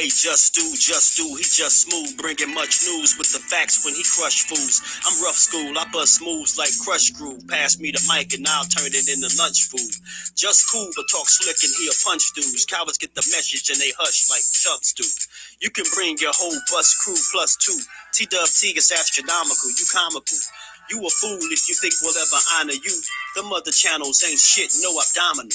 Hey, just do, he just smooth, bringing much news with the facts when he crush fools. I'm rough school, I bust moves like crush groove. Pass me the mic and I'll turn it into lunch food. Just cool, but talk slick and he'll punch dudes. Cowards get the message and they hush like chubs do. You can bring your whole bus crew plus two. T-Dub-T is astronomical, you comical. You a fool if you think we'll ever honor you. Them other channels ain't shit, no abdominal.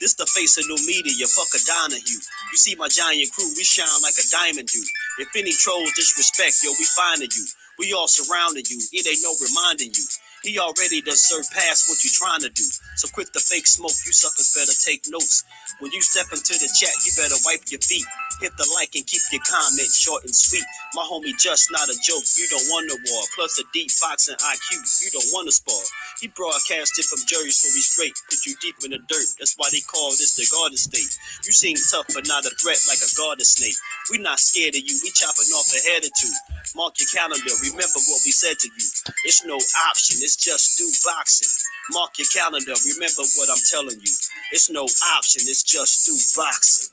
This the face of new media, fuck a Donahue. You see my giant crew, we shine like a diamond do. If any trolls disrespect, yo, we finding you. We all surrounding you, it ain't no reminding you. He already done surpassed what you trying to do. So quit the fake smoke, you suckers better take notes. When you step into the chat, you better wipe your feet. Hit the like and keep your comment short and sweet. My homie just not a joke, you don't want a war. Plus a deep boxing IQ, you don't want to spar. He broadcasted from Jersey, so we straight. Put you deep in the dirt, that's why they call this the Garden State. You seem tough but not a threat like a garden snake. We not scared of you, we chopping off a head or two. Mark your calendar, remember what we said to you. It's no option, it's just do boxing. Mark your calendar, remember what I'm telling you. It's no option, it's just do boxing.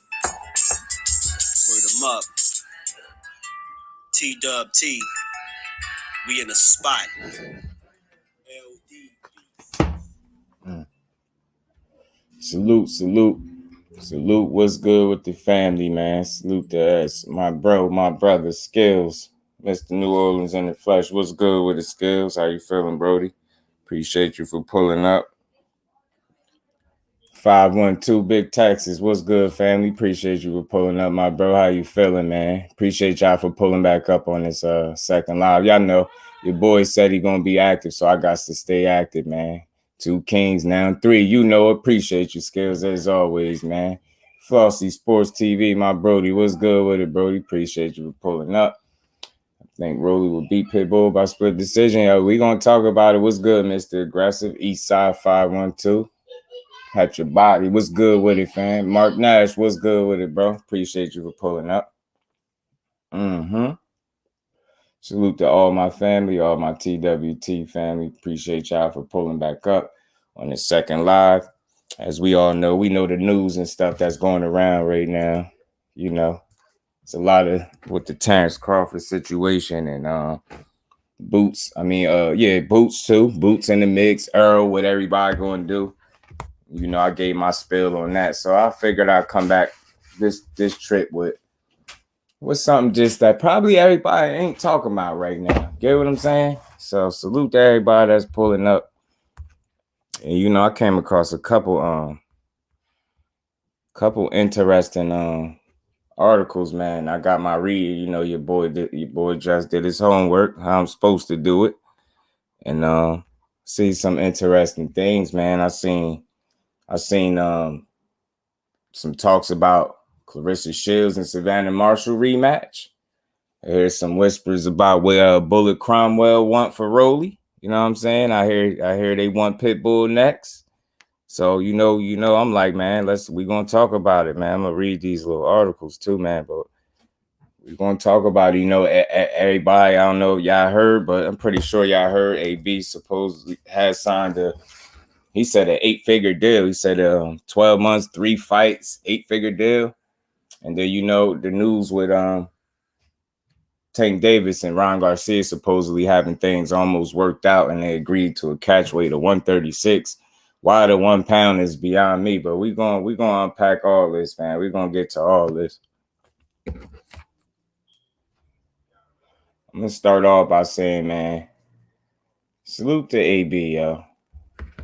Word 'em up. T-Dub-T. We in the spot. Salute. What's good with the family, man? Salute to us. My brother, Skills. Mr. New Orleans in the flesh. What's good with the Skills? How you feeling, Brody? Appreciate you for pulling up. 512 Big Texas. What's good, family? Appreciate you for pulling up, my bro. How you feeling, man? Appreciate y'all for pulling back up on this second live. Y'all know your boy said he gonna be active, so I got to stay active, man. 2 kings, now 3. You know, appreciate you, Skills, as always, man. Flossy Sports TV, my Brody. What's good with it, Brody? Appreciate you for pulling up. I think Rollie will beat Pitbull by split decision. Yo, we gonna talk about it. What's good, Mr. Aggressive? Eastside 512. Had your body. What's good with it, fam? Mark Nash, what's good with it, bro? Appreciate you for pulling up. Salute to all my family, all my TWT family. Appreciate y'all for pulling back up on the second live. As we all know, we know the news and stuff that's going around right now. You know, it's a lot of with the Terrence Crawford situation and Boots. Boots too. Boots in the mix. Earl, what everybody going to do. You know, I gave my spill on that. So I figured I'd come back this trip with something just that probably everybody ain't talking about right now. Get what I'm saying? So salute to everybody that's pulling up. And you know, I came across a couple interesting articles, man. I got my read. You know, your boy just did his homework, how I'm supposed to do it. And see some interesting things, man. I seen some talks about Claressa Shields and Savannah Marshall rematch. I heard some whispers about what Bullet Cromwell want for Rollie. You know what I'm saying? I hear they want Pitbull next. So you know, I'm like, man, we gonna talk about it, man. I'm gonna read these little articles too, man. But we're gonna talk about it. You know, everybody. I don't know if y'all heard, but I'm pretty sure y'all heard. AB supposedly has signed he said an 8-figure deal. He said 12 months, 3 fights, 8-figure deal. And then, you know, the news with Tank Davis and Ron Garcia supposedly having things almost worked out, and they agreed to a catchweight of 136. Why the 1 pound is beyond me, but we gonna unpack all this, man. We're gonna get to all this. I'm gonna start off by saying, man, salute to AB, yo.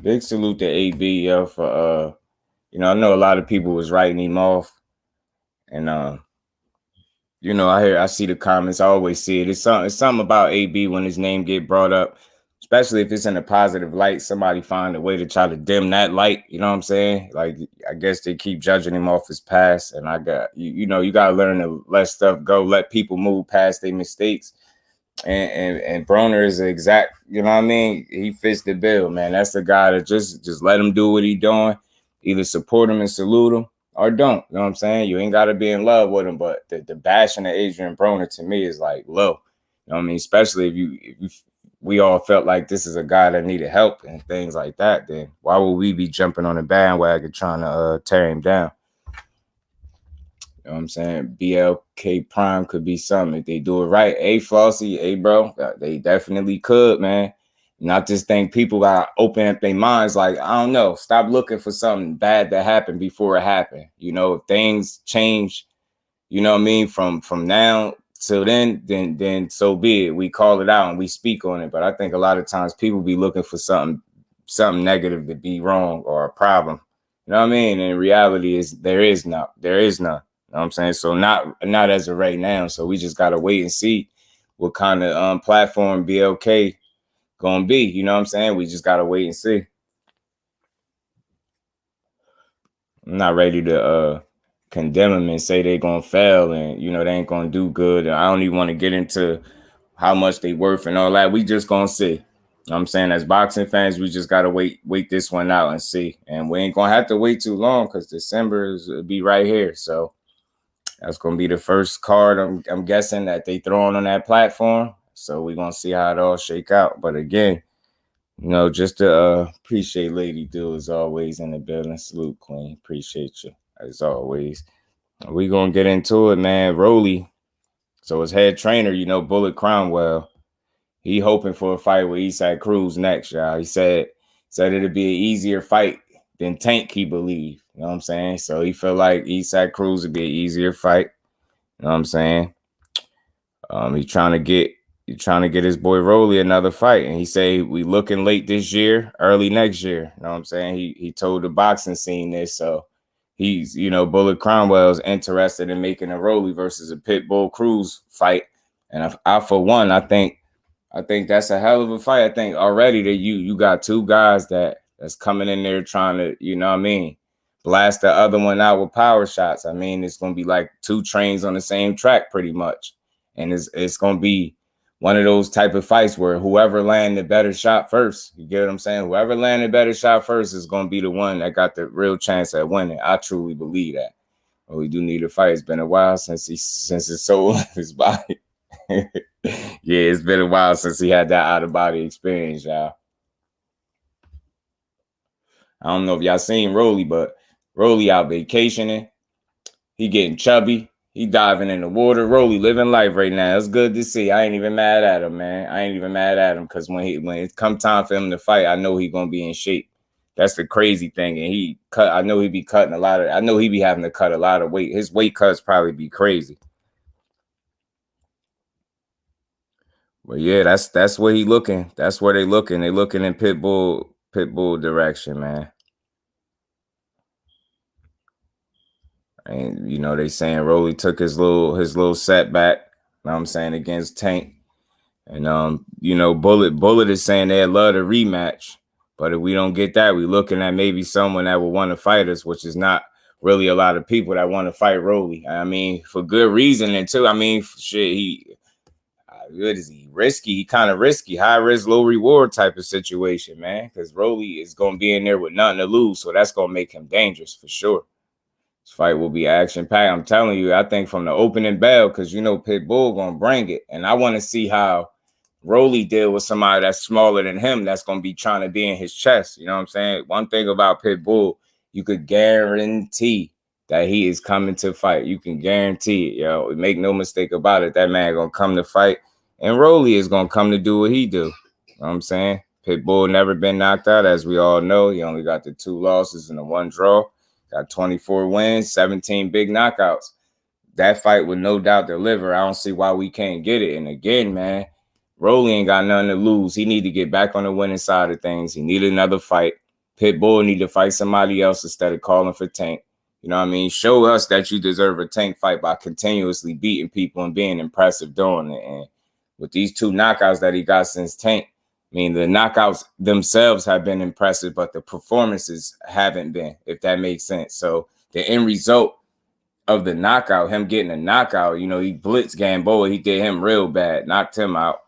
Big salute to AB, yo, for you know, I know a lot of people was writing him off. And you know, I see the comments. I always see it. It's something about AB when his name get brought up, especially if it's in a positive light. Somebody find a way to try to dim that light. You know what I'm saying? Like, I guess they keep judging him off his past. And I got you know, you gotta learn to let stuff go, let people move past their mistakes. And Broner is exact. You know what I mean? He fits the bill, man. That's the guy that just let him do what he doing. Either support him and salute him, or don't. You know what I'm saying? You ain't got to be in love with him, but the bashing of Adrien Broner to me is like low. You know what I mean? Especially if we all felt like this is a guy that needed help and things like that, then why would we be jumping on the bandwagon trying to tear him down? You know what I'm saying? BLK Prime could be something. If they do it right, hey, Flossie, hey, bro, they definitely could, man. And I just think people got to open up their minds. Like, I don't know, stop looking for something bad that happened before it happened. You know, if things change, you know what I mean, from now till then so be it. We call it out and we speak on it. But I think a lot of times people be looking for something negative to be wrong or a problem. You know what I mean? And in reality is there is none. You know what I'm saying? So not as of right now. So we just gotta wait and see what kind of platform BLK gonna be. You know what I'm saying? We just gotta wait and see. I'm not ready to condemn them and say they're gonna fail and you know they ain't gonna do good. I don't even want to get into how much they worth and all that. We just gonna see. You know what I'm saying? As boxing fans, we just gotta wait this one out and see. And we ain't gonna have to wait too long because December will be right here. So that's gonna be the first card I'm guessing that they throwing on that platform. So we're gonna see how it all shake out. But again, you know, just to appreciate Lady Do as always in the building. Salute, Queen. Appreciate you as always. We gonna get into it, man. Rollie, so his head trainer, you know, Bullet Cromwell, he hoping for a fight with Isaac Cruz next, y'all. He said it'd be an easier fight than Tank, he believed. You know what I'm saying? So he felt like Isaac Cruz would be an easier fight. You know what I'm saying? He's trying to get his boy Rollie another fight. And he say we looking late this year, early next year. You know what I'm saying? He told the boxing scene this, so he's, you know, Bullet Cromwell's interested in making a Rollie versus a Pitbull Cruz fight. And I for one, I think that's a hell of a fight. I think already that you got two guys that's coming in there trying to, you know what I mean, blast the other one out with power shots. I mean, it's gonna be like two trains on the same track pretty much. And it's gonna be one of those type of fights where whoever landed the better shot first, you get what I'm saying? Whoever landed better shot first is going to be the one that got the real chance at winning. I truly believe that. But we do need a fight. It's been a while since his soul left his body. Yeah, it's been a while since he had that out-of-body experience, y'all. I don't know if y'all seen Rollie, but Rollie out vacationing. He getting chubby. He diving in the water. Rollie living life right now. It's good to see. I ain't even mad at him, man. I ain't even mad at him because when it come time for him to fight, I know he gonna be in shape. That's the crazy thing. And I know he be cutting I know he be having to cut a lot of weight. His weight cuts probably be crazy. But yeah, that's where he looking. That's where they looking. They looking in Pitbull direction, man. And you know, they saying Rollie took his little setback, you know what I'm saying, against Tank. And you know, Bullet is saying they'd love to rematch. But if we don't get that, we looking at maybe someone that will want to fight us, which is not really a lot of people that want to fight Rollie. I mean, for good reason. And too, I mean, shit, what is he? Risky. He kind of risky. High risk, low reward type of situation, man. Because Rollie is going to be in there with nothing to lose. So that's going to make him dangerous for sure. This fight will be action-packed. I'm telling you, I think from the opening bell, because you know Pitbull going to bring it. And I want to see how Rollie deal with somebody that's smaller than him that's going to be trying to be in his chest. You know what I'm saying? One thing about Pitbull, you could guarantee that he is coming to fight. You can guarantee it, yo. Make no mistake about it. That man going to come to fight. And Rollie is going to come to do what he do. You know what I'm saying? Pitbull never been knocked out, as we all know. He only got the 2 losses and the 1 draw. Got 24 wins, 17 big knockouts. That fight would no doubt deliver. I don't see why we can't get it. And again, man, Rollie ain't got nothing to lose. He need to get back on the winning side of things. He need another fight. Pitbull need to fight somebody else instead of calling for Tank. You know what I mean? Show us that you deserve a Tank fight by continuously beating people and being impressive doing it. And with these 2 knockouts that he got since Tank, I mean, the knockouts themselves have been impressive, but the performances haven't been, if that makes sense. So the end result of the knockout, him getting a knockout, you know, he blitzed Gamboa. He did him real bad, knocked him out.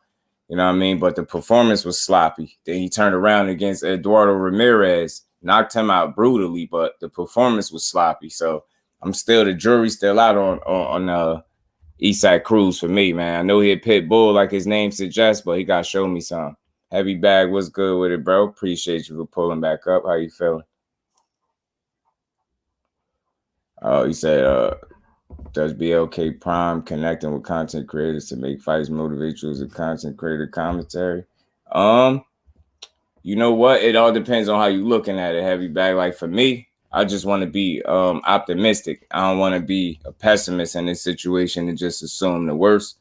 You know what I mean? But the performance was sloppy. Then he turned around against Eduardo Ramirez, knocked him out brutally, but the performance was sloppy. So the jury's still out on Isaac Cruz for me, man. I know he had Pitbull like his name suggests, but he got to show me something. Heavy Bag, what's good with it, bro? Appreciate you for pulling back up. How you feeling? Oh, he said Does BLK Prime connecting with content creators to make fights motivate you as a content creator commentary? You know what? It all depends on how you looking at it, heavy bag. Like for me, I just want to be optimistic. I don't want to be a pessimist in this situation and just assume the worst.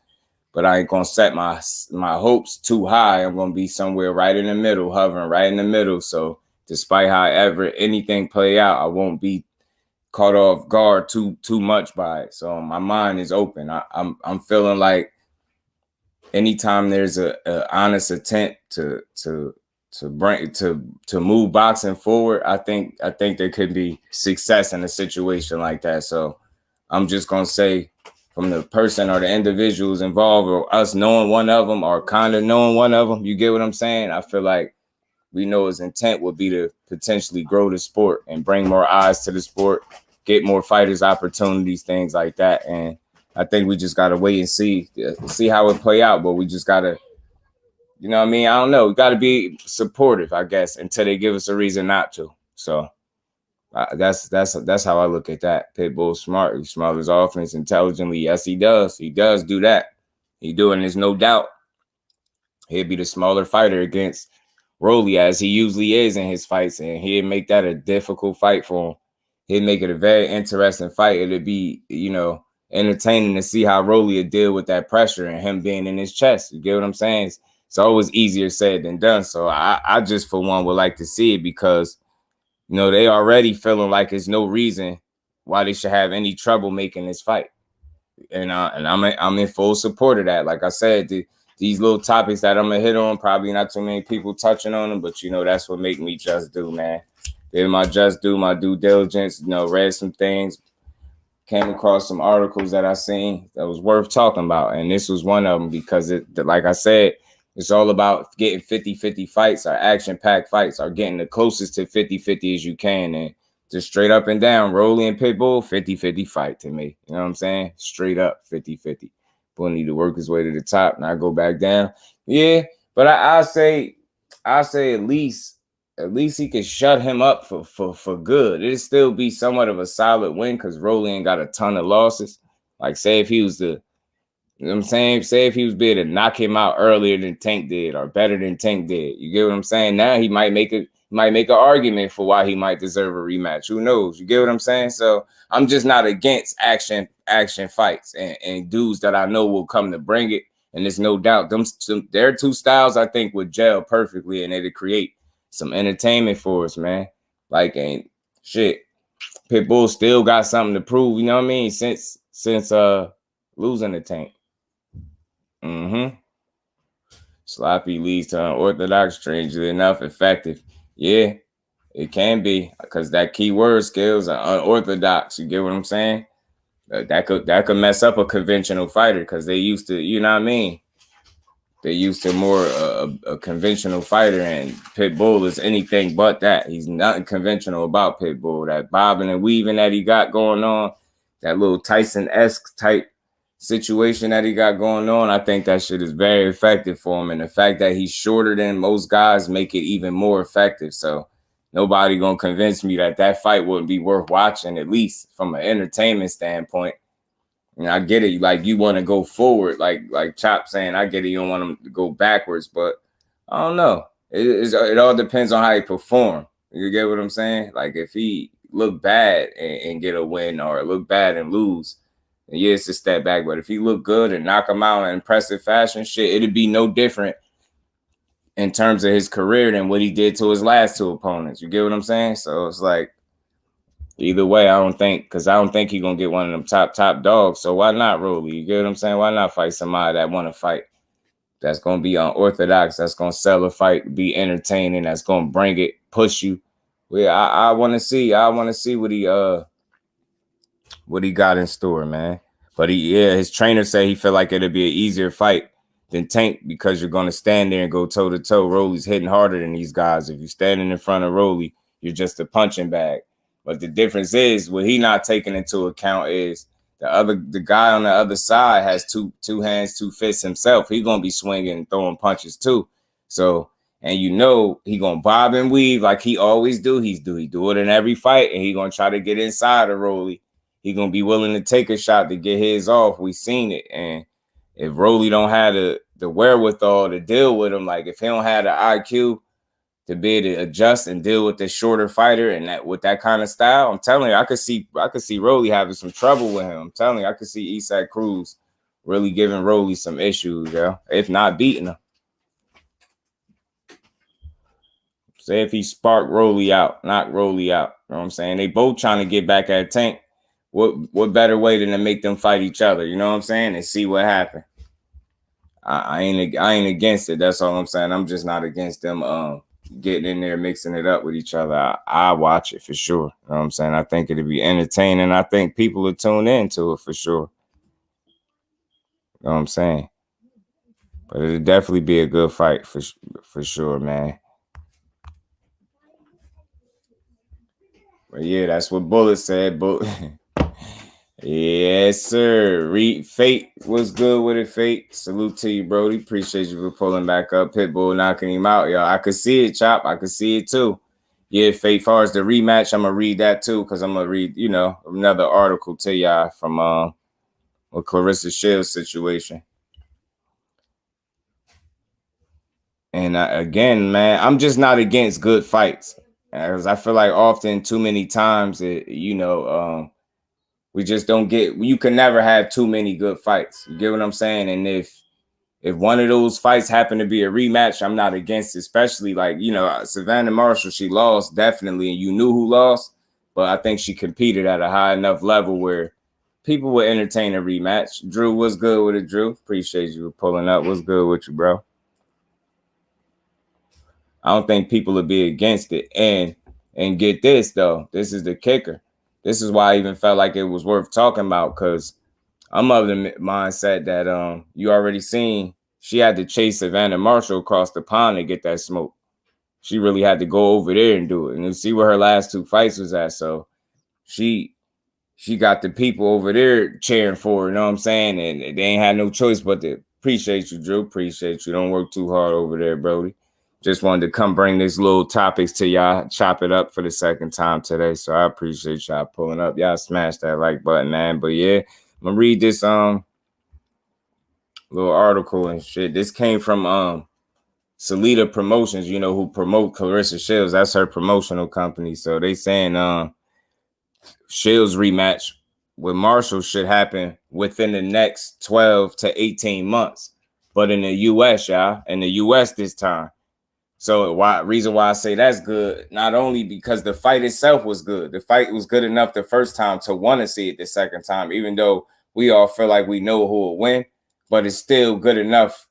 But I ain't gonna set my hopes too high. I'm gonna be somewhere right in the middle, hovering right in the middle. So despite however anything play out, I won't be caught off guard too much by it. So my mind is open. I'm feeling like anytime there's a honest attempt to move boxing forward, I think there could be success in a situation like that. So I'm just gonna say, from the person or the individuals involved, or us knowing one of them or kind of knowing one of them, you get what I'm saying? I feel like we know his intent would be to potentially grow the sport and bring more eyes to the sport, get more fighters opportunities, things like that. And I think we just got to wait and see how it play out. But we just got to, you know what I mean? I don't know. We got to be supportive, I guess, until they give us a reason not to. So that's how I look at that. Pitbull smart. He smart his offense intelligently. Yes, he does. He does do that. He do, and there's no doubt he'll be the smaller fighter against Rollie, as he usually is in his fights, and he'd make that a difficult fight for him. He'd make it a very interesting fight. It'd be, entertaining to see how Rollie would deal with that pressure and him being in his chest. You get what I'm saying? It's always easier said than done. So I just, for one, would like to see it because, they already feeling like there's no reason why they should have any trouble making this fight. And I'm in full support of that. Like I said, these little topics that I'm gonna hit on, probably not too many people touching on them, but that's what make me just do, man. Did my due diligence, read some things, came across some articles that I seen that was worth talking about. And this was one of them because like I said, it's all about getting 50-50 fights, or action-packed fights, or getting the closest to 50-50 as you can. And just straight up and down, Rollie and Pitbull, 50-50 fight to me. You know what I'm saying? Straight up 50-50. Bull need to work his way to the top, not go back down. Yeah, but I say at least he could shut him up for good. It'd still be somewhat of a solid win because Rollie ain't got a ton of losses. Like, say if he was you know what I'm saying? Say if he was able to knock him out earlier than Tank did, or better than Tank did. You get what I'm saying? Now he might make an argument for why he might deserve a rematch. Who knows? You get what I'm saying? So I'm just not against action fights and dudes that I know will come to bring it. And there's no doubt their two styles I think would gel perfectly, and it'd create some entertainment for us, man. Like, ain't shit. Pitbull still got something to prove, you know what I mean? Since losing the Tank. Sloppy leads to unorthodox, strangely enough, effective. Yeah, it can be, because that keyword skills are unorthodox. You get what I'm saying? That could mess up a conventional fighter because they used to, you know what I mean? They used to more a conventional fighter, and Pitbull is anything but that. He's nothing conventional about Pitbull. That bobbing and weaving that he got going on, that little Tyson-esque type situation that he got going on, I think that shit is very effective for him. And the fact that he's shorter than most guys make it even more effective. So nobody gonna convince me that fight wouldn't be worth watching, at least from an entertainment standpoint. And I get it, like you want to go forward, like Chop saying, I get it, you don't want him to go backwards, but I don't know. It all depends on how he perform. You get what I'm saying? Like if he look bad and get a win, or look bad and lose, yeah, it's a step back. But if he look good and knock him out in impressive fashion, shit, it'd be no different in terms of his career than what he did to his last two opponents. You get what I'm saying? So it's like, either way, I don't think he's gonna get one of them top dogs. So why not Rollie? You get what I'm saying? Why not fight somebody that want to fight, that's gonna be unorthodox, that's gonna sell a fight, be entertaining, that's gonna bring it, push you. Well, I want to see what he got in store, man. But his trainer said he felt like it'd be an easier fight than Tank because you're going to stand there and go toe to toe. Rollie's hitting harder than these guys. If you're standing in front of Rollie, you're just a punching bag. But the difference is, what he not taking into account is the guy on the other side has two hands, two fists himself. He's going to be swinging and throwing punches too. So, and he going to bob and weave like he always do. He do it in every fight, and he going to try to get inside of Rollie. he gonna be willing to take a shot to get his off. We seen it, and if Rollie don't have the wherewithal to deal with him, like if he don't have the IQ to be able to adjust and deal with the shorter fighter and that with that kind of style, I'm telling you, I could see Rollie having some trouble with him. I'm telling you, I could see Isak Cruz really giving Rollie some issues, if not beating him. Say if he sparked Rollie out, knock Rollie out. You know what I'm saying? They both trying to get back at Tank. What better way than to make them fight each other? You know what I'm saying? And see what happens. I ain't against it. That's all I'm saying. I'm just not against them getting in there, mixing it up with each other. I watch it for sure. You know what I'm saying? I think it'll be entertaining. I think people will tune into it for sure. You know what I'm saying? But it'll definitely be a good fight for sure, man. But yeah, that's what Bullet said. But yes, sir. Fate was good with it, Fate. Salute to you, Brody. Appreciate you for pulling back up. Pitbull knocking him out, y'all. I could see it, Chop. I could see it too. Yeah, Fate, far as the rematch, I'm going to read that too, because I'm going to read, another article to y'all from with Claressa Shields situation. And again, man, I'm just not against good fights. Because I feel like often too many times, we just don't get, you can never have too many good fights. You get what I'm saying? And if one of those fights happen to be a rematch, I'm not against it, especially like, Savannah Marshall, she lost definitely. And you knew who lost, but I think she competed at a high enough level where people would entertain a rematch. Drew, what's good with it, Drew? Appreciate you for pulling up. What's good with you, bro? I don't think people would be against it. And get this, though. This is the kicker. This is why I even felt like it was worth talking about, because I'm of the mindset that you already seen she had to chase Savannah Marshall across the pond to get that smoke. She really had to go over there and do it. And you see where her last two fights was at. So she got the people over there cheering for her, you know what I'm saying? And they ain't had no choice but to appreciate you, Drew. Appreciate you. Don't work too hard over there, Brody. Just wanted to come bring these little topics to y'all, chop it up for the second time today. So I appreciate y'all pulling up. Y'all smash that like button, man. But yeah, I'm gonna read this little article and shit. This came from Salita Promotions, who promote Claressa Shields. That's her promotional company. So they saying Shields rematch with Marshall should happen within the next 12 to 18 months. But in the US, y'all, in the US this time. So reason why I say that's good, not only because the fight itself was good. The fight was good enough the first time to want to see it the second time, even though we all feel like we know who will win, but it's still good enough.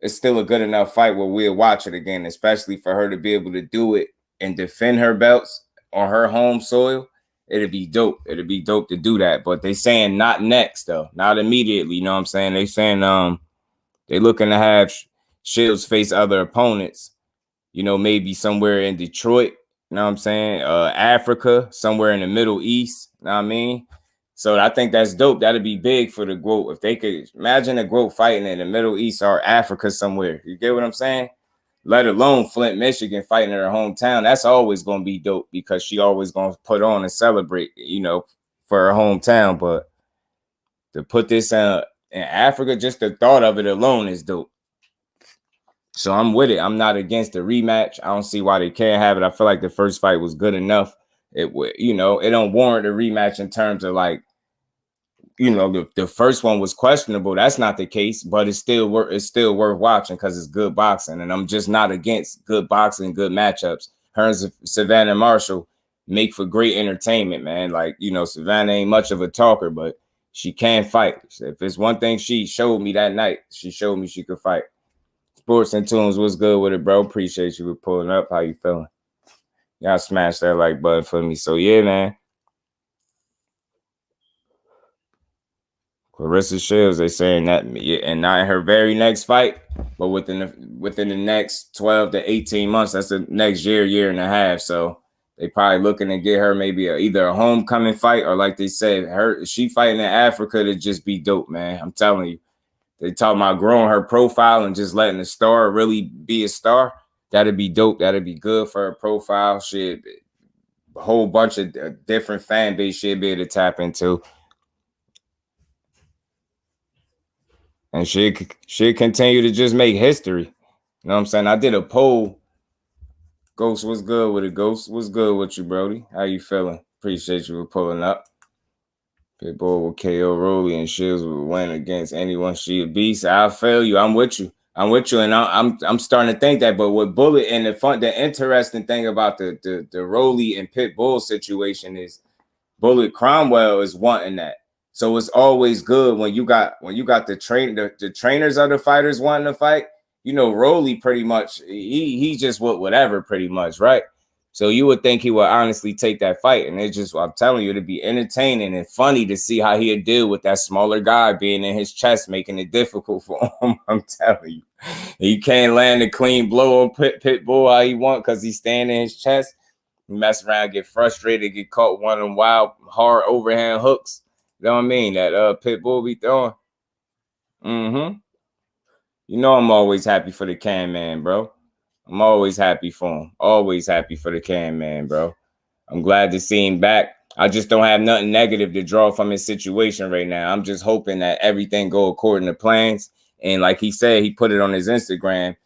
It's still a good enough fight where we'll watch it again, especially for her to be able to do it and defend her belts on her home soil. It'd be dope. It'd be dope to do that. But they saying not next, though. Not immediately, you know what I'm saying? They saying they looking to have Shields face other opponents. Maybe somewhere in Detroit, you know what I'm saying? Africa, somewhere in the Middle East, you know what I mean? So I think that's dope. That'd be big for the GOAT. If they could imagine a GOAT fighting in the Middle East or Africa somewhere. You get what I'm saying? Let alone Flint, Michigan fighting in her hometown. That's always going to be dope because she always going to put on and celebrate, for her hometown. But to put this in Africa, just the thought of it alone is dope. So I'm with it. I'm not against the rematch. I don't see why they can't have it. I feel like the first fight was good enough. It don't warrant a rematch in terms of like, the first one was questionable. That's not the case, but it's still worth watching because it's good boxing. And I'm just not against good boxing, good matchups. Her and Savannah Marshall make for great entertainment, man. Like, Savannah ain't much of a talker, but she can fight. If it's one thing she showed me that night, she showed me she could fight. Sports and Tunes, what's good with it, bro? Appreciate you for pulling up. How you feeling? Y'all smash that like button for me. So yeah, man. Claressa Shields, they saying that, and not in her very next fight, but within the next 12 to 18 months. That's the next year and a half. So they probably looking to get her maybe either a homecoming fight or, like they said, she fighting in Africa to just be dope, man. I'm telling you. They talking about growing her profile and just letting the star really be a star. That'd be dope. That'd be good for her profile. Shit, whole bunch of different fan base she'll be able to tap into. And she'll continue to just make history. You know what I'm saying? I did a poll. Ghost, what's good with it, Ghost? What's good with you, Brody? How you feeling? Appreciate you for pulling up. Pitbull will KO Rollie and Shields will win against anyone. She a beast. I feel you. I'm with you. And I'm starting to think that. But with Bullet and the interesting thing about the Rollie and Pitbull situation is Bullet Cromwell is wanting that. So it's always good when you got the trainers of the fighters wanting to fight. You know, Rollie pretty much he just whatever pretty much, right? So you would think he would honestly take that fight, and it's just, I'm telling you, it'd be entertaining and funny to see how he'd deal with that smaller guy being in his chest, making it difficult for him. I'm telling you, he can't land a clean blow on Pitbull how he want because he's standing in his chest. Mess around, get frustrated, get caught one of them wild, hard overhand hooks. You know what I mean? That Pitbull be throwing. You know I'm always happy for the Can Man, bro. I'm always happy for him. Always happy for the Can Man, bro. I'm glad to see him back. I just don't have nothing negative to draw from his situation right now. I'm just hoping that everything go according to plans. And like he said, he put it on his Instagram.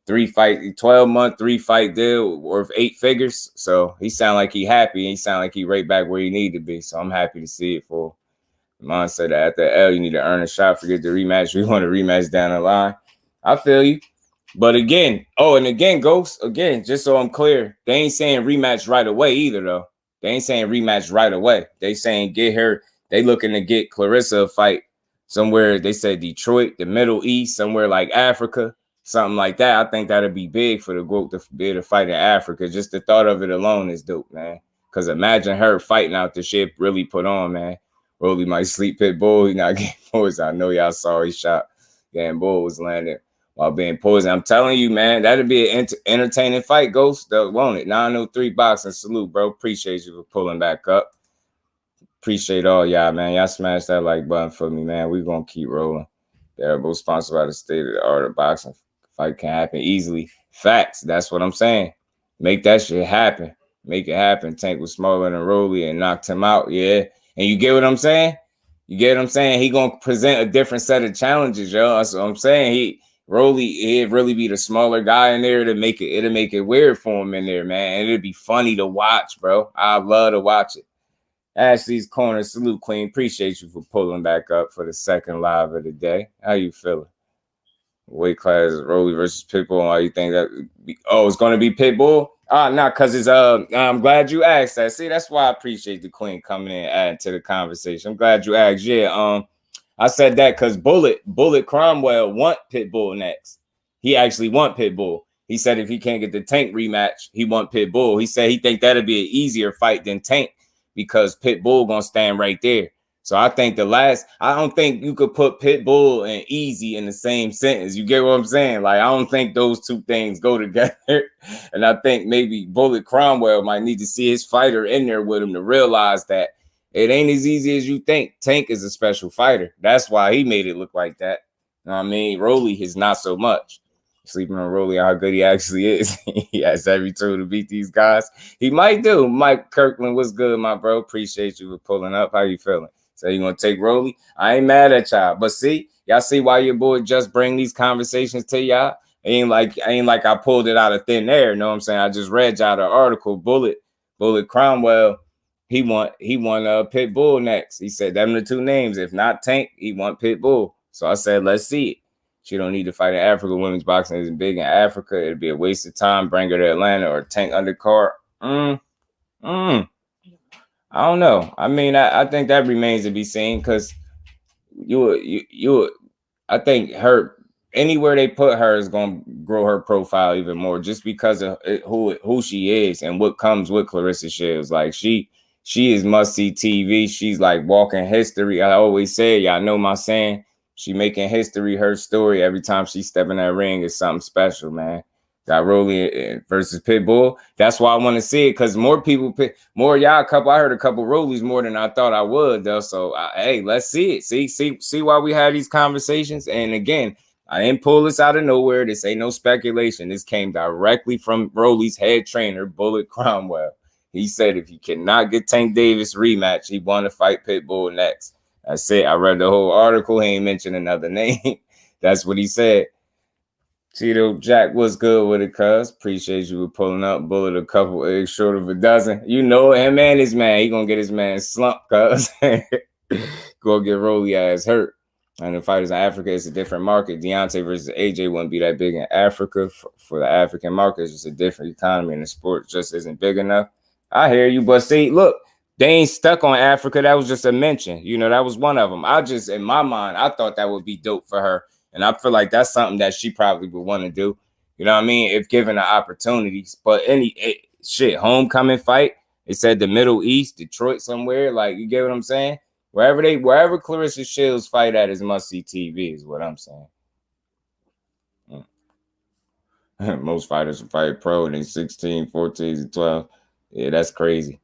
12-month, 3-fight deal worth 8 figures. So he sound like he happy. He sound like he right back where he need to be. So I'm happy to see it for him. Mine said that at the L, you need to earn a shot. Forget the rematch. We want a rematch down the line. I feel you. But again, Ghost, again, just so I'm clear, they ain't saying rematch right away either, though. They ain't saying rematch right away. They saying get her. They looking to get Claressa a fight somewhere. They said Detroit, the Middle East, somewhere like Africa. Something like that. I think that'd be big for the group to be able to fight in Africa. Just the thought of it alone is dope, man. Because imagine her fighting out the shit really put on, man. Rollie might sleep Pitbull. He not getting poisoned. I know y'all saw he shot. Getting Bull was landing while being poisoned. I'm telling you, man, that'd be an entertaining fight, Ghost. Won't it? 903 boxing. Salute, bro. Appreciate you for pulling back up. Appreciate all y'all, man. Y'all smash that like button for me, man. We're going to keep rolling. They're both sponsored by the state of the art of boxing. Fight can happen easily. Facts. That's what I'm saying. Make that shit happen. Make it happen. Tank was smaller than Rollie and knocked him out. Yeah. And you get what I'm saying? You get what I'm saying? He gonna present a different set of challenges, yo. That's what I'm saying. He'd really be the smaller guy in there to make it. It'll make it weird for him in there, man. And it'd be funny to watch, bro. I love to watch it. Ashley's Corner. Salute, Queen. Appreciate you for pulling back up for the second live of the day. How you feeling? Weight class Rollie versus Pitbull. Why you think that? It's going to be Pitbull? Because it's I'm glad you asked that. See, that's why I appreciate the Queen coming in and adding to the conversation. I'm glad you asked. Yeah, I said that because Bullet Cromwell want Pitbull next. He actually want Pitbull. He said if he can't get the Tank rematch, he want Pitbull. He said he think that'd be an easier fight than Tank because Pitbull gonna stand right there. So I think I don't think you could put Pitbull and Easy in the same sentence. You get what I'm saying? Like, I don't think those two things go together. And I think maybe Bullet Cromwell might need to see his fighter in there with him to realize that it ain't as easy as you think. Tank is a special fighter. That's why he made it look like that. You know what I mean? Rollie is not so much. Sleeping on Rollie, how good he actually is. He has every tool to beat these guys. He might do. Mike Kirkland, what's good, my bro? Appreciate you for pulling up. How you feeling? So you gonna take Rollie? I ain't mad at y'all, but see, y'all see why your boy just bring these conversations to y'all. Ain't like I pulled it out of thin air. You know what I'm saying? I just read y'all the article. Bullet Cromwell. He want Pitbull next. He said them the two names. If not Tank, he want Pitbull. So I said, let's see it. She don't need to fight in Africa. Women's boxing isn't big in Africa. It'd be a waste of time. Bring her to Atlanta or Tank undercard. I don't know. I mean, I think that remains to be seen because I think her anywhere they put her is going to grow her profile even more just because of who she is and what comes with Claressa Shields. Like she is must-see TV. She's like walking history. I always say, y'all know my saying, she making history. Her story every time she step in that ring is something special, man. Got Rollie versus Pitbull. That's why I want to see it because more people pick more y'all couple. I heard a couple Rollies more than I thought I would though. So hey, let's see it. See why we had these conversations. And again, I didn't pull this out of nowhere. This ain't no speculation. This came directly from Rollie's head trainer, Bullet Cromwell. He said if he cannot get Tank Davis rematch, he want to fight Pitbull next. That's it. I read the whole article. He ain't mentioned another name. That's what he said. Tito Jack, what's good with it, cuz? Appreciate you for pulling up. Bullet a couple eggs short of a dozen. You know him and his man. He gonna get his man slumped, cuz. Go get Rollie ass hurt. And the fighters in Africa, it's a different market. Deontay versus AJ wouldn't be that big in Africa. For the African market, it's just a different economy, and the sport just isn't big enough. I hear you, but see, look, they ain't stuck on Africa. That was just a mention. You know, that was one of them. I just, in my mind, I thought that would be dope for her. And I feel like that's something that she probably would want to do. You know what I mean? If given the opportunities. But shit, homecoming fight. It said the Middle East, Detroit somewhere. Like, you get what I'm saying? Wherever Claressa Shields fight at is must-see TV is what I'm saying. Most fighters fight pro and they 16, 14, and 12. Yeah, that's crazy.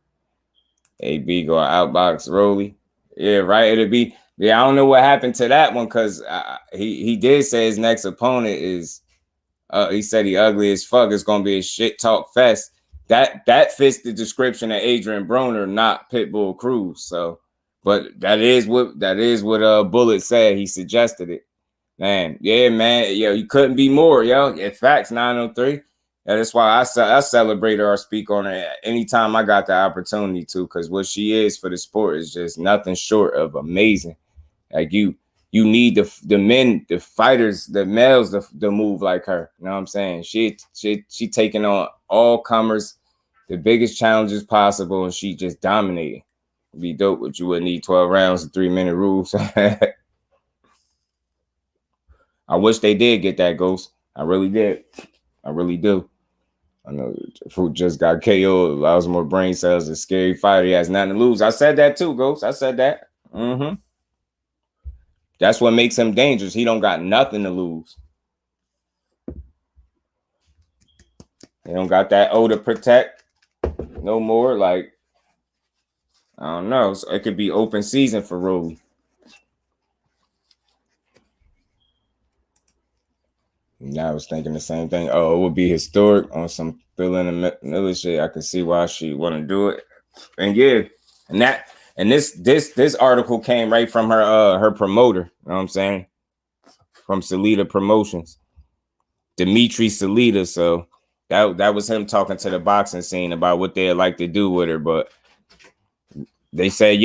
AB go outbox Rollie. Yeah, right. It'll be. Yeah, I don't know what happened to that one because he did say his next opponent is. He said he ugly as fuck. It's gonna be a shit talk fest. That fits the description of Adrien Broner, not Pitbull Cruz. So, but that is what Bullet said. He suggested it. Man, yeah, man, yo, you couldn't be more, yo. In fact, 903. That's why I celebrate her or speak on her anytime I got the opportunity to, because what she is for the sport is just nothing short of amazing. Like you need the men, the fighters, the males to move like her. You know what I'm saying? She taking on all comers, the biggest challenges possible, and she just dominating. It'd be dope, but you would need 12 rounds and 3-minute rules. I wish they did get that, Ghost. I really did. I really do. I know Fruit just got KO. Allows more brain cells. A scary fighter. He has nothing to lose. I said that too, Ghost. I said that. That's what makes him dangerous. He don't got nothing to lose. He don't got that O to protect no more. Like, I don't know. So it could be open season for Rollie. Now I was thinking the same thing. Oh, it would be historic on some feeling Miller shit. I can see why she want to do it. And yeah, and this article came right from her promoter. You know what I'm saying? From Salita Promotions, Dimitri Salita. So that was him talking to the boxing scene about what they'd like to do with her. But they said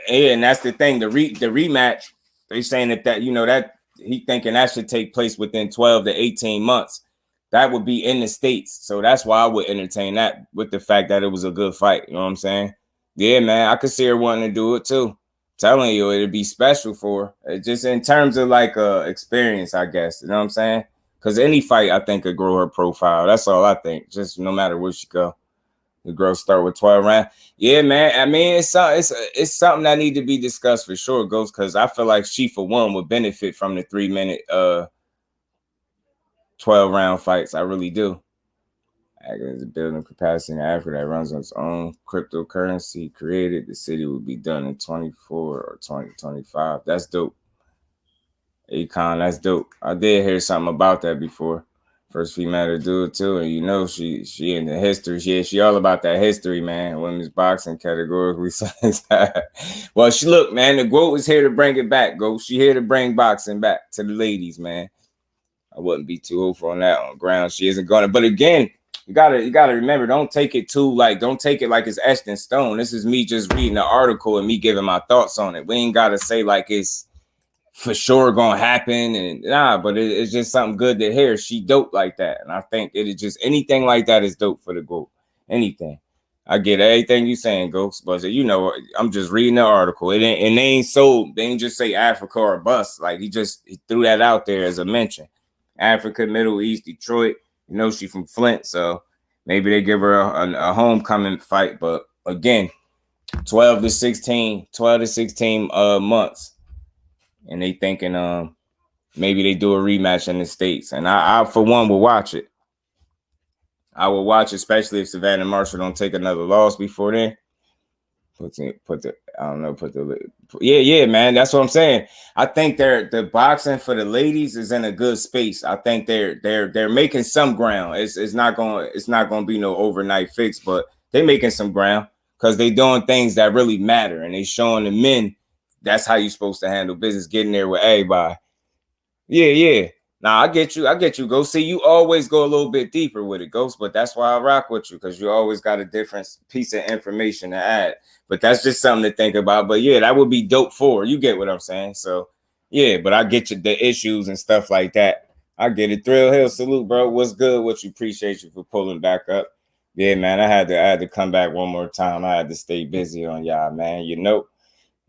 and that's the thing. The rematch. They saying that you know that. He thinking that should take place within 12 to 18 months. That would be in the States. So that's why I would entertain that with the fact that it was a good fight. You know what I'm saying? Yeah, man, I could see her wanting to do it too. Telling you, it'd be special for her. Just in terms of like experience, I guess. You know what I'm saying? Because any fight, I think, could grow her profile. That's all I think. Just no matter where she go. The girls start with 12 rounds. Yeah, man. I mean, it's something that need to be discussed for sure, Ghost, because I feel like she, for one, would benefit from the 3-minute 12-round fights. I really do. There's a building capacity in Africa that runs on its own cryptocurrency created. The city will be done in 24 or 2025. That's dope. Akon, that's dope. I did hear something about that before. First female to do it too, and you know she in the history. She all about that history, man. Women's boxing categorically. Well, look, man. The GOAT is here to bring it back. GOAT, she here to bring boxing back to the ladies, man. I wouldn't be too over on that on ground. She isn't gonna. But again, you gotta remember. Don't take it like it's etched in stone. This is me just reading the article and me giving my thoughts on it. We ain't gotta say like it's for sure gonna happen, and but it's just something good to hear. She dope like that, and I think it is just anything like that is dope for the GOAT. Anything. I get everything you saying, Ghost, but you know, I'm just reading the article. They ain't sold. They ain't just say Africa or bust. Like he threw that out there as a mention. Africa, Middle East, Detroit. You know, she from Flint, so maybe they give her a homecoming fight. But again, 12 to 16 months. And they thinking maybe they do a rematch in the States. And I for one will watch it. I will watch, especially if Savannah Marshall don't take another loss before then. Yeah, man. That's what I'm saying. I think the boxing for the ladies is in a good space. I think they're making some ground. It's not gonna be no overnight fix, but they making some ground because they doing things that really matter, and they showing the men that's how you supposed to handle business, getting there with everybody. Yeah. Nah, I get you. Go see, you always go a little bit deeper with it, Ghost, but that's why I rock with you, because you always got a different piece of information to add. But that's just something to think about. But yeah, that would be dope for you. Get what I'm saying? So yeah, but I get you the issues and stuff like that. I get it. Thrill Hill, salute, bro. What's good? What you appreciate you for pulling back up. Yeah, man. I had to come back one more time. I had to stay busy on y'all, man.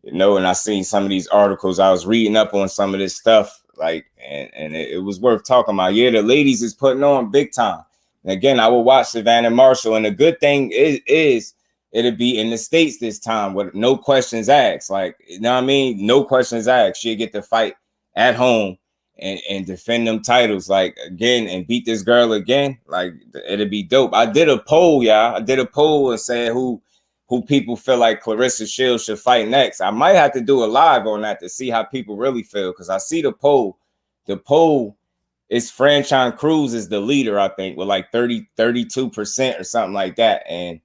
And I seen some of these articles. I was reading up on some of this stuff, like, and it was worth talking about. Yeah, the ladies is putting on big time. And again, I will watch Savannah Marshall, and the good thing is it'll be in the States this time with no questions asked. Like, you know what I mean? No questions asked. She'll get to fight at home and defend them titles, like, again, and beat this girl again. Like, it'll be dope. I did a poll, y'all. I did a poll and said who people feel like Claressa Shields should fight next. I might have to do a live on that to see how people really feel, because I see the poll. The poll is Franchon Cruz is the leader, I think, with like 32% or something like that. And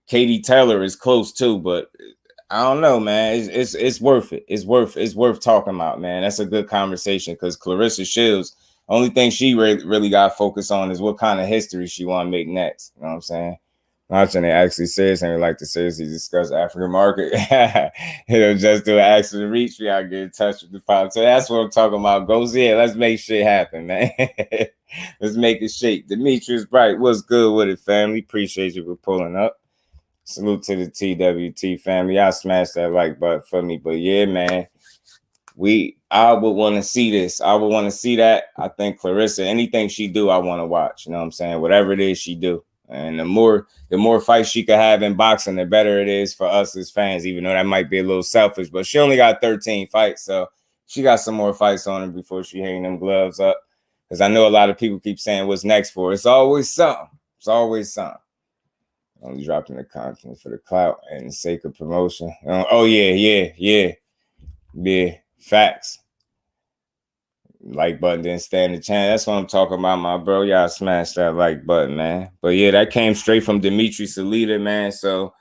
Katie Taylor is close too, but I don't know, man. It's worth it. It's worth talking about, man. That's a good conversation, because Claressa Shields, only thing she really got to focus on is what kind of history she want to make next. You know what I'm saying? Watching they actually says and like to seriously discuss African market. Just do an accident reach me. I get in touch with the file. So that's what I'm talking about. Goes in. Let's make shit happen, man. Let's make it shake. Demetrius Bright, what's good with it, family? Appreciate you for pulling up. Salute to the TWT family. Y'all smash that like button for me. But yeah, man, I would want to see this. I would want to see that. I think Claressa, anything she do, I want to watch. You know what I'm saying? Whatever it is she do. And the more fights she could have in boxing, the better it is for us as fans, even though that might be a little selfish. But she only got 13 fights, so she got some more fights on her before she hang them gloves up. Because I know a lot of people keep saying what's next for her. It's always something. It's always something. Only dropping the content for the clout and the sake of promotion. Oh, yeah. Facts. Like button didn't stand a chance. That's what I'm talking about, my bro. Y'all smash that like button, man. But yeah, that came straight from Dimitri Salita, man. So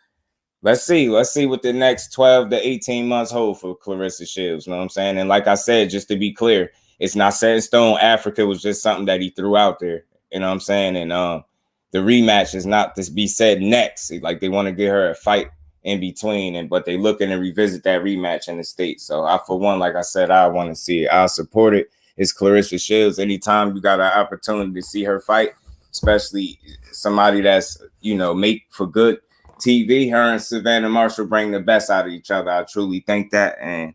let's see what the next 12 to 18 months hold for Claressa Shields. You know what I'm saying? And like I said, just to be clear, it's not set in stone. Africa was just something that he threw out there. You know what I'm saying? And the rematch is not to be said next. Like, they want to get her a fight in between, but they looking to revisit that rematch in the States. So I, for one, like I said, I want to see it. I'll support it. It's Claressa Shields. Anytime you got an opportunity to see her fight, especially somebody that's, make for good TV, her and Savannah Marshall bring the best out of each other. I truly think that. And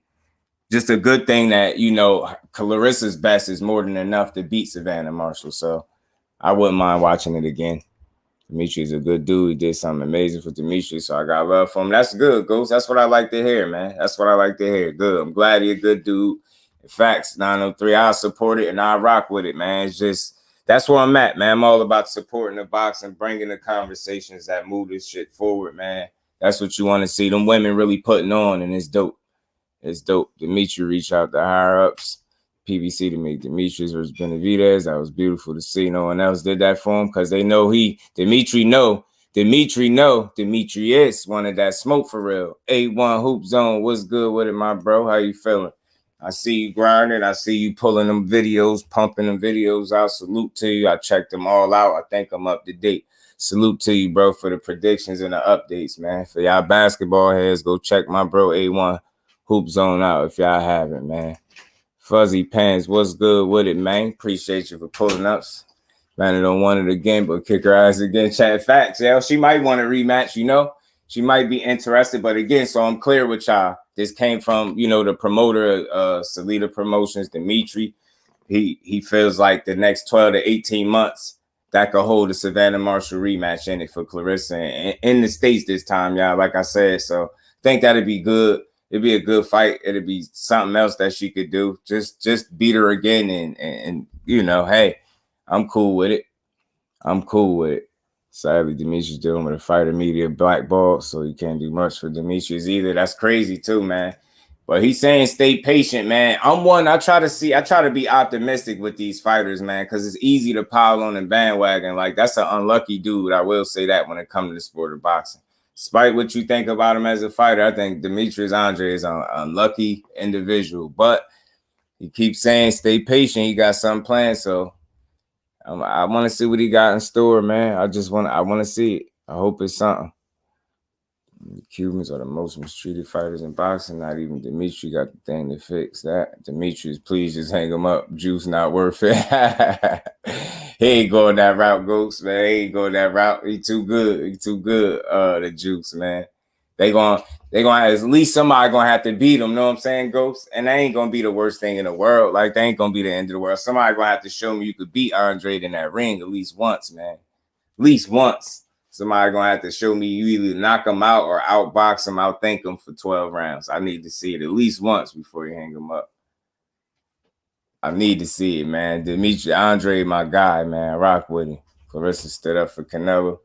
just a good thing that, Claressa's best is more than enough to beat Savannah Marshall. So I wouldn't mind watching it again. Dimitri's a good dude. He did something amazing for Dimitri, so I got love for him. That's good, Ghost. That's what I like to hear, man. That's what I like to hear. Good. I'm glad he's a good dude. Facts, 903. I'll support it and I'll rock with it, man. It's just, that's where I'm at, man. I'm all about supporting the box and bringing the conversations that move this shit forward, man. That's what you want to see. Them women really putting on, and it's dope. It's dope. Dimitri reach out to higher ups. PBC to make Demetrius versus Benavidez. That was beautiful to see. No one else did that for him, because they know Dimitri is wanted that smoke for real. 8-1 Hoop Zone. What's good with it, my bro? How you feeling? I see you grinding. I see you pulling them videos, pumping them videos out. Salute to you. I checked them all out. I think I'm up to date. Salute to you, bro, for the predictions and the updates, man. For y'all basketball heads, go check my bro 8-1 Hoop Zone out if y'all haven't, man. Fuzzy Pants, what's good with it, man? Appreciate you for pulling up. Man, I don't want it again, but kick her ass again. Chat facts, yo. She might want a rematch, She might be interested, but again, so I'm clear with y'all. This came from, the promoter, Salita Promotions, Dimitri. He feels like the next 12 to 18 months that could hold a Savannah Marshall rematch in it for Claressa in the States this time, y'all. Like I said, so I think that'd be good. It'd be a good fight. It'd be something else that she could do. Just beat her again, and hey, I'm cool with it. Sadly, Dimitri's dealing with a fighter media blackball, so he can't do much for Demetrius either. That's crazy too, man. But he's saying stay patient, man. I try to be optimistic with these fighters, man, because it's easy to pile on the bandwagon. Like, that's an unlucky dude. I will say that when it comes to the sport of boxing. Despite what you think about him as a fighter, I think Demetrius Andre is an unlucky individual. But he keeps saying stay patient. He got something planned. So I want to see what he got in store, man. I want to see it. I hope it's something. The Cubans are the most mistreated fighters in boxing. Not even Dimitri got the thing to fix that. Demetrius, please just hang him up. Juice not worth it. He ain't going that route, Ghost, man. He ain't going that route. He too good. He too good. The Juice, man. They gonna at least somebody gonna have to beat him. Know what I'm saying, Ghost? And that ain't gonna be the worst thing in the world. Like, they ain't gonna be the end of the world. Somebody gonna have to show me you could beat Andre in that ring at least once, man. At least once. Somebody gonna have to show me you either knock him out or outbox him, outthink him for 12 rounds. I need to see it at least once before you hang him up. I need to see it, man. Dimitri Andre, my guy, man. Rock with him. Claressa stood up for Canelo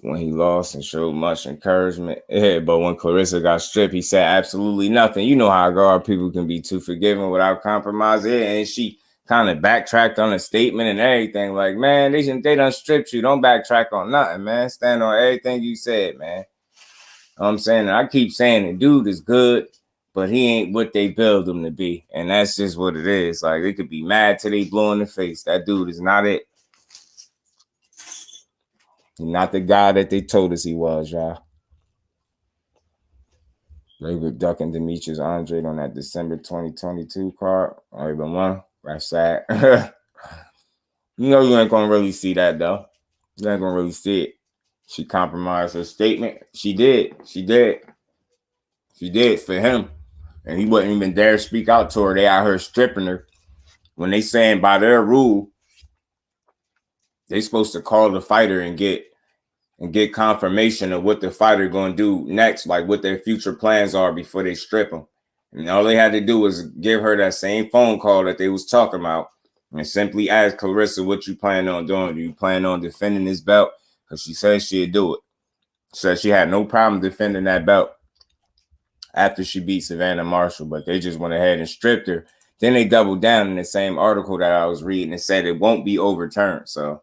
when he lost and showed much encouragement. Yeah, but when Claressa got stripped, he said absolutely nothing. You know how guard people can be too forgiving without compromise. Yeah, and she kind of backtracked on a statement and everything. Like, man, they done stripped you. Don't backtrack on nothing, man. Stand on everything you said, man. You know what I'm saying? And I keep saying the dude is good, but he ain't what they build him to be. And that's just what it is. Like, they could be mad till they blow in the face. That dude is not it. He's not the guy that they told us he was, y'all. They were ducking Demetrius Andre on that December 2022 card. Or even one. That's sad. You know you ain't gonna really see that, though. You ain't gonna really see it. She compromised her statement. She did. She did. She did for him. And he wouldn't even dare speak out to her. They out here stripping her. When they saying by their rule, they supposed to call the fighter and get confirmation of what the fighter going to do next, like what their future plans are before they strip them. And all they had to do was give her that same phone call that they was talking about and simply ask Claressa, what you plan on doing? Do you plan on defending this belt? Because she said she'd do it. She said she had no problem defending that belt after she beat Savannah Marshall, but they just went ahead and stripped her. Then they doubled down in the same article that I was reading and said it won't be overturned. So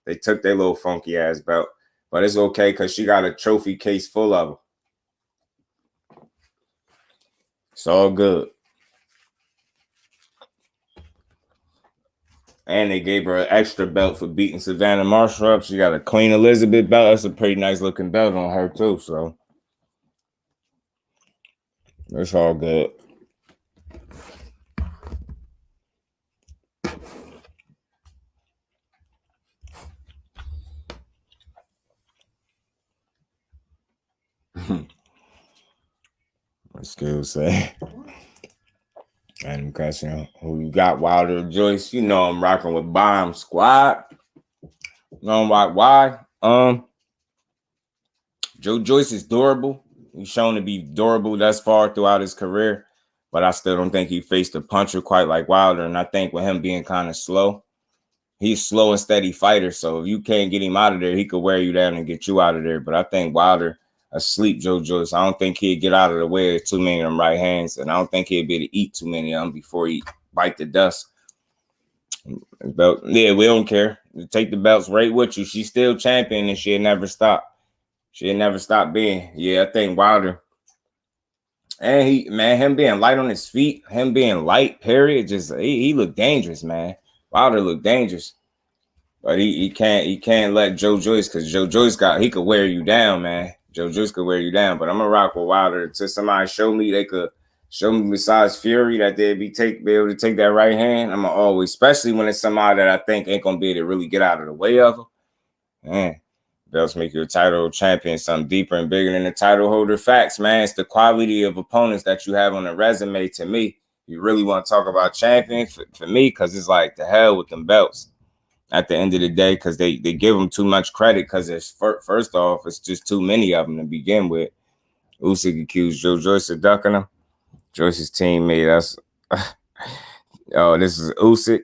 they took their little funky ass belt. But it's okay because she got a trophy case full of them. It's all good. And they gave her an extra belt for beating Savannah Marshall up. She got a Queen Elizabeth belt. That's a pretty nice looking belt on her too. So it's all good. My skills say. And question, who you got? Wilder, Joyce. You know I'm rocking with Bomb Squad. You know why? Joe Joyce is durable. He's shown to be durable thus far throughout his career, but I still don't think he faced a puncher quite like Wilder. And I think with him being kind of slow, he's slow and steady fighter. So if you can't get him out of there, he could wear you down and get you out of there. But I think Wilder asleep Joe Joyce. I don't think he'd get out of the way of too many of them right hands, and I don't think he'd be able to eat too many of them before he bite the dust. Belt, yeah, we don't care. Take the belts right with you. She's still champion, and she'll never stop. She'll never stop being. Yeah, I think Wilder. And him being light on his feet, him being light, period, just he looked dangerous, man. Wilder looked dangerous. But he can't let Joe Joyce, because Joe Joyce he could wear you down, man. Joe Joyce could wear you down. But I'm gonna rock with Wilder until somebody show me besides Fury that they'd be able to take that right hand. I'm gonna always, especially when it's somebody that I think ain't gonna be able to really get out of the way of him. Man, belts make you a title champion, something deeper and bigger than the title holder. Facts, man. It's the quality of opponents that you have on the resume. To me, you really want to talk about champion for me, because it's like the hell with them belts at the end of the day, because they give them too much credit, because it's first off, it's just too many of them to begin with. Usyk accused Joe Joyce of ducking him. Joyce's team made us. Oh, this is Usyk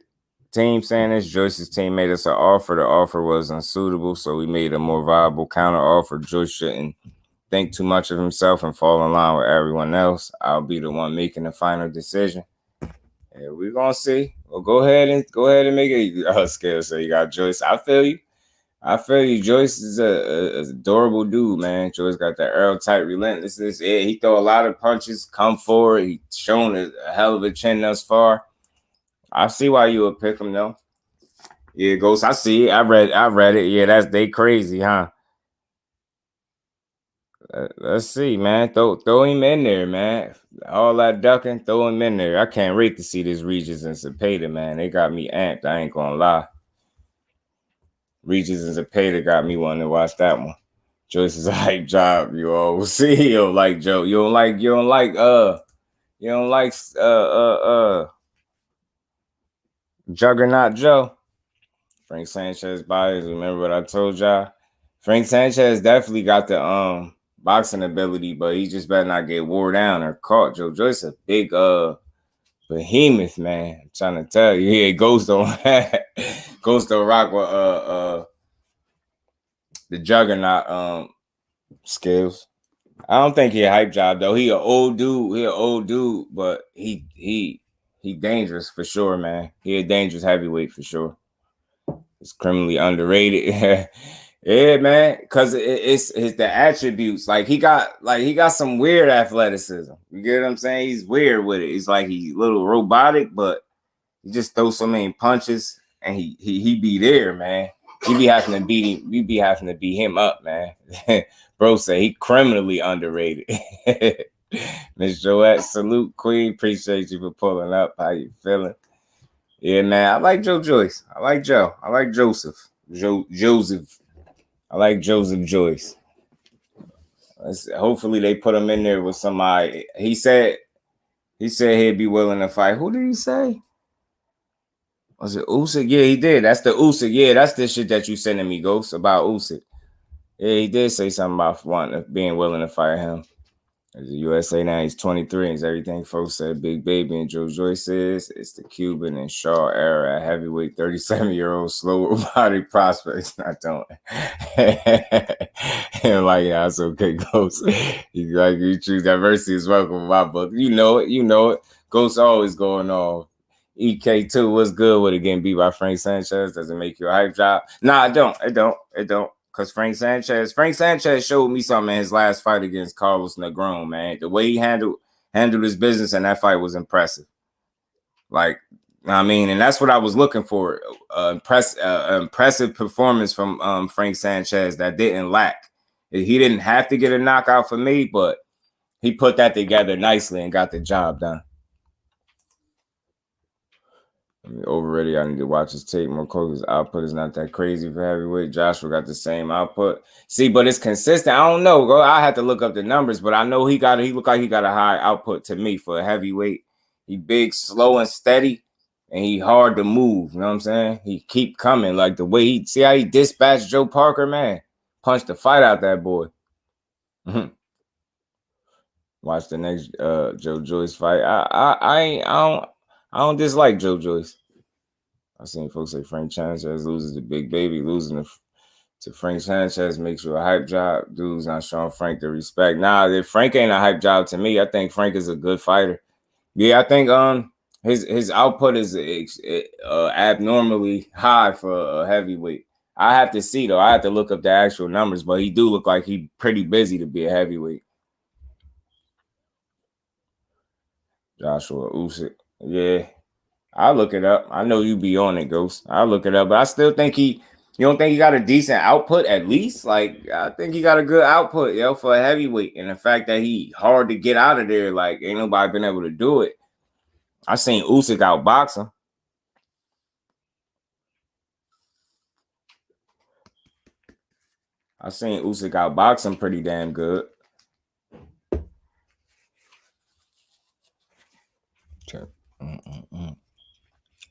team saying this. Joyce's team made us an offer. The offer was unsuitable, so we made a more viable counter offer. Joyce shouldn't think too much of himself and fall in line with everyone else, I'll be the one making the final decision. Yeah, we're gonna see. Well, go ahead and make it. Scale, so you got Joyce. I feel you. Joyce is a adorable dude, man. Joyce got that Earl type relentlessness. Yeah, he throw a lot of punches, come forward. He shown a hell of a chin thus far. I see why you would pick him though. Yeah, Ghost. I see it. I read it. Yeah, they crazy, huh? Let's see, man. Throw him in there, man. All that ducking, throw him in there. I can't wait to see this Regis and Zepeda, man. They got me amped. I ain't gonna lie. Regis and Zepeda got me wanting to watch that one. Joyce is a hype job. You all will see. You don't like Joe. You don't like Juggernaut Joe. Frank Sanchez bias. Remember what I told y'all? Frank Sanchez definitely got the boxing ability, but he just better not get wore down or caught. Joe Joyce a big behemoth, man. I'm trying to tell you. Yeah, Ghost don't rock with the Juggernaut skills. I don't think he a hype job though. He an old dude, but he dangerous for sure, man. He a dangerous heavyweight for sure. It's criminally underrated. Yeah, man, because it's the attributes. Like he got some weird athleticism. You get what I'm saying? He's weird with it. He's like he's a little robotic, but he just throws so many punches, and he be there, man. You be having to beat him. You be having to beat him up, man. Bro say he criminally underrated. Miss Joette, salute, Queen. Appreciate you for pulling up. How you feeling? Yeah, man. I like Joe Joyce. I like Joe. I like Joseph. Joseph. I like Joseph Joyce. Hopefully they put him in there with somebody. He said he'd be willing to fight. Who did he say? Was it Usyk? Yeah, he did. That's the Usyk. Yeah, that's the shit that you sending me, Ghost, about Usyk. Yeah, he did say something about being willing to fight him. As the USA now, he's 23, and it's everything folks said Big Baby and Joe Joyce is. It's the Cuban and Shaw era heavyweight 37-year-old slow robotic prospects. I don't. And like, yeah, it's okay, Ghost. You choose diversity is welcome in my book. You know it. Ghost always going on. EK2, what's good with it getting beat by Frank Sanchez? Does it make you a hype job? Nah, it don't. Because Frank Sanchez showed me something in his last fight against Carlos Negron, man. The way he handled his business in that fight was impressive. Like, I mean, and that's what I was looking for. Impressive performance from Frank Sanchez that didn't lack. He didn't have to get a knockout for me, but he put that together nicely and got the job done. Overrated. I need to watch his tape more close. His output is not that crazy for heavyweight. Joshua got the same output. See, but it's consistent. I don't know, bro. I had to look up the numbers, but I know he looked like he got a high output to me for a heavyweight. He big, slow, and steady, and he hard to move. You know what I'm saying? He keep coming. Like the way see how he dispatched Joe Parker, man. Punched the fight out that boy. Watch the next Joe Joyce fight. I don't dislike Joe Joyce. I've seen folks say Frank Sanchez loses to Big Baby. Losing to Frank Sanchez makes you a hype job. Dude's not showing Frank the respect. Nah, Frank ain't a hype job to me. I think Frank is a good fighter. Yeah, I think his output is abnormally high for a heavyweight. I have to see, though. I have to look up the actual numbers, but he do look like he pretty busy to be a heavyweight. Joshua Usyk. Yeah. I'll look it up. I know you be on it, Ghost. I'll look it up. But I still think you don't think he got a decent output at least? Like, I think he got a good output, for a heavyweight. And the fact that he hard to get out of there, like, ain't nobody been able to do it. I seen Usyk outbox him. I seen Usyk outbox him pretty damn good. Sure.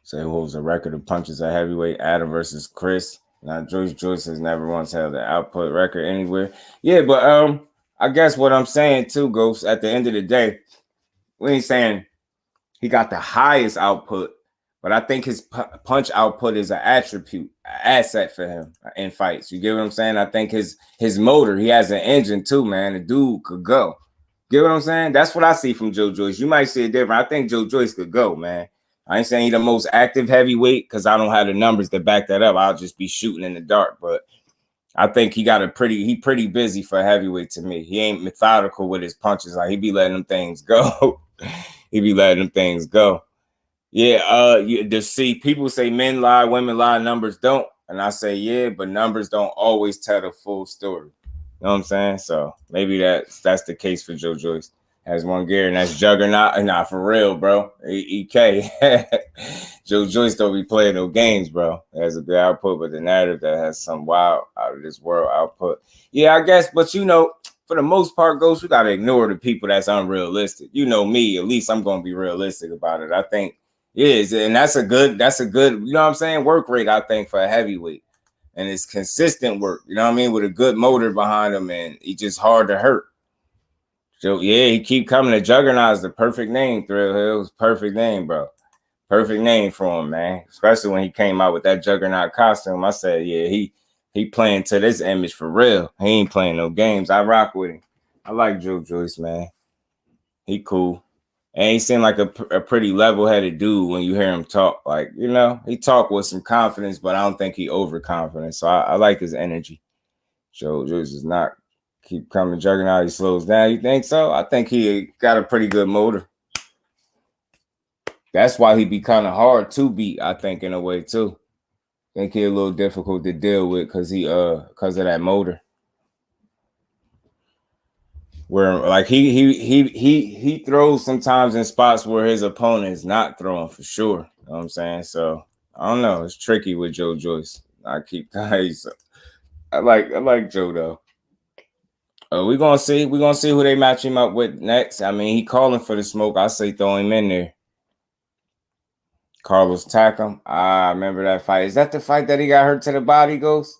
So who holds a record of punches at heavyweight? Adam versus Chris. Now Joyce has never once held an output record anywhere. Yeah, but I guess what I'm saying too, Ghost, at the end of the day, we ain't saying he got the highest output, but I think his punch output is an attribute, an asset for him in fights. You get what I'm saying? I think his motor, he has an engine too, man. The dude could go. Get what I'm saying? That's what I see from Joe Joyce. You might see it different. I think Joe Joyce could go, man. I ain't saying he's the most active heavyweight because I don't have the numbers to back that up. I'll just be shooting in the dark, but I think he pretty busy for a heavyweight to me. He ain't methodical with his punches. Like he be letting them things go. He be letting them things go. Yeah, to see people say men lie, women lie, numbers don't. And I say, yeah, but numbers don't always tell the full story. You know what I'm saying? So maybe that's the case for Joe Joyce. Has one gear, and that's Juggernaut. Nah, for real, bro. EK. Joe Joyce don't be playing no games, bro. Has a good output, but the narrative that has some wild out of this world output. Yeah, I guess, but you know, for the most part, Ghost, you gotta ignore the people that's unrealistic. You know me, at least I'm gonna be realistic about it. I think is, and that's a good, you know what I'm saying, work rate, I think, for a heavyweight. And it's consistent work, you know what I mean, with a good motor behind him, and he's just hard to hurt. So yeah, he keep coming. To Juggernaut is the perfect name. Thrill Hill's perfect name, bro. Perfect name for him, man. Especially when he came out with that Juggernaut costume. I said, yeah, he playing to this image for real. He ain't playing no games. I rock with him. I like Joe Joyce, man. He cool. And he seemed like a pretty level-headed dude when you hear him talk. Like, you know, he talk with some confidence, but I don't think he overconfident. So I like his energy. Joe Joyce is not keep coming. Juggernaut, he slows down. You think so? I think he got a pretty good motor. That's why he be kind of hard to beat, I think, in a way, too. I think he a little difficult to deal with because of that motor. Where like he throws sometimes in spots where his opponent is not throwing for sure. You know what I'm saying? So I don't know. It's tricky with Joe Joyce. I like Joe though. We're gonna see who they match him up with next. I mean, he calling for the smoke. I say throw him in there. Carlos Takam. I remember that fight. Is that the fight that he got hurt to the body, Ghost?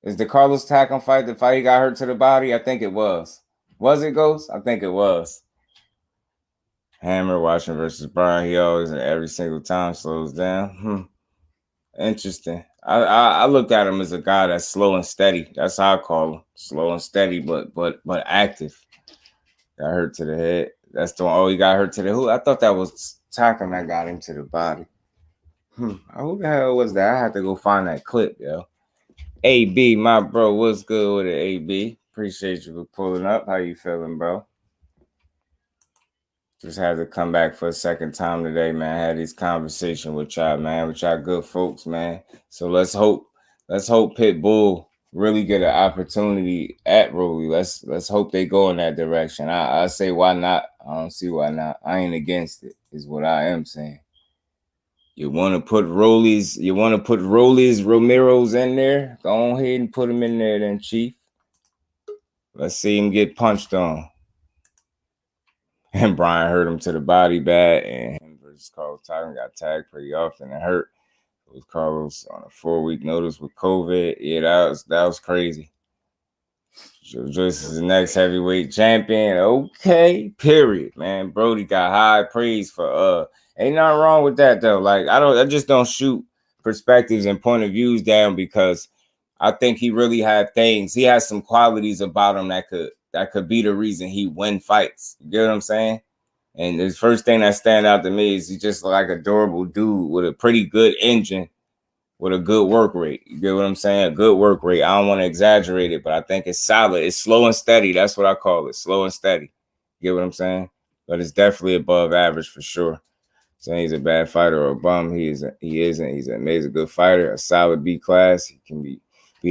Is the Carlos Takam fight the fight he got hurt to the body? I think it was. Was it, Ghost? I think it was. Hammer watching versus Brian. He always every single time slows down. Interesting. I looked at him as a guy that's slow and steady. That's how I call him. Slow and steady, but active. Got hurt to the head. That's the one. Oh, he got hurt to the who? I thought that was Takam that got him to the body. Who the hell was that? I had to go find that clip, yo. AB, my bro, what's good with it, AB? Appreciate you for pulling up. How you feeling, bro? Just had to come back for a second time today, man. I had this conversation with y'all, man, with y'all good folks, man. So let's hope Pitbull really get an opportunity at Rollie. Let's hope they go in that direction. I say why not? I don't see why not. I ain't against it, is what I am saying. You want to put Rollie's Romero's in there? Go ahead and put him in there then, Chief. Let's see him get punched on. And Brian hurt him to the body bad, and him versus Carlos Takam got tagged pretty often and hurt. It was Carlos on a 4-week notice with COVID. Yeah, that was crazy. Joe Joyce is the next heavyweight champion. Okay, period, man. Brody got high praise for ain't nothing wrong with that though. Like I just don't shoot perspectives and point of views down because I think he really had things. He has some qualities about him that could be the reason he win fights. You get what I'm saying? And the first thing that stand out to me is he's just like a adorable dude with a pretty good engine, with a good work rate. You get what I'm saying? A good work rate. I don't want to exaggerate it, but I think it's solid. It's slow and steady. That's what I call it. Slow and steady. You get what I'm saying? But it's definitely above average for sure. Saying he's a bad fighter or a bum, he isn't. He's an amazing good fighter, a solid B class. He can beat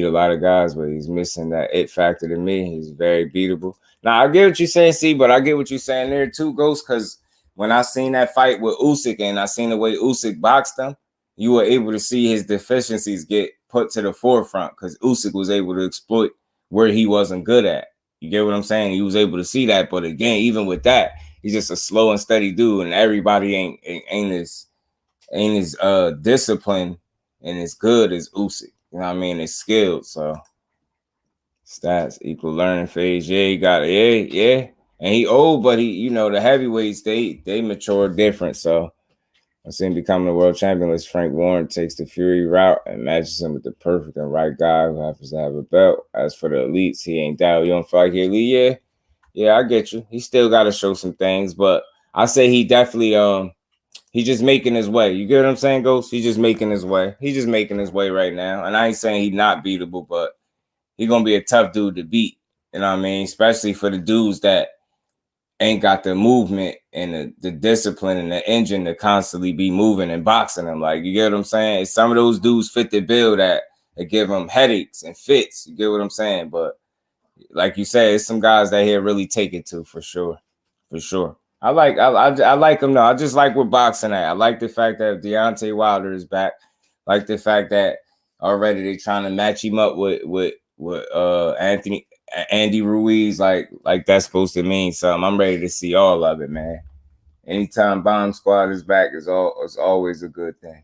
a lot of guys, but he's missing that it factor to me. He's very beatable. Now, I get what you're saying, C, but I get what you're saying there too, Ghost, because when I seen that fight with Usyk and I seen the way Usyk boxed him, you were able to see his deficiencies get put to the forefront because Usyk was able to exploit where he wasn't good at. You get what I'm saying? He was able to see that, but again, even with that, he's just a slow and steady dude, and everybody ain't as disciplined and as good as Usyk. You know what I mean? It's skilled, so stats equal learning phase. Yeah, he got it. Yeah. And he old, but he, the heavyweights, they mature different. So Once him becoming a world champion, unless Frank Warren takes the Fury route and matches him with the perfect and right guy who happens to have a belt. As for the elites, he ain't that. You don't feel like he elite? Yeah, I get you. He still got to show some things, but I say he definitely he's just making his way. You get what I'm saying, Ghost? He's just making his way. He's just making his way right now. And I ain't saying he's not beatable, but he's gonna be a tough dude to beat. You know what I mean? Especially for the dudes that ain't got the movement and the discipline and the engine to constantly be moving and boxing them. Like, you get what I'm saying? Some of those dudes fit the bill that give them headaches and fits. You get what I'm saying? But like you said, it's some guys that here really take it to for sure. For sure. I like him though. I just like where boxing at. I like the fact that Deontay Wilder is back. I like the fact that already they trying to match him up with Andy Ruiz, like that's supposed to mean something. I'm ready to see all of it, man. Anytime Bomb Squad is back is always a good thing.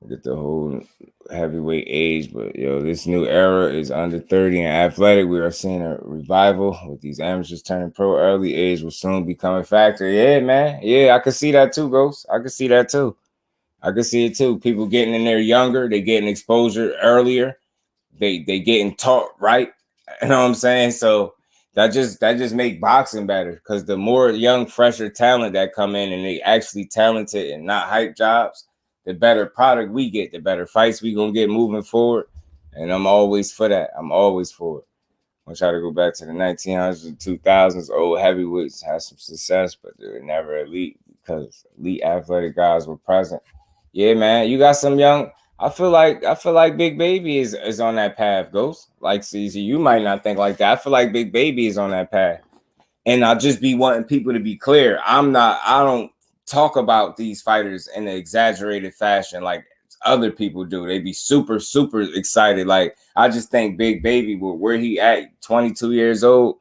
Get the whole heavyweight age, but this new era is under 30 and athletic. We are seeing a revival with these amateurs turning pro. Early age will soon become a factor. Yeah, man. Yeah, I can see that too, Ghost. I can see that too. I can see it too. People getting in there younger, they getting exposure earlier. They getting taught right. You know what I'm saying? So that just make boxing better, because the more young, fresher talent that come in and they actually talented and not hype jobs, the better product we get, the better fights we gonna get moving forward. And I'm always for that. I'm always for it. I'm try to go back to the 1900s and 2000s. Old heavyweights had some success, but they were never elite because elite athletic guys were present. Yeah, man, you got some young. I feel like Big Baby is on that path, Ghost. Like, CZ, you might not think like that. I feel like Big Baby is on that path. And I'll just be wanting people to be clear. I don't talk about these fighters in an exaggerated fashion like other people do. They be super, super excited. Like, I just think Big Baby, where he at, 22 years old,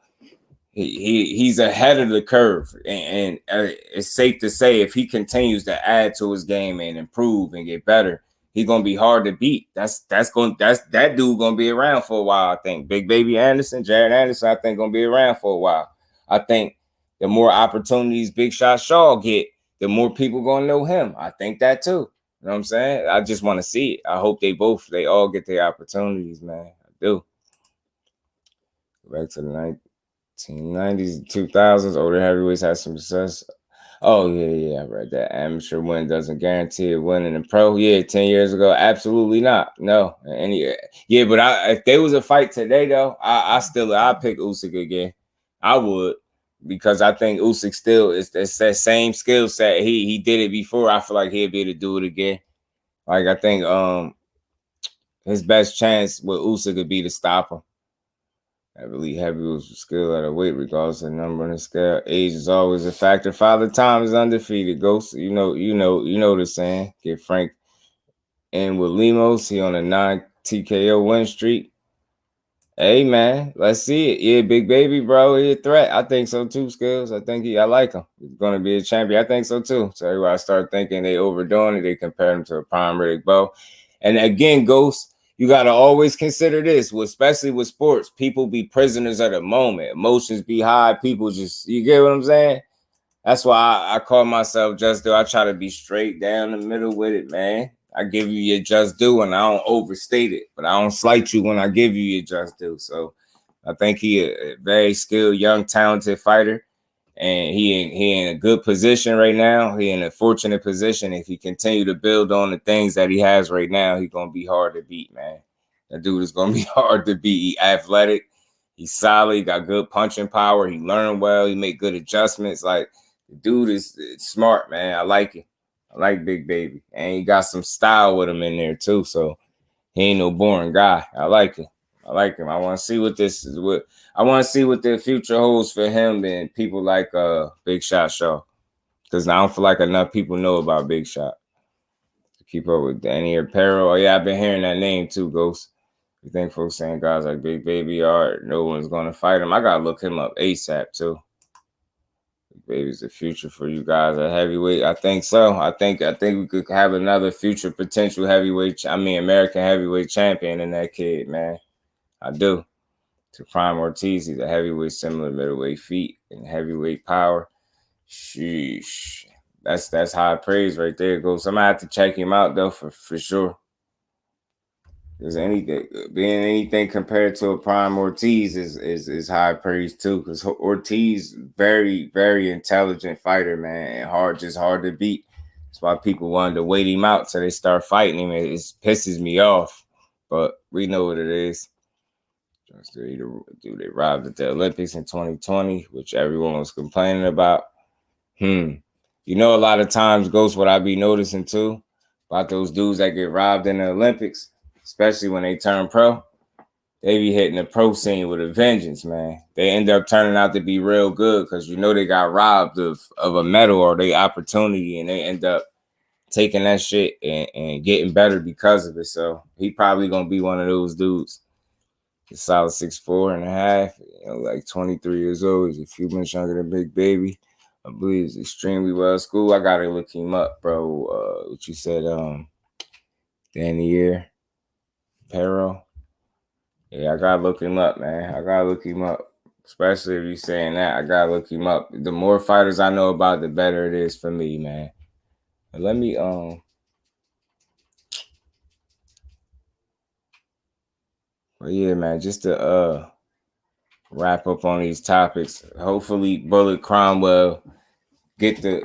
he's ahead of the curve, and it's safe to say if he continues to add to his game and improve and get better, he's gonna be hard to beat. That dude gonna be around for a while. I think Big Baby Anderson, Jared Anderson, I think gonna be around for a while. I think the more opportunities Big Shot Shaw get, the more people gonna know him. I think that too. You know what I'm saying? I just want to see it. I hope they all get their opportunities, man. I do. Back to the 1990s, 2000s, older heavyweights had some success. Oh, yeah, I read that. Amateur win doesn't guarantee a win in the pro. Yeah, 10 years ago, absolutely not. No. Yeah, but if there was a fight today, though, I'd pick Usyk again. I would, because I think Usyk still is that same skill set. He did it before. I feel like he'll be able to do it again. Like, I think his best chance with Usyk could be to stop him. I believe heavyweights with skill at a weight, regardless of number on the scale. Age is always a factor. Father Time is undefeated. Ghost, you know the saying. Get Frank in with Lemos. He on a 9 TKO win streak. Hey, man, let's see it. Yeah, Big Baby, bro, he a threat. I think so too, Skills. I like him. He's going to be a champion. I think so too. So everybody start thinking they overdoing it. They compare him to a prime Riddick Bowe. And again, Ghost, you got to always consider this, especially with sports. People be prisoners of the moment. Emotions be high. People just, you get what I'm saying? That's why I call myself Just Do. I try to be straight down the middle with it, man. I give you your just due, and I don't overstate it, but I don't slight you when I give you your just due. So I think he a very skilled, young, talented fighter, and he in a good position right now. He in a fortunate position. If he continue to build on the things that he has right now, he's gonna be hard to beat, man. That dude is gonna be hard to beat. He athletic, he's solid, he got good punching power, he learned well, he make good adjustments. Like, the dude is smart, man. I like it. I like Big Baby. And he got some style with him in there too. So he ain't no boring guy. I like him. I like him. I want to see what this is. I want to see what the future holds for him and people like Big Shot Shaw. Because I don't feel like enough people know about Big Shot. To keep up with Danny Apparel. Oh, yeah, I've been hearing that name too, Ghost. You think folks saying guys like Big Baby are, no one's going to fight him. I got to look him up ASAP too. Baby's the future for you guys at heavyweight. I think so. I think we could have another future potential American heavyweight champion in that kid, man. I do. To Prime Ortiz, he's a heavyweight, similar middleweight feet and heavyweight power. Sheesh. That's high praise right there. Goes. I'm gonna have to check him out though for sure. Because being anything compared to a Prime Ortiz is high praise too. Because Ortiz very very intelligent fighter, man, and just hard to beat. That's why people wanted to wait him out till they start fighting him. It pisses me off, but we know what it is. They arrived at the Olympics in 2020, which everyone was complaining about. You know, a lot of times, Ghost, what I be noticing too about those dudes that get robbed in the Olympics, especially when they turn pro, they be hitting the pro scene with a vengeance, man. They end up turning out to be real good because you know they got robbed of a medal or their opportunity, and they end up taking that shit and getting better because of it. So he probably gonna be one of those dudes. He's solid 6'4.5", you know, like 23 years old. He's a few months younger than Big Baby. I believe he's extremely well schooled. I gotta look him up, bro. What you said, Danier Pero. Yeah, I gotta look him up, man. I gotta look him up. Especially if you're saying that, I gotta look him up. The more fighters I know about, the better it is for me, man. But let me But yeah, man, just to wrap up on these topics. Hopefully Bullet Cromwell get the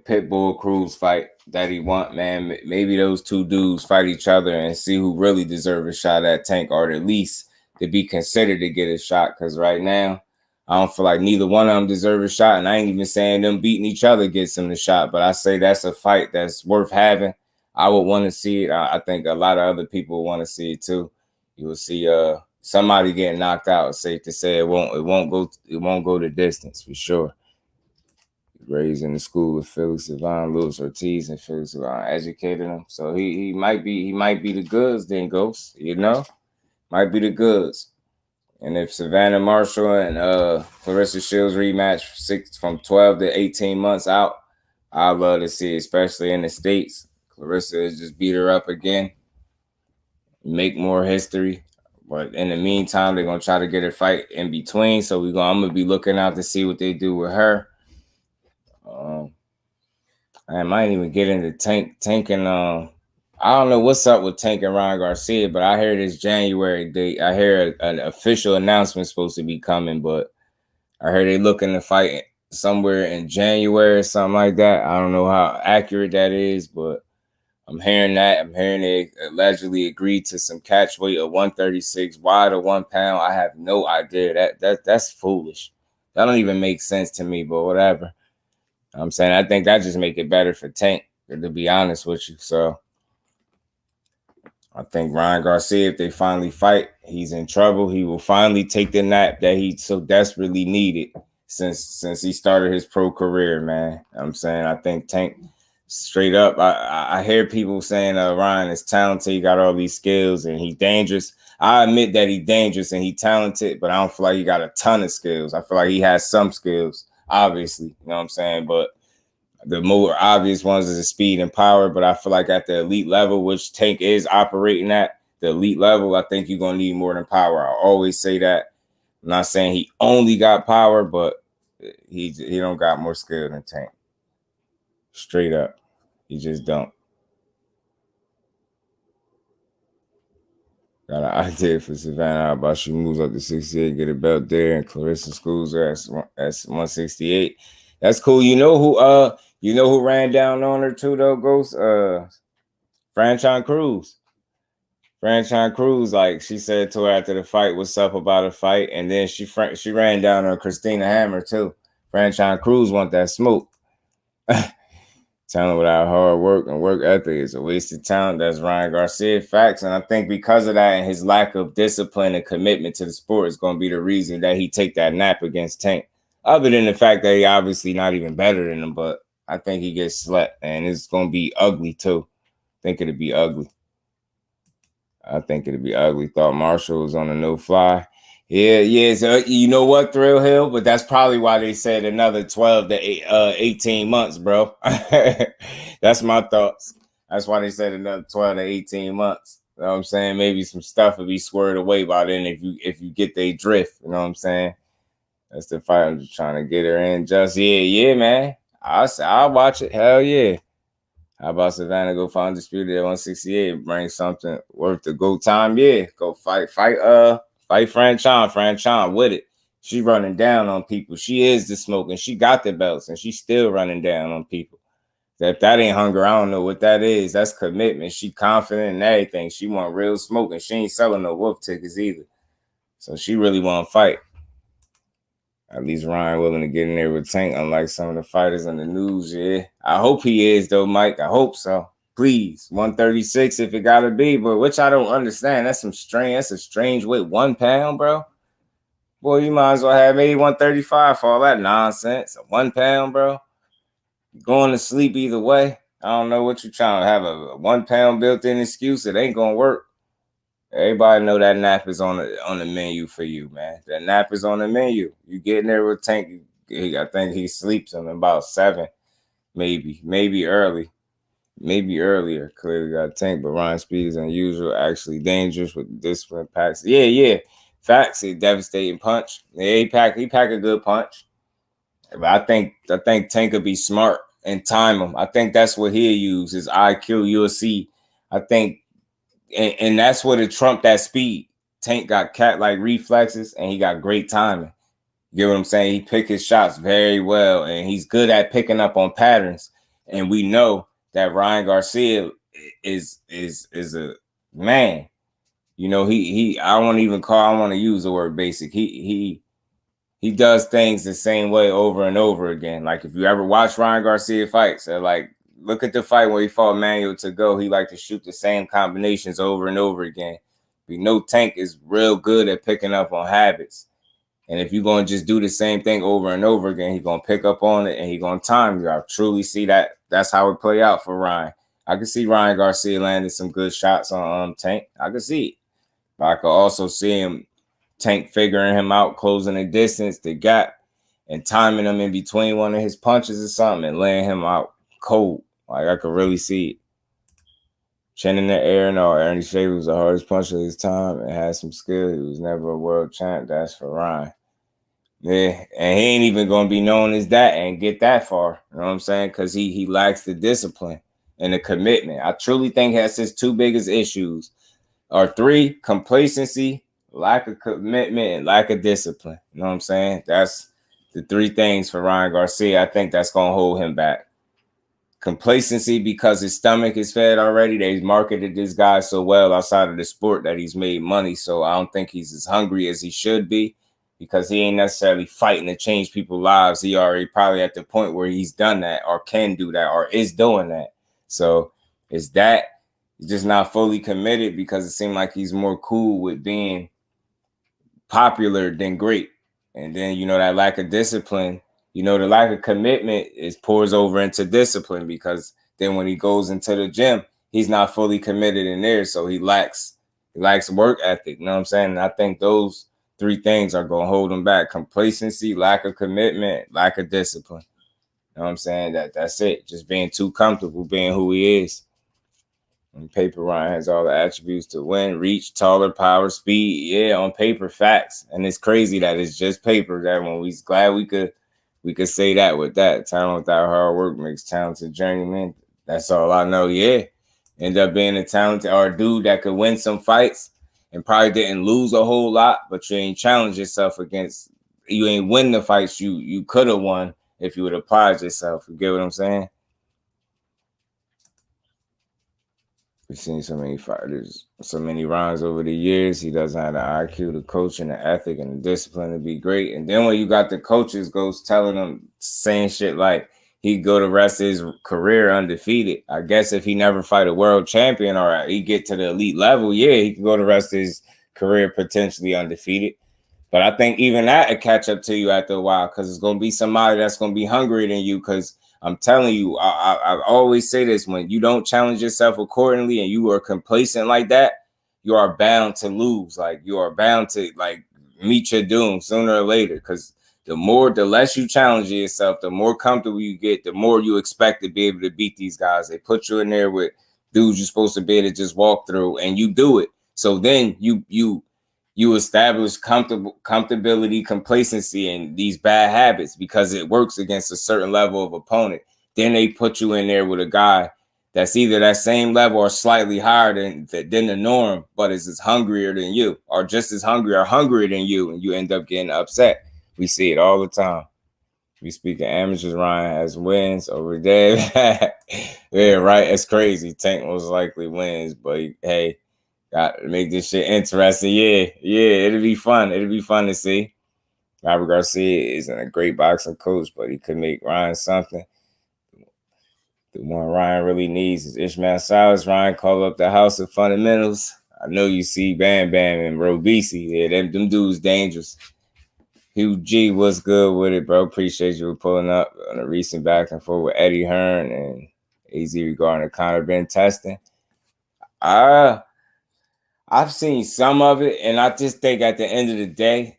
Pitbull Cruz fight that he want, man. Maybe those two dudes fight each other and see who really deserve a shot at Tank, or at least to be considered to get a shot. Because right now, I don't feel like neither one of them deserve a shot. And I ain't even saying them beating each other gets them the shot. But I say that's a fight that's worth having. I would want to see it. I think a lot of other people want to see it too. You will see somebody getting knocked out. Safe to say it won't go the distance for sure. Raised in the school of Felix Savannah, Luis Ortiz, and Felix Savannah educated him. So he might be the goods then, Ghost, you know? Might be the goods. And if Savannah Marshall and Claressa Shields rematch from 12 to 18 months out, I'd love to see it, especially in the States. Claressa has just beat her up again, make more history. But in the meantime, they're going to try to get a fight in between. So I'm going to be looking out to see what they do with her. I might even get into Tank and I don't know what's up with Tank and Ryan Garcia, but I hear this January date. I hear an official announcement supposed to be coming, but I heard they looking to fight somewhere in January or something like that. I don't know how accurate that is, but I'm hearing that. I'm hearing they allegedly agreed to some catch weight of 136, wide of 1 pound. I have no idea. That's foolish. That don't even make sense to me, but whatever. I'm saying I think that just make it better for Tank, to be honest with you. So I think Ryan Garcia, if they finally fight, he's in trouble. He will finally take the nap that he so desperately needed since he started his pro career, man. I'm saying I think Tank, straight up, I hear people saying Ryan is talented, he got all these skills, and he's dangerous. I admit that he's dangerous and he's talented, but I don't feel like he got a ton of skills. I feel like he has some skills. Obviously, you know what I'm saying? But the more obvious ones is the speed and power. But I feel like at the elite level, which Tank is operating at, the elite level, I think you're going to need more than power. I always say that. I'm not saying he only got power, but he don't got more skill than Tank. Straight up. He just don't. Got an idea for Savannah about she moves up to 68, get a belt there, and Claressa schools her at 168. That's cool. You know who ran down on her too though, Ghost? Franchon Cruz. Franchon Cruz, like she said to her after the fight, what's up about a fight? And then she ran down on Christina Hammer too. Franchon Cruz want that smoke. Talent without hard work and work ethic is a wasted talent. That's Ryan Garcia. Facts. And I think because of that and his lack of discipline and commitment to the sport is going to be the reason that he take that nap against Tank. Other than the fact that he obviously not even better than him, but I think he gets slept. And it's going to be ugly too. I think it'll be ugly. Thought Marshall was on a no-fly. Yeah. So you know what, Thrill Hill? But that's probably why they said another 12 to 18 months, bro. That's my thoughts. That's why they said another 12 to 18 months. You know what I'm saying? Maybe some stuff will be squared away by then if you get their drift. You know what I'm saying? That's the fight. I'm just trying to get her in. Just yeah, man. I'll watch it. Hell yeah. How about Savannah go find Undisputed at 168? Bring something worth the go time. Yeah, go fight Fran Chon with it. She running down on people. She is the smoke, and she got the belts, and she's still running down on people. If that ain't hunger, I don't know what that is. That's commitment. She confident in everything. She want real smoke, and she ain't selling no wolf tickets either. So she really want to fight. At least Ryan willing to get in there with Tank, unlike some of the fighters on the news. Yeah, I hope he is though, Mike. I hope so. Please, 136 if it gotta be, but which I don't understand. That's a strange weight. 1 pound, bro. Boy, you might as well have maybe 135 for all that nonsense. 1 pound, bro. Going to sleep either way. I don't know what you're trying to have a 1 pound built-in excuse. It ain't gonna work. Everybody know that nap is on the menu for you, man. That nap is on the menu. You get in there with Tank. I think he sleeps in about 7, maybe early. Maybe earlier. Clearly got Tank, but Ryan Speed is unusual, actually dangerous with discipline packs. Yeah. Facts, a devastating punch. Yeah, he pack a good punch. But I think Tank could be smart and time him. I think that's what he'll use, his IQ. You'll see. I think, and that's what it trumped that speed. Tank got cat-like reflexes, and he got great timing. You get what I'm saying? He picked his shots very well, and he's good at picking up on patterns. And we know that Ryan Garcia is a man. You know, I want to use the word basic. He does things the same way over and over again. Like if you ever watch Ryan Garcia fights, like look at the fight where he fought Manuel to go. He liked to shoot the same combinations over and over again. We know Tank is real good at picking up on habits. And if you're going to just do the same thing over and over again, he's going to pick up on it and he's going to time you. I truly see that. That's how it play out for Ryan. I can see Ryan Garcia landing some good shots on Tank. I can see it. But I could also see him, Tank figuring him out, closing the distance, the gap, and timing him in between one of his punches or something and laying him out cold. Like I could really see it. Chin in the air and all. Ernie Shea was the hardest puncher of his time and had some skill. He was never a world champ. That's for Ryan. Yeah, and he ain't even going to be known as that and get that far. You know what I'm saying? Because he lacks the discipline and the commitment. I truly think that's his 2 biggest issues. Or 3, complacency, lack of commitment, and lack of discipline. You know what I'm saying? That's the 3 things for Ryan Garcia. I think that's going to hold him back. Complacency because his stomach is fed already. They've marketed this guy so well outside of the sport that he's made money. So I don't think he's as hungry as he should be because he ain't necessarily fighting to change people's lives. He already probably at the point where he's done that or can do that or is doing that. So it's that. He's just not fully committed because it seemed like he's more cool with being popular than great. And then, you know, that lack of discipline, you know, the lack of commitment pours over into discipline because then when he goes into the gym, he's not fully committed in there. So he lacks work ethic. You know what I'm saying? And I think those 3 things are going to hold him back. Complacency, lack of commitment, lack of discipline. You know what I'm saying? That's it. Just being too comfortable being who he is. On paper, Ryan has all the attributes to win: reach, taller, power, speed. Yeah, on paper, facts. And it's crazy that it's just paper. That when we's glad we could say that with that. Talent without hard work makes talented journeyman. That's all I know. Yeah, end up being a talented or a dude that could win some fights and probably didn't lose a whole lot, but you ain't challenged yourself against. You ain't win the fights you could have won if you would have applied yourself. You get what I'm saying? We've seen so many fighters, so many rounds over the years. He doesn't have the IQ, the coaching, the ethic, and the discipline to be great. And then when you got the coaches goes telling him, saying shit like he'd go the rest of his career undefeated. I guess if he never fight a world champion or he get to the elite level, yeah, he could go the rest of his career potentially undefeated. But I think even that will catch up to you after a while because it's going to be somebody that's going to be hungrier than you because I'm telling you, I always say this, when you don't challenge yourself accordingly and you are complacent like that, you are bound to lose. Like you are bound to like meet your doom sooner or later. Because the less you challenge yourself, the more comfortable you get, the more you expect to be able to beat these guys. They put you in there with dudes you're supposed to be able to just walk through and you do it. So then you you establish comfortability, complacency, and these bad habits because it works against a certain level of opponent. Then they put you in there with a guy that's either that same level or slightly higher than the norm, but is as hungrier than you, or just as hungry or hungrier than you, and you end up getting upset. We see it all the time. We speak of amateurs, Ryan has wins over there. Yeah, right. It's crazy. Tank most likely wins, but hey, got to make this shit interesting. Yeah, it'll be fun. It'll be fun to see. Robert Garcia isn't a great boxing coach, but he could make Ryan something. The one Ryan really needs is Ishmael Silas. Ryan called up the House of Fundamentals. I know you see Bam Bam and Robisi. Yeah, them dudes dangerous. Hugh G, what's good with it, bro? Appreciate you pulling up on a recent back and forth with Eddie Hearn and AZ regarding the Conor Ben testing. I've seen some of it, and I just think at the end of the day,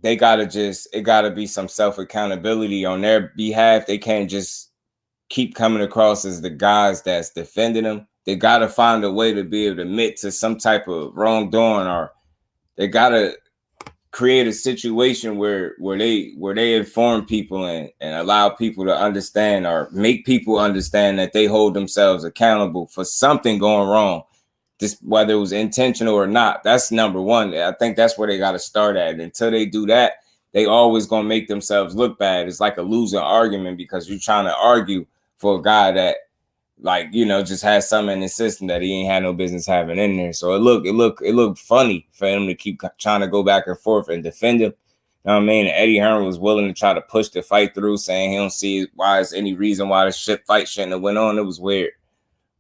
it gotta be some self-accountability on their behalf. They can't just keep coming across as the guys that's defending them. They gotta find a way to be able to admit to some type of wrongdoing, or they gotta create a situation where they inform people and allow people to understand, or make people understand that they hold themselves accountable for something going wrong, just whether it was intentional or not. That's number one. I think that's where they got to start at. And until they do that, they always gonna make themselves look bad. It's like a losing argument because you're trying to argue for a guy that, like, you know, just has something in his system that he ain't had no business having in there. So it looked funny for him to keep trying to go back and forth and defend him. You know what I mean? And Eddie Hearn was willing to try to push the fight through, saying he don't see why it's any reason why the fight shouldn't have went on. It was weird.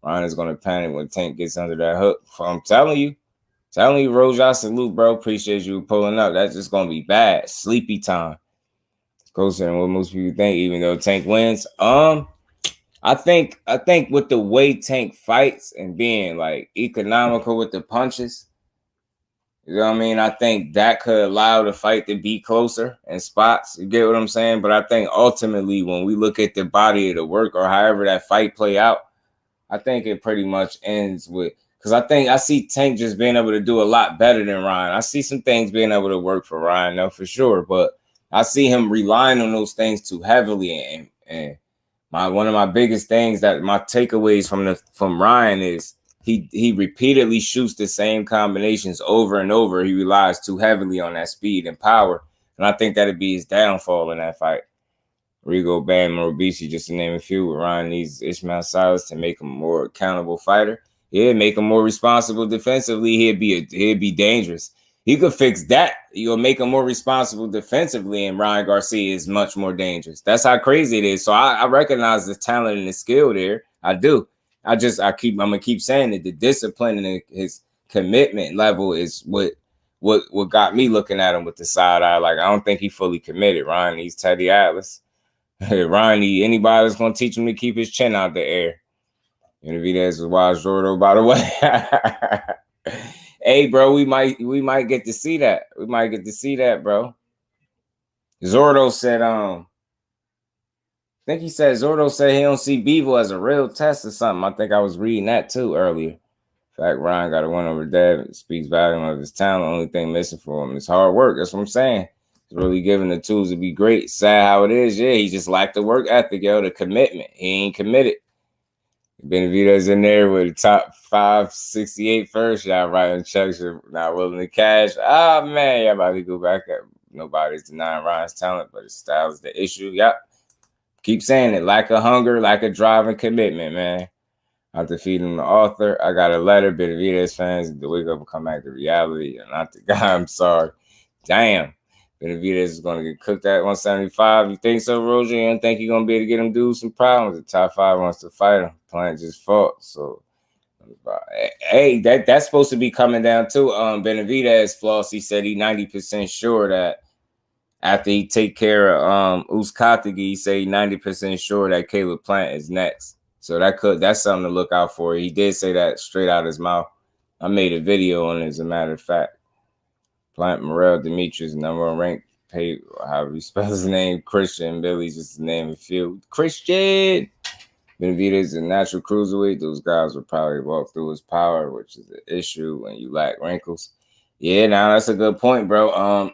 Ryan is gonna panic when Tank gets under that hook. I'm telling you, Roja, salute, bro. Appreciate you pulling up. That's just gonna be bad. Sleepy time. Closer than what most people think, even though Tank wins. I think with the way Tank fights and being like economical with the punches, you know what I mean? I think that could allow the fight to be closer in spots. You get what I'm saying? But I think ultimately when we look at the body of the work or however that fight play out, I think it pretty much ends with, because I see Tank just being able to do a lot better than Ryan. I see some things being able to work for Ryan, though, for sure. But I see him relying on those things too heavily, and one of my biggest things, that my takeaways from Ryan is he repeatedly shoots the same combinations over and over. He relies too heavily on that speed and power, and I think that'd be his downfall in that fight. Rigo, Bam, Robisi, just to name a few. Ryan needs Ishmael Silas to make him a more accountable fighter. Yeah, make him more responsible defensively. He'd be dangerous. He could fix that. You'll make him more responsible defensively, and Ryan Garcia is much more dangerous. That's how crazy it is. So I recognize the talent and the skill there. I do. I'm gonna keep saying it. The discipline and his commitment level is what got me looking at him with the side eye. Like, I don't think he fully committed. Ryan needs Teddy Atlas. Ryan need anybody that's gonna teach him to keep his chin out the air. Benavidez was Wild Jordo, by the way. Hey, bro, we might get to see that. We might get to see that, bro. Zordo said, I think he said Zordo said he don't see Bevo as a real test or something. I think I was reading that too earlier. In fact, Ryan got a win over Dev. It speaks volume of his talent. The only thing missing for him is hard work. That's what I'm saying. He's really given the tools to be great. Sad how it is. Yeah, he just lacked the work ethic, yo, the commitment. He ain't committed. Benavidez in there with the top 568 first shot, writing checks, not willing to cash. Oh, man, y'all about to go back up. Nobody's denying Ryan's talent, but his style is the issue. Yep. Keep saying it. Lack of hunger, lack of drive and commitment, man. After feeding the author, I got a letter. Benavidez fans to wake up and come back to reality. And not the guy, I'm sorry. Damn. Benavidez is going to get cooked at 175. You think so, Roger? You don't think you're going to be able to get him do some problems? The top 5 wants to fight him. Plant just fought. So, hey, that's supposed to be coming down too. Benavidez, Flossie said he 90% sure that after he take care of Uzcategui, he say 90% sure that Caleb Plant is next. So that's something to look out for. He did say that straight out his mouth. I made a video on it, as a matter of fact. Plant Morel Demetrius, number one ranked, paid, however you spell his name, Christian Billy's just to name a few. Christian! Benavidez is a natural cruiserweight. Those guys would probably walk through his power, which is an issue when you lack wrinkles. Yeah, now that's a good point, bro.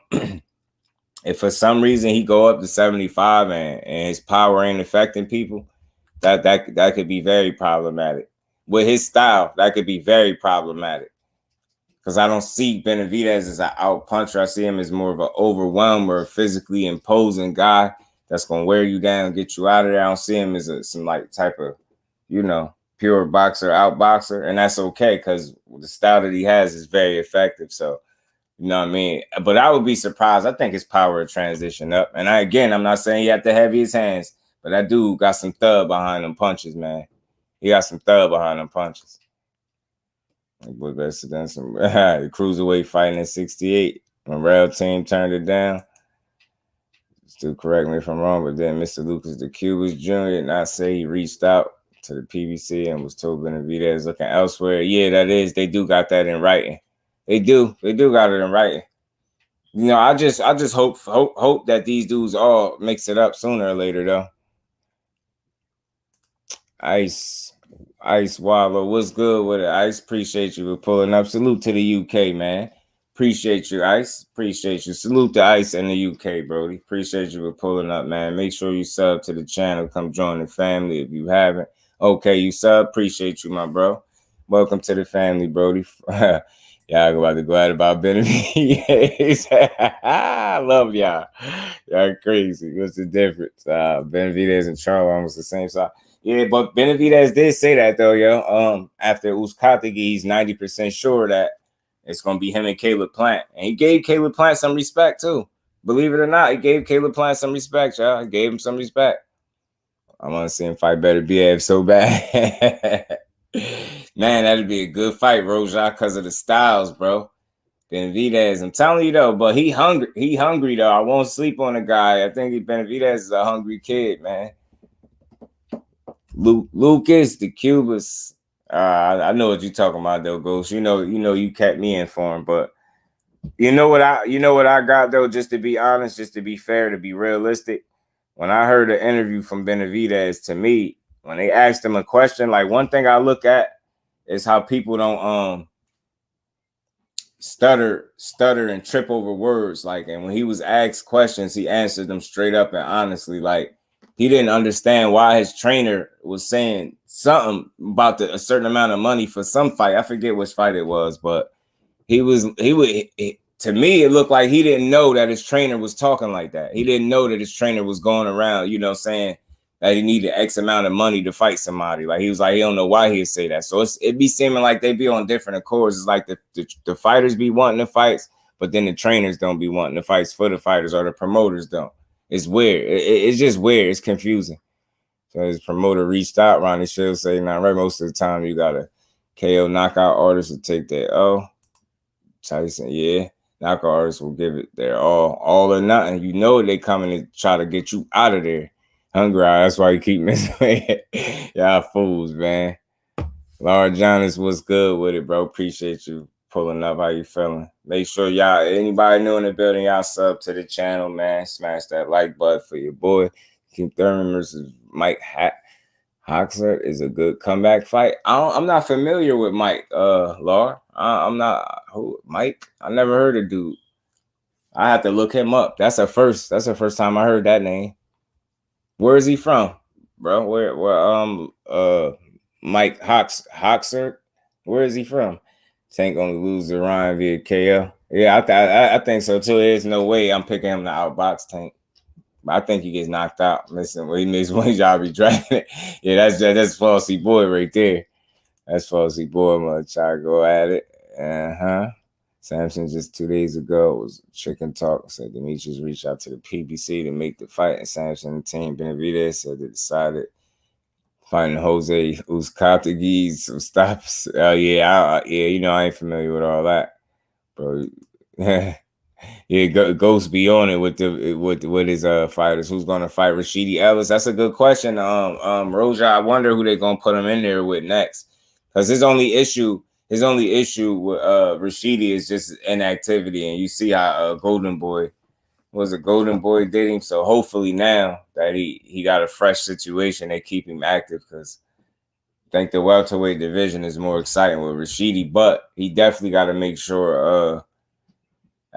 If for some reason he go up to 75 and his power ain't affecting people, that could be very problematic. With his style, that could be very problematic. Because I don't see Benavidez as an out puncher. I see him as more of an overwhelmer, physically imposing guy that's gonna wear you down, get you out of there. I don't see him as some like type of, pure boxer, out boxer, and that's okay because the style that he has is very effective. So you know what I mean? But I would be surprised. I think his power will transition up. And I'm not saying he had the heaviest hands, but that dude got some thud behind them punches, man. He got some thud behind them punches. But that's done some cruiserweight fighting at 68. When Rail Team turned it down. Still correct me if I'm wrong, but then Mr. Lucas the Cubas Jr. did not say he reached out to the PBC and was told Benavidez looking elsewhere. Yeah, that is. They do got that in writing. They do got it in writing. I just hope that these dudes all mix it up sooner or later, though. Ice Wallow, what's good with it? Ice, appreciate you for pulling up. Salute to the UK, man. Appreciate you, Ice. Appreciate you. Salute to Ice in the UK, Brody. Appreciate you for pulling up, man. Make sure you sub to the channel. Come join the family if you haven't. Okay, you sub. Appreciate you, my bro. Welcome to the family, Brody. Y'all about to go out about Benavidez. I love y'all. Y'all crazy. What's the difference? Benavidez and Charlo almost the same size. Yeah, but Benavidez did say that though, yo. After Uzcategui, he's 90% sure that it's gonna be him and Caleb Plant, and he gave Caleb Plant some respect too. Believe it or not, he gave Caleb Plant some respect, y'all. He gave him some respect. I want to see him fight better BF so bad. Man, that'd be a good fight, Roja, because of the styles, bro. Benavidez, I'm telling you though, but he hungry. He hungry though. I won't sleep on the guy. I think Benavidez is a hungry kid, man. Lucas, the Cubas. I know what you're talking about though, Ghost. You kept me informed, but you know what I got though, just to be honest, just to be fair, to be realistic. When I heard the interview from Benavidez, to me, when they asked him a question, like one thing I look at is how people don't stutter and trip over words. Like, and when he was asked questions, he answered them straight up and honestly. Like, he didn't understand why his trainer was saying something about a certain amount of money for some fight. I forget which fight it was, but to me, it looked like he didn't know that his trainer was talking like that. He didn't know that his trainer was going around, saying that he needed X amount of money to fight somebody. Like, he was like, he don't know why he'd say that. So it be seeming like they be on different accords. It's like the fighters be wanting the fights, but then the trainers don't be wanting the fights for the fighters, or the promoters don't. It's weird. It's just weird. It's confusing. So his promoter reached out. Ronnie Shields say, "Now, right, most of the time you got a KO knockout artist to take that." Oh, Tyson, yeah. Knockout artists will give it their all or nothing. They coming to try to get you out of there. Hungry, that's why you keep missing it. Y'all fools, man. Laura Jonas, what's good with it, bro? Appreciate you pulling up. How you feeling? Make sure y'all, anybody new in the building, y'all sub to the channel, man. Smash that like button for your boy. Keith Thurman versus Mike Hoxer is a good comeback fight. I'm not familiar with Mike, Laura. I'm not. Who Mike? I never heard of dude. I have to look him up. That's the first time I heard that name. Where is he from, bro? Where Mike Hoxer? Where is he from? Tank gonna lose to Ryan via KO. Yeah, I think so too. There's no way I'm picking him to outbox Tank. I think he gets knocked out. Listen, he makes one job, he dragging it. Yeah, that's Falsey Boy right there. That's Falsey Boy. I'm gonna try to go at it. Samson just 2 days ago was chicken talk. Said Demetrius reached out to the PBC to make the fight, and Samson and team Benavidez said they decided fighting Jose Uzcategui. So stops. I ain't familiar with all that, bro. Yeah, Ghost be on it with his fighters. Who's gonna fight Rashidi Ellis? That's a good question. Roja, I wonder who they're gonna put him in there with next. Because his only issue with Rashidi is just inactivity. And you see how Golden Boy did him. So hopefully now that he got a fresh situation, they keep him active, because I think the welterweight division is more exciting with Rashidi, but he definitely got to make sure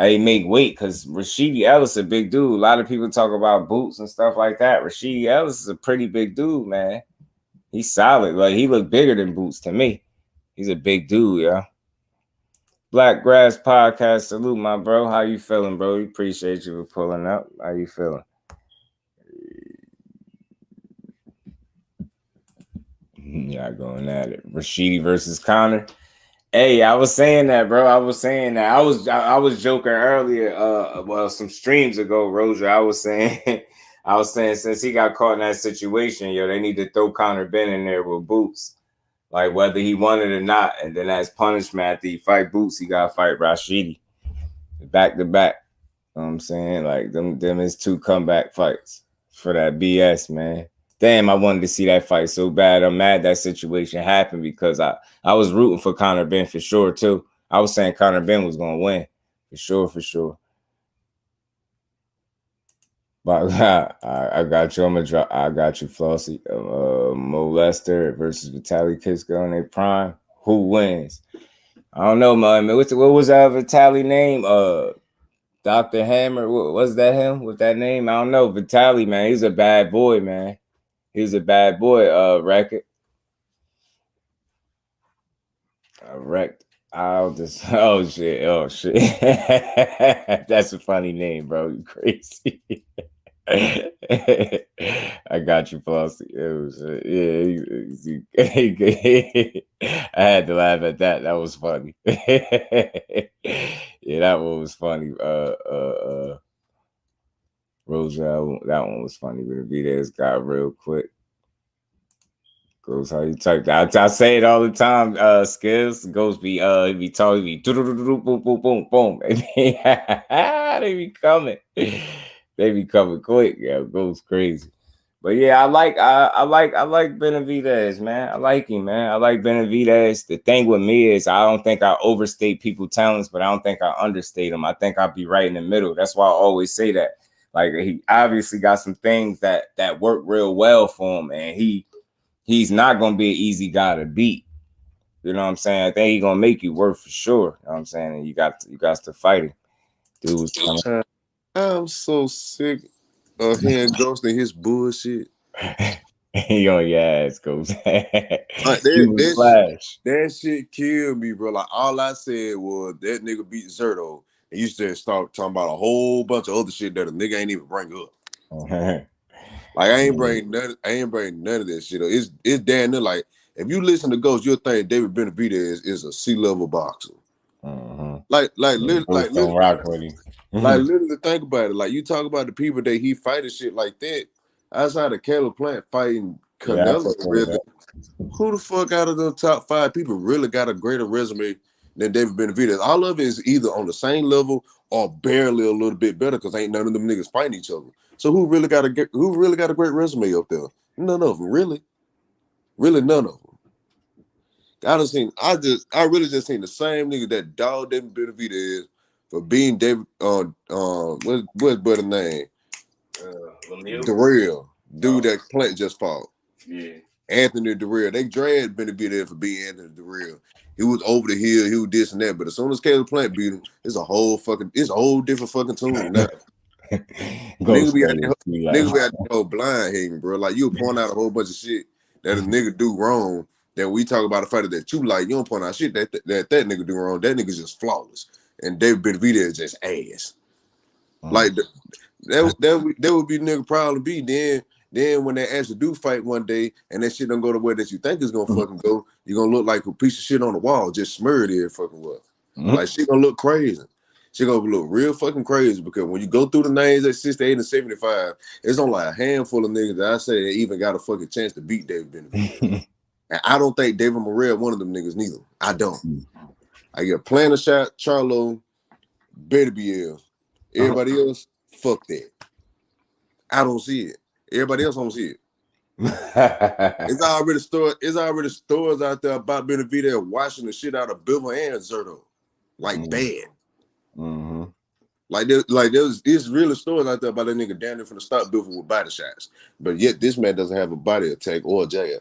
He make weight because Rashidi Ellis a big dude. A lot of people talk about Boots and stuff like that. Rashidi Ellis is a pretty big dude, man. He's solid. Like, he look bigger than Boots to me. He's a big dude, yeah. Black Grass Podcast, salute, my bro. How you feeling, bro? We appreciate you for pulling up. How you feeling? Yeah, going at it. Rashidi versus Connor. Hey, I was saying that, bro. I was saying that. I was joking earlier. Well, some streams ago, Roger. I was saying since he got caught in that situation, yo, they need to throw Conor Ben in there with Boots, like whether he wanted or not. And then as punishment, after he fight Boots, he got to fight Rashidi back to back. You know what I'm saying? Like them is 2 comeback fights for that BS, man. Damn, I wanted to see that fight so bad. I'm mad that situation happened because I was rooting for Conor Ben for sure, too. I was saying Conor Ben was going to win. For sure. But I got you. I got you, Flossie. Molester versus Vitaly Klitschko in their prime. Who wins? I don't know, man. What was that Vitaly name? Dr. Hammer. What was that him with that name? I don't know. Vitaly, man. He's a bad boy, man. He's a bad boy, record. Wrecked. Oh shit. That's a funny name, bro. You crazy. I got you, Flossie. It was I had to laugh at that. That was funny. Yeah, that one was funny. Rosa, that one was funny. But the videos got real quick. Goes how you type that. I say it all the time. Skills goes be he talking, be boom, boom, boom, boom. They be coming. They be coming quick. Yeah, it goes crazy. But yeah, I like Benavidez, man. I like him, man. I like Benavidez. The thing with me is I don't think I overstate people's talents, but I don't think I understate them. I think I'll be right in the middle. That's why I always say that. Like, he obviously got some things that work real well for him, and he's not gonna be an easy guy to beat. You know what I'm saying? I think he's gonna make you work for sure. You know what I'm saying? And you got to fight him. Dude, I'm so sick of hearing Ghost and his bullshit. He on your ass, Ghost. That shit killed me, bro. Like, all I said was that nigga beat Zerto. And you just start talking about a whole bunch of other shit that a nigga ain't even bring up. Like, I ain't bring none of that shit up. It's damn near like, if you listen to Ghost, you'll think David Benavidez is a C-level boxer. Like literally think about it. Like, you talk about the people that he fight and shit like that. Outside of Caleb Plant fighting Canelo, who the fuck out of the top 5 people really got a greater resume than David Benavidez? All of it is either on the same level or barely a little bit better because ain't none of them niggas fighting each other. So who really got a great resume up there? None of them, really none of them. I really just seen the same nigga that dogged David Benavidez for being David. What's brother name? Darrell, dude that Plant just fought. Yeah, Anthony Darrell. They dragged Benavidez for being Anthony Darrell. He was over the hill. He was this and that. But as soon as Caleb Plant beat him, it's a whole different fucking tune now. Nigga be out there blind hating, bro. Like, you point out a whole bunch of shit that a nigga do wrong. That we talk about a fighter that you like. You don't point out shit that nigga do wrong. That nigga's just flawless. And David Benavidez is just ass. Like, that would be nigga problem be. Then when they actually do fight one day and that shit don't go the way that you think it's gonna fucking go, you're gonna look like a piece of shit on the wall, just smeared every fucking well. Like, shit gonna look crazy. She gonna look real fucking crazy because when you go through the names at 68 and 75, it's only like a handful of niggas that I say they even got a fucking chance to beat David Benavidez. And I don't think David Morrell one of them niggas neither. I don't. I get Plant a shot, Charlo, Benavidez. Everybody else, fuck that. I don't see it. Everybody else don't see it. It's already stores out there about Benavidez washing the shit out of Bivol and Zerto. Like, bad. It's really stores out there about that nigga down there from the stop Bivol with body shots. But yet this man doesn't have a body attack or a jab.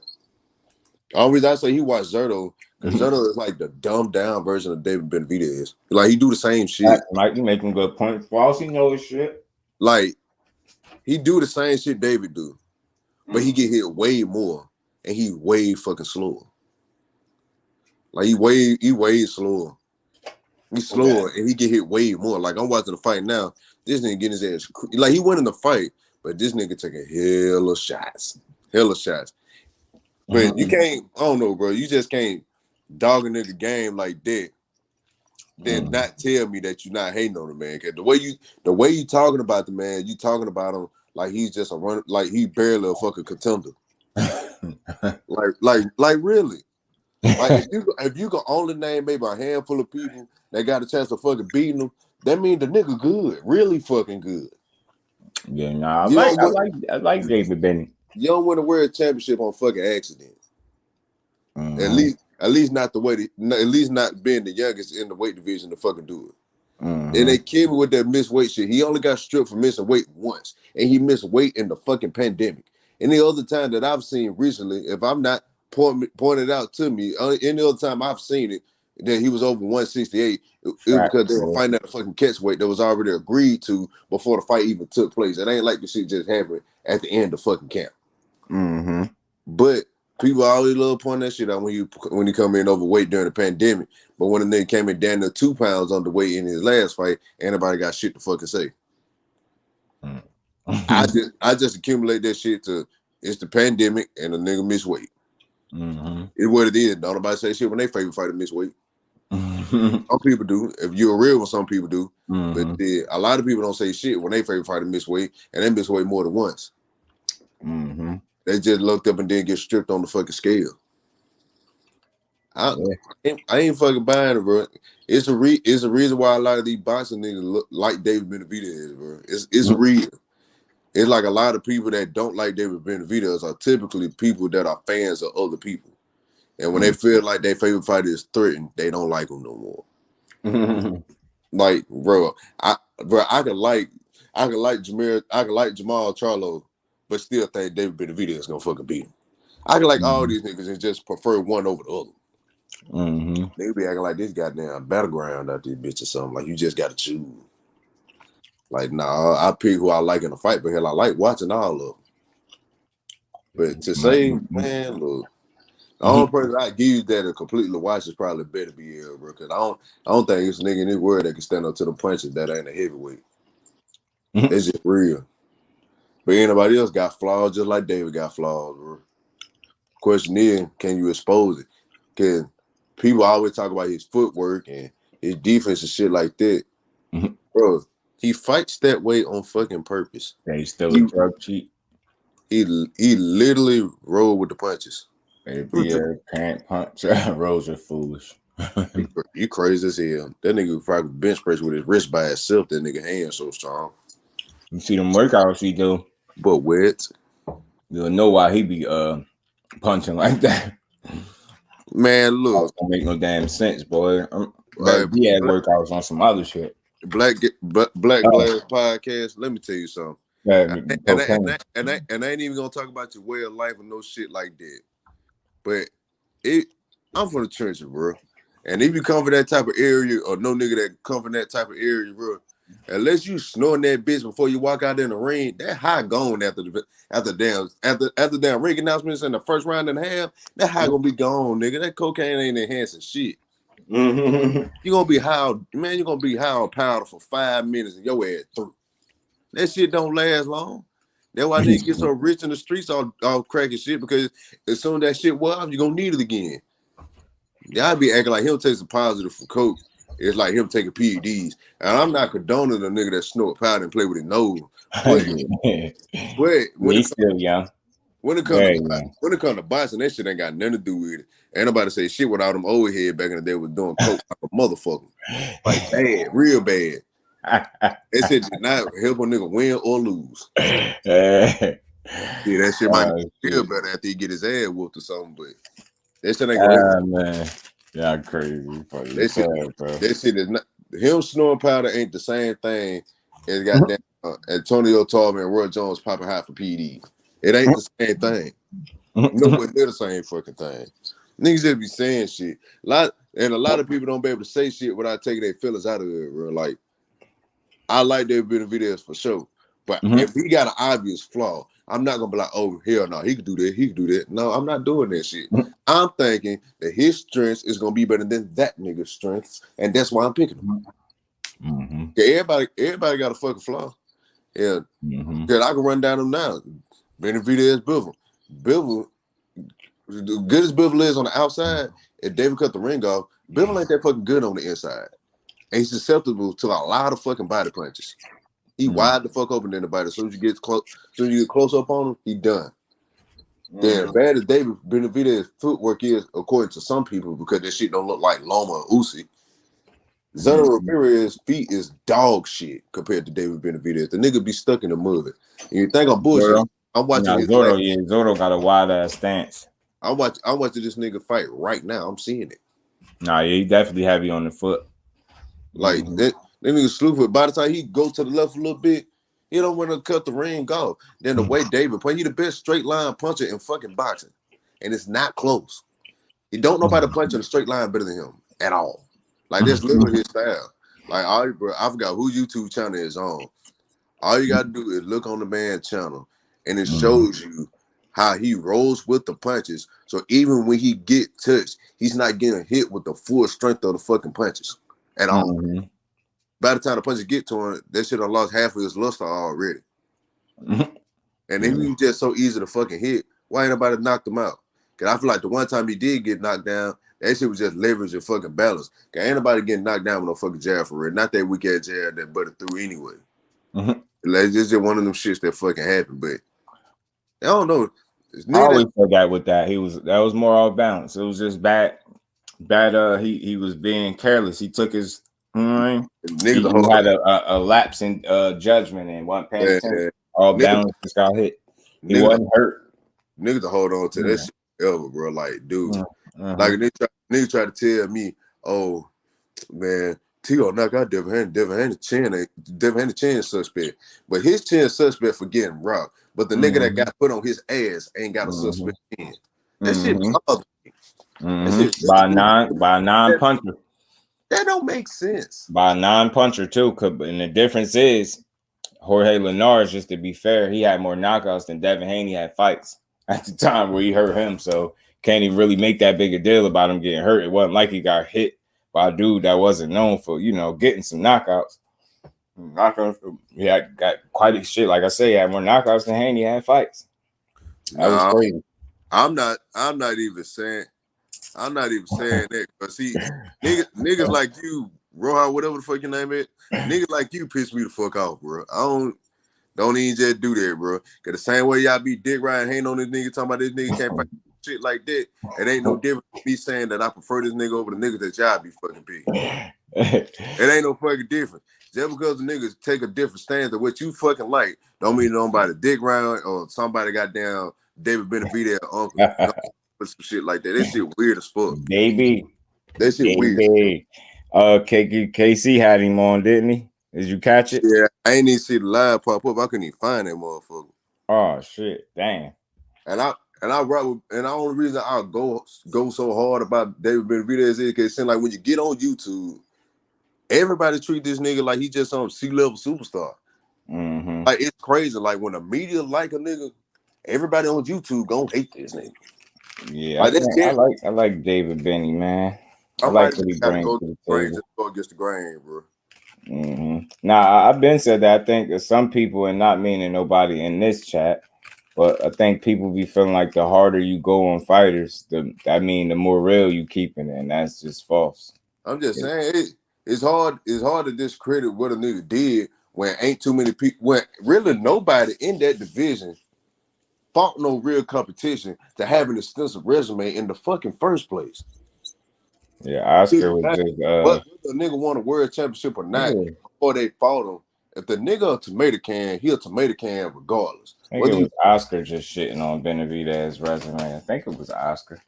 Always I say he watched Zerto Gervonta is like the dumbed down version of David Benavidez. Like he do the same shit. Mike, you making good points. Flossie knows shit. Like he do the same shit David do, but he get hit way more, and he way fucking slower. Like he way slower. He's slower, and he get hit way more. Like I'm watching the fight now. This nigga getting his ass like he winning the fight, but this nigga taking hella shots. But you can't. I don't know, bro. You just can't dog a nigga game like that. Then not tell me that you're not hating on the man. Cause the way you talking about the man, you talking about him like he's just a run, like he barely a fucking contender. like really. Like if you can only name maybe a handful of people that got a chance of fucking beating him, that means the nigga good, really fucking good. Yeah, nah, I like David Benny. You don't win a world championship on fucking accident. At least not the way. At least not being the youngest in the weight division to fucking do it. And they killed me with that missed weight shit. He only got stripped for missing weight once, and he missed weight in the fucking pandemic. Any other time that I've seen recently, if I'm not pointed out to me, any other time I've seen it, that he was over 168, it was because they were fighting at a fucking catch weight that was already agreed to before the fight even took place. It ain't like the shit just happened at the end of fucking camp. But people always love pointing that shit out when he come in overweight during the pandemic. But when the nigga came in down to 2 pounds underweight in his last fight, ain't nobody got shit to fucking say. I just accumulate that shit to it's the pandemic and the nigga miss weight. It's what it is. Don't nobody say shit when they favorite fighter miss weight. Some people do. If you're real one, some people do. But a lot of people don't say shit when they favorite fighter miss weight, and they miss weight more than once. They just looked up and didn't get stripped on the fucking scale. I ain't fucking buying it, bro. It's a reason why a lot of these boxing niggas look like David Benavidez, bro. It's a reason. It's like a lot of people that don't like David Benavidez are typically people that are fans of other people. And when they feel like their favorite fighter is threatened, they don't like him no more. Like, bro, I could like Jamal Charlo, but still think David Benavidez is gonna fucking beat him. I can like all these niggas and just prefer one over the other. They be acting like this goddamn battleground out this bitch or something. Like you just gotta choose. Like, nah, I pick who I like in a fight, but hell, I like watching all of them. But to say, man, look, the only person I give you that to completely watch is probably better BL, bro. Cause I don't think it's a nigga in this world that can stand up to the punches that ain't a heavyweight. It's just real. But anybody else got flaws just like David got flaws, bro. Question is, can you expose it? Cause people always talk about his footwork and his defense and shit like that. Bro, he fights that way on fucking purpose. Yeah, he's still a drug cheat. He literally rolled with the punches. Can't punch. Rolls are foolish. You crazy as hell. That nigga would probably bench press with his wrist by itself. That nigga hand so strong. You see them workouts he do. But wet. You'll know why he be punching like that. Man, look. Don't make no damn sense, boy. But he had workouts on some other shit. Black Glass Podcast. Let me tell you something. And I ain't even gonna talk about your way of life or no shit like that. But I'm from the trenches, bro. And if you come from that type of area, or no nigga that come from that type of area, bro, unless you snoring that bitch before you walk out in the ring, that high gone after damn ring announcements in the first round and a half. That high gonna be gone, nigga. That cocaine ain't enhancing shit. You gonna be high, man. You gonna be high on powder for 5 minutes and your ass through. That shit don't last long. That's why niggas get so rich in the streets all cracking shit, because as soon as that shit was, you're gonna need it again. Y'all be acting like he'll take some positive from coke. It's like him taking PEDs. And I'm not condoning a nigga that snort powder and play with his nose. But when he's still young. When it comes to boxing, that shit ain't got nothing to do with it. Ain't nobody say shit with all them old head back in the day was doing coke like a motherfucker. Like bad, real bad. That shit did not help a nigga win or lose. Yeah, that shit might feel better after he get his ass whooped or something, but that shit ain't gonna man. Yeah, crazy. That shit is not, him snoring powder ain't the same thing as goddamn Antonio Tarver and Roy Jones popping high for PD. It ain't the same thing. Nowhere near the same fucking thing. Niggas just be saying shit. A lot of people don't be able to say shit without taking their feelings out of it, bro. Like, I like David Benavidez for sure. But if he got an obvious flaw, I'm not gonna be like, oh, hell no, he could do that, he could do that. No, I'm not doing that shit. I'm thinking that his strengths is gonna be better than that nigga's strengths, and that's why I'm picking him. Everybody got a fucking flaw. Yeah, because I can run down them now. Benavidez, Bivol, good as Bivol is on the outside, if David cut the ring off, Bivol ain't that fucking good on the inside. And he's susceptible to a lot of fucking body punches. He wide the fuck open in the body. As soon as you get close up on him, he done. Then bad as David Benavidez' footwork is, according to some people, because that shit don't look like Loma or Usyk. Zeno Ramirez's feet is dog shit compared to David Benavidez. The nigga be stuck in the mud. And you think I'm bullshit? I'm watching his Zoro got a wide ass stance. I'm watching this nigga fight right now. I'm seeing it. Nah, yeah, he definitely heavy on the foot. Like that nigga slew foot. By the time he go to the left a little bit, he don't want to cut the ring off. Then the way David play, he the best straight line puncher in fucking boxing, and it's not close. He don't know how to punch in a straight line better than him at all. Like that's literally his style. Like I forgot who YouTube channel is on. All you gotta do is look on the man's channel, and it shows you how he rolls with the punches. So even when he get touched, he's not getting hit with the full strength of the fucking punches at all. By the time the punches get to him, that shit done lost half of his luster already. And if he was just so easy to fucking hit, why ain't nobody knocked him out? Because I feel like the one time he did get knocked down, that shit was just leverage and fucking balance. Because ain't nobody getting knocked down with no fucking jab for real. Not that weak ass jab that butted through anyway. Like, it's just one of them shits that fucking happened. But I don't know. I always forgot with that. That was more off balance. It was just bad. He was being careless. He took his he had a lapse in judgment and wasn't paying attention. All balance just got hit. He wasn't hurt. Niggas to hold on to that shit forever, bro. Like, dude. Like nigga try to tell me, oh man, T.O. knock out Devin chin suspect. But his chin suspect for getting rocked. But the nigga that got put on his ass ain't got a suspect chin. That shit bothers me. By a non-puncher. That don't make sense. By a non-puncher too. And the difference is Jorge Linares, just to be fair, he had more knockouts than Devin Haney had fights at the time where he hurt him. So can't even really make that big a deal about him getting hurt. It wasn't like he got hit by a dude that wasn't known for, getting some knockouts. He got quite a shit. Like I say, he had more knockouts than Haney had fights. That was crazy. I'm not even saying that. But see, niggas like you, Rohan, whatever the fuck your name is, niggas like you piss me the fuck off, bro. I don't even just do that, bro. Cause the same way y'all be dick riding, hating on this nigga, talking about this nigga can't fight shit like that. It ain't no difference with me saying that I prefer this nigga over the niggas that y'all be fucking picking. It ain't no fucking difference. Just because the niggas take a different stance of what you fucking like, don't mean nobody dick round or somebody got down David Benavidez uncle or some shit like that. That shit weird as fuck. Baby. That shit weird. KC had him on, didn't he? Did you catch it? Yeah, I ain't even see the live pop up. I couldn't even find that motherfucker. Oh shit, damn. And the only reason I go so hard about David Benavidez is because it seems like when you get on YouTube, everybody treat this nigga like he just some C-level superstar. Like it's crazy. Like when the media like a nigga, everybody on YouTube gonna hate this nigga. Yeah, I like David Benny, man. I like what he brings to the table. Just go against the grain, bro. Now I've been said that I think that some people, and not meaning nobody in this chat, but I think people be feeling like the harder you go on fighters, the more real you keep it, and that's just false. I'm just saying it's hard to discredit what a nigga did when ain't too many people, when really nobody in that division fought no real competition to have an extensive resume in the fucking first place. Yeah, Oscar was just but the nigga won a world championship or not before they fought him. If the nigga a tomato can, he a tomato can regardless. I think it was Oscar just shitting on Benavidez's resume. I think it was Oscar.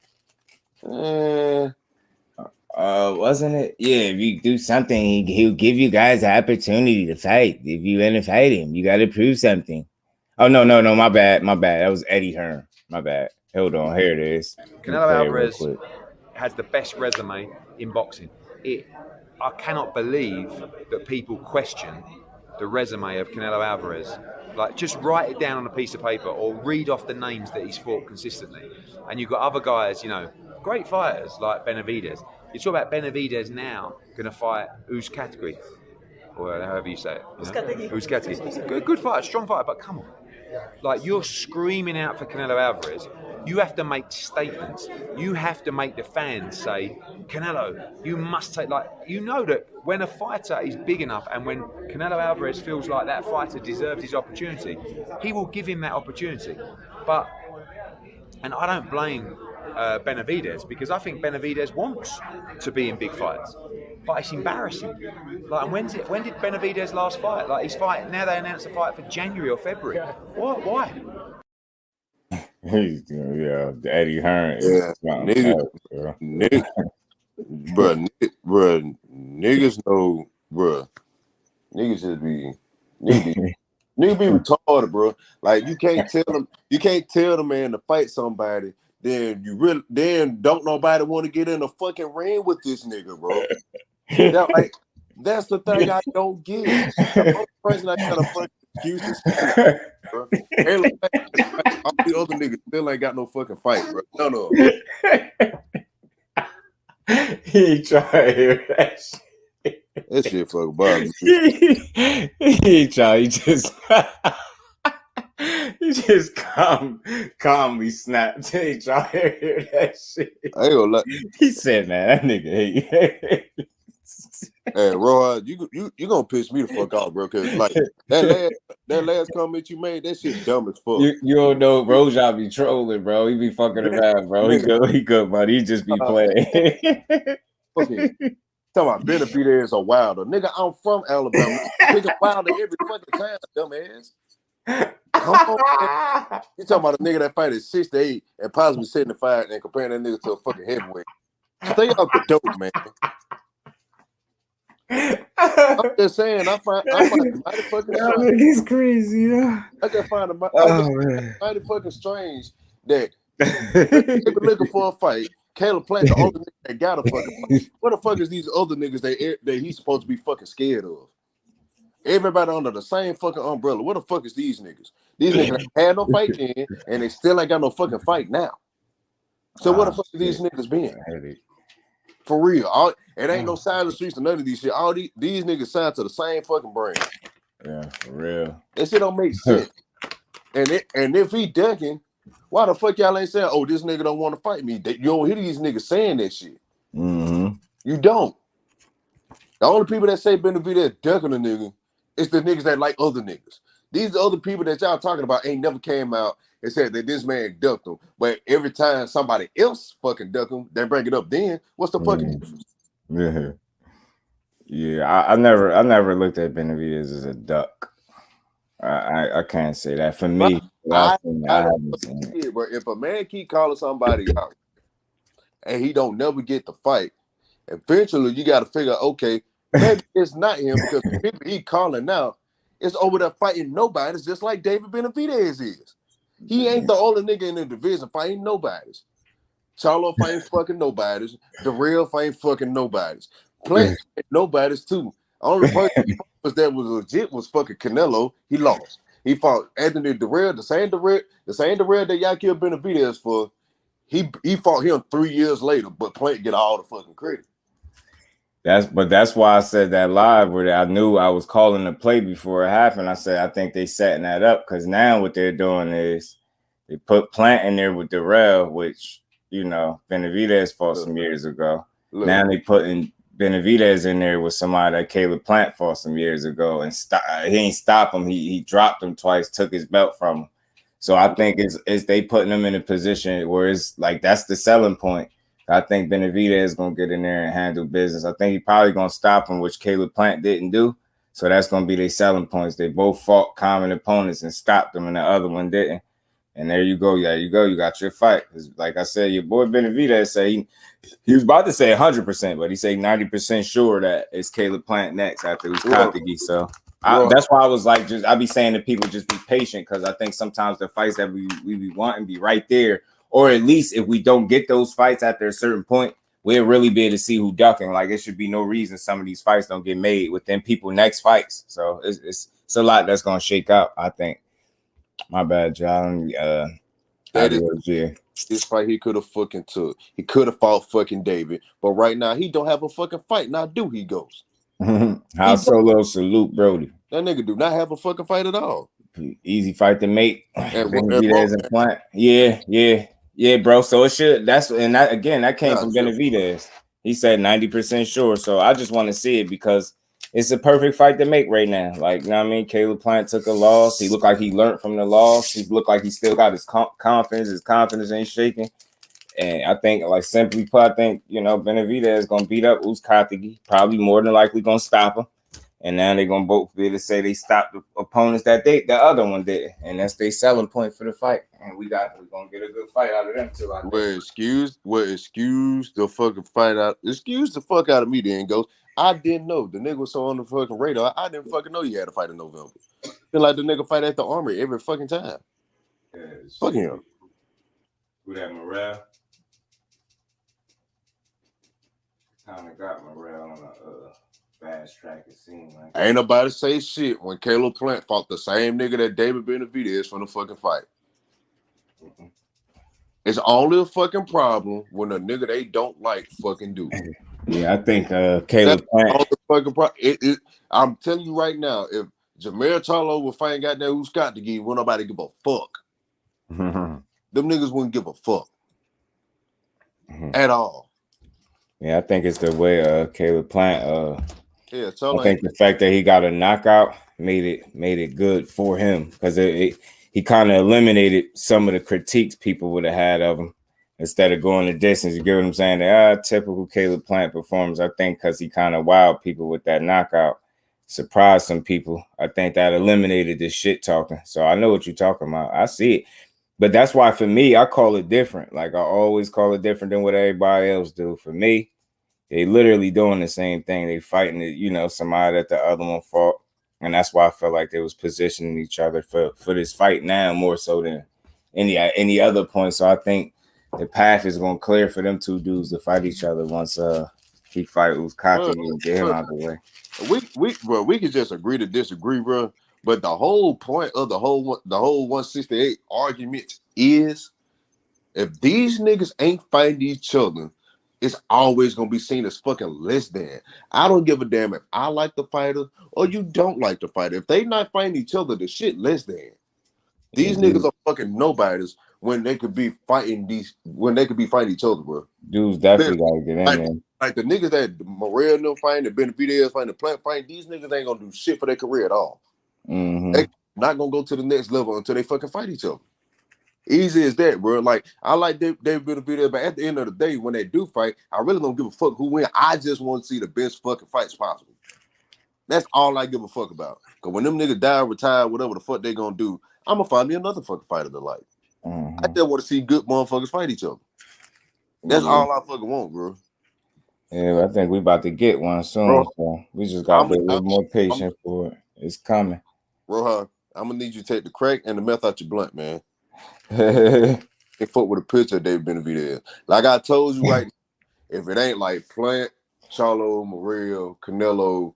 Wasn't it? Yeah, if you do something, he'll give you guys an opportunity to fight. If you want to fight him, you got to prove something. Oh no, my bad. That was Eddie Hearn. My bad. Hold on. Here it is. Canelo Alvarez has the best resume in boxing. I cannot believe that people question the resume of Canelo Alvarez. Like, just write it down on a piece of paper or read off the names that he's fought consistently. And you've got other guys, you know, great fighters like Benavidez. You talk about Benavidez now going to fight whose category? Or however you say it. Whose category? Good fighter, strong fighter, but come on. Like, you're screaming out for Canelo Alvarez. You have to make statements. You have to make the fans say, Canelo, you must take, like, you know that when a fighter is big enough and when Canelo Alvarez feels like that fighter deserves his opportunity, he will give him that opportunity. And I don't blame Benavidez, because I think Benavidez wants to be in big fights. But it's embarrassing. Like, and when did Benavidez last fight? Like, he's fighting, now they announced a fight for January or February. What? Why? Yeah, Eddie Hearn. Yeah, niggas know, bro. Niggas just be retarded, bro. Like, you can't tell the man to fight somebody, then don't nobody want to get in a fucking ring with this nigga, bro. That's the thing I don't get. The only person that got a fucking excuses, bro. All the other niggas still ain't got no fucking fight, bro. No. He trying to hear that shit. That shit fucking bothers me. He just calmly snapped. He trying to hear that shit. I ain't gonna lie. He said, man, that nigga hate. Hey, Roy, you gonna piss me the fuck off, bro? Cause like that last comment you made, that shit dumb as fuck. You don't know, Roja be trolling, bro. He be fucking around, bro. He good, but he just be playing. Okay. Talking about Benavidez or Wilder, nigga. I'm from Alabama. Nigga Wilder every fucking time, dumbass. Come on, man. You talking about a nigga that fight at 6'8" and possibly 75 and comparing that nigga to a fucking heavyweight? Stay out the dope, man. I'm just saying, I find it mighty fucking strange. He's crazy, yeah. I just find it mighty fucking strange that people looking for a fight. Caleb Plant, the only nigga that got a fucking fight. What the fuck is these other niggas that he's supposed to be fucking scared of? Everybody under the same fucking umbrella. What the fuck is these niggas? These niggas had no fight then, and they still ain't got no fucking fight now. So what the fuck is these niggas being? For real. It ain't no side of the streets or none of these shit. All these niggas signed to the same fucking brand. Yeah, for real. That shit don't make sense. And if he ducking, why the fuck y'all ain't saying, oh, this nigga don't want to fight me? You don't hear these niggas saying that shit. Mm-hmm. You don't. The only people that say Benavidez ducking a nigga is the niggas that like other niggas. These other people that y'all talking about ain't never came out and said that this man ducked him. But every time somebody else fucking duck him, they bring it up then. What's the fucking difference? Yeah. I never looked at Benavidez as a duck. I can't say that for me. I haven't seen it, but if a man keep calling somebody out and he don't never get the fight, eventually you got to figure, okay, maybe it's not him, because the people he calling out is over there fighting nobody. It's just like David Benavidez is. He ain't the only nigga in the division fighting nobodies. Charlo fighting fucking nobodies. Darrell fighting fucking nobodies. Plant fighting nobodies too. Only person that was legit was fucking Canelo. He lost. He fought Anthony Darrell, the same Darrell that y'all killed Benavidez for. He fought him 3 years later, but Plant get all the fucking credit. That's why I said that live where I knew I was calling the play before it happened. I said I think they setting that up, because now what they're doing is they put Plant in there with Darrell, which, you know, Benavidez fought some years ago. Now they putting Benavidez in there with somebody that Caleb Plant fought some years ago, and he ain't stop him. He dropped him twice, took his belt from him. So I think it's they putting him in a position where it's like that's the selling point. I think Benavidez is going to get in there and handle business. I think he probably going to stop him, which Caleb Plant didn't do. So that's going to be their selling points. They both fought common opponents and stopped them, and the other one didn't. And there you go. Yeah, you go. You got your fight. Like I said, your boy Benavidez say he was about to say 100%, but he say 90% sure that it's Caleb Plant next after he's Katagi. So That's why I was like, I be saying to people, just be patient, because I think sometimes the fights that we be wanting be right there, or at least if we don't get those fights after a certain point, we'll really be able to see who ducking. Like, it should be no reason some of these fights don't get made within people next fights. So it's a lot that's gonna shake out, I think. My bad, John. This fight he could have fucking took. He could have fought fucking David, but right now he don't have a fucking fight. Now do he goes? How solo salute Brody. That nigga do not have a fucking fight at all. Easy fight to make. Yeah, bro. So it should. That came from Benavidez. He said 90% sure. So I just want to see it because it's a perfect fight to make right now. Like, you know what I mean? Caleb Plant took a loss. He looked like he learned from the loss. He looked like he still got his confidence. His confidence ain't shaking. And I think, like, simply put, I think, Benavidez is going to beat up Uzcategui. Probably more than likely going to stop him. And now they're going to both be able to say they stopped the opponents that the other one did. And that's their selling point for the fight. And we're going to get a good fight out of them, too. Excuse the fucking fight out. Excuse the fuck out of me, then, goes. I didn't know. The nigga was so on the fucking radar. I didn't fucking know you had a fight in November. Feel like the nigga fight at the Armory every fucking time. Yeah, fuck him. Who that, Morrell? Kind of got Morrell on a fast track, it seemed like. Ain't nobody say shit when Caleb Plant fought the same nigga that David Benavidez from the fucking fight. Mm-hmm. It's only a fucking problem when a nigga they don't like fucking do. Yeah, I think Caleb Plant. I'm telling you right now, if Jameer Charlo would fight goddamn Uzcategui, wouldn't nobody give a fuck. Mm-hmm. Them niggas wouldn't give a fuck at all. Yeah, I think it's the way Caleb Plant. Charlo. I think the fact that he got a knockout made it good for him, because he kind of eliminated some of the critiques people would have had of him. Instead of going the distance, you get what I'm saying? Typical Caleb Plant performance. I think because he kind of wowed people with that knockout, surprised some people. I think that eliminated the shit talking. So I know what you're talking about. I see it. But that's why, for me, I call it different. Like, I always call it different than what everybody else do. For me, they literally doing the same thing. They fighting it, somebody that the other one fought. And that's why I felt like they was positioning each other for this fight now more so than any other point. So I think the path is going to clear for them two dudes to fight each other once he fight Uzcategui and get him out of the way. We can just agree to disagree, bro. But the whole point of the whole 168 argument is, if these niggas ain't fighting each other, it's always gonna be seen as fucking less than. I don't give a damn if I like the fighter or you don't like the fighter. If they not fighting each other, the shit less than. These niggas are fucking nobodies when they could be fighting each other, bro. Dudes definitely gotta get in there. Like the niggas that Morrell no fighting, the Benavidez fighting, the Plant fighting, these niggas ain't gonna do shit for their career at all. Mm-hmm. They not gonna go to the next level until they fucking fight each other. Easy as that, bro. Like, I like David Benavidez, but at the end of the day, when they do fight, I really don't give a fuck who wins. I just want to see the best fucking fights possible. That's all I give a fuck about. Because when them niggas die, retire, whatever the fuck they gonna do, I'm gonna find me another fucking fighter to like. Mm-hmm. I just want to see good motherfuckers fight each other. That's all I fucking want, bro. Yeah, I think we about to get one soon, bro. So we just gotta be a little more patient for it. It's coming. Rohan, I'm gonna need you to take the crack and the meth out your blunt, man. And fuck with a picture of David Benavidez. Like I told you, right, if it ain't like Plant, Charlo, Morrell, Canelo,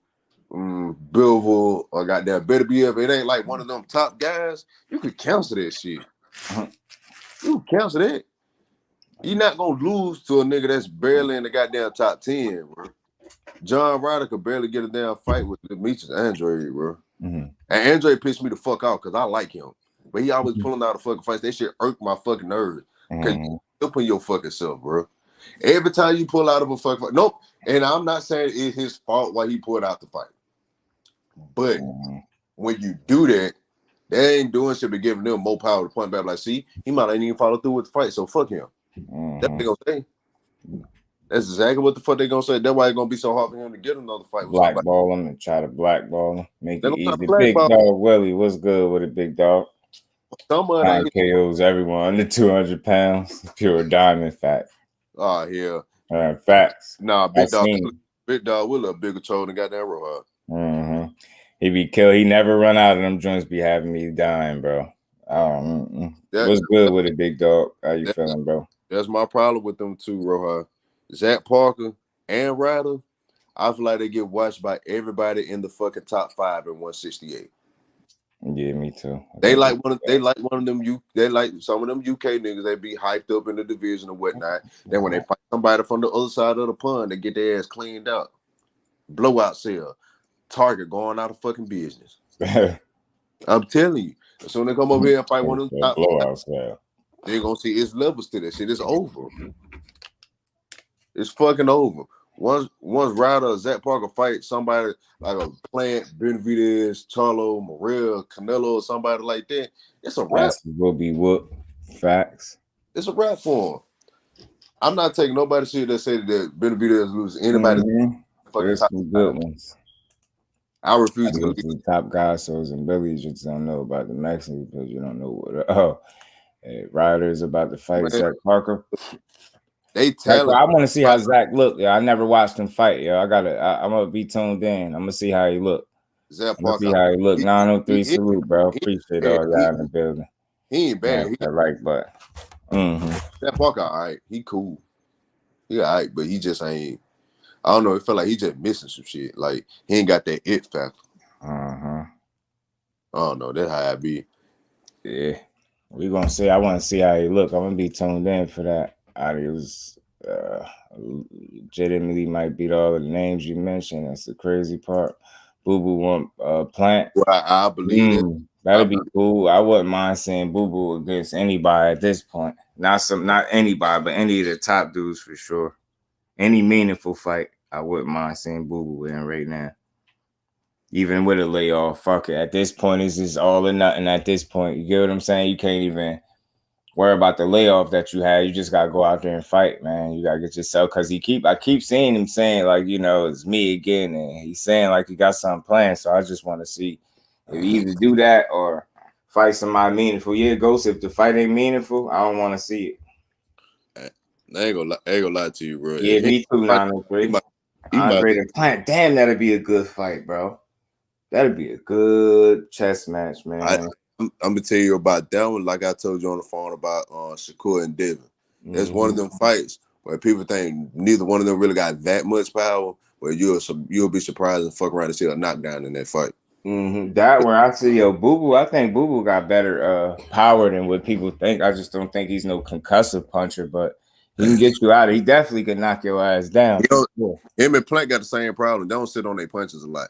Bivol, or goddamn Beterbiev, if it ain't like one of them top guys, you could cancel that shit. You can cancel that. You're not gonna lose to a nigga that's barely in the goddamn top 10, bro. John Ryder could barely get a damn fight with Demetrius Andre, bro. Mm-hmm. And Andre pissed me the fuck off because I like him. But he always pulling out the fucking fights. That shit irked my fucking nerves. Because you up on your fucking self, bro. Every time you pull out of a fucking fight. Nope. And I'm not saying it's his fault why he pulled out the fight. But when you do that, they ain't doing shit but giving them more power to point back. Like, see, he might ain't even follow through with the fight, so fuck him. That's what they gonna say. That's exactly what the fuck they gonna say. That's why it's gonna be so hard for him to get another fight with blackball him and try to blackball him. Make it easy. Big dog Willie, what's good with it, big dog? KOs everyone under 200 pounds. Pure diamond fact. Oh, yeah. Facts. Nah, big dog will a bigger troll than goddamn Rohan. Mm-hmm. He be killed. He never run out of them joints. Be having me dying, bro. What's good with it, big dog? How you feeling, bro? That's my problem with them too, Roja. Zach Parker and Ryder, I feel like they get watched by everybody in the fucking top 5 in 168. Yeah, me too. They like some of them UK niggas. They be hyped up in the division or whatnot. Then when they fight somebody from the other side of the pond, they get their ass cleaned out. Blowout sale. Target going out of fucking business. I'm telling you. As soon as they come over here and fight one of them top blowout sale, they're gonna see it's levels to that shit. It's over. It's fucking over. Once Ryder or Zach Parker fight somebody like a Plant, Benavidez, Charlo, Morel, Canelo, or somebody like that, it's a wrap. Will be whoop. Facts. It's a wrap for him. I'm not taking nobody shit that say that Benavidez loses anybody. There's some good ones. I refuse to go to the top guys. So and Billy just don't know about the Mexicans because you don't know what. Ryder's about to fight Zach Parker. They tell. I want to see how Zach look. Yeah, I never watched him fight. Yeah, I'm gonna be tuned in. I'm gonna see how he look. Zach Parker. See how he look. 903 salute, bro. Appreciate all y'all in the building. He ain't bad. Right, but Zach Parker, all right. He cool. He all right, but he just ain't. I don't know. It felt like he just missing some shit. Like he ain't got that it factor. I don't know. That's how I be. Yeah, we gonna see. I want to see how he look. I'm gonna be tuned in for that. It was legitimately might beat all the names you mentioned. That's the crazy part. Boo Boo want Plant. Well, I believe it. That'd be cool. I wouldn't mind seeing Boo Boo against anybody at this point. Not anybody, but any of the top dudes for sure. Any meaningful fight, I wouldn't mind seeing Boo Boo in right now. Even with a layoff, fuck it. At this point, it's just all or nothing. At this point, you get what I'm saying? You can't even worry about the layoff that you had. You just gotta go out there and fight, man. You gotta get yourself because I keep seeing him saying like, it's me again, and he's saying like he got something planned. So I just want to see if he either do that or fight somebody meaningful. Yeah, Ghost. If the fight ain't meaningful, I don't want to see it. I ain't gonna lie to you, bro. Yeah, me too. 903. Andre the Plant. Damn, that'd be a good fight, bro. That'd be a good chess match, man. I'm gonna tell you about that one, like I told you on the phone about Shakur and Devin. That's one of them fights where people think neither one of them really got that much power, but you'll be surprised and fuck around and see a knockdown in that fight. That where I see Boo Boo. I think Boo Boo got better power than what people think. I just don't think he's no concussive puncher, but he can get you out. He definitely can knock your ass down. Him and Plant got the same problem. They don't sit on their punches a lot.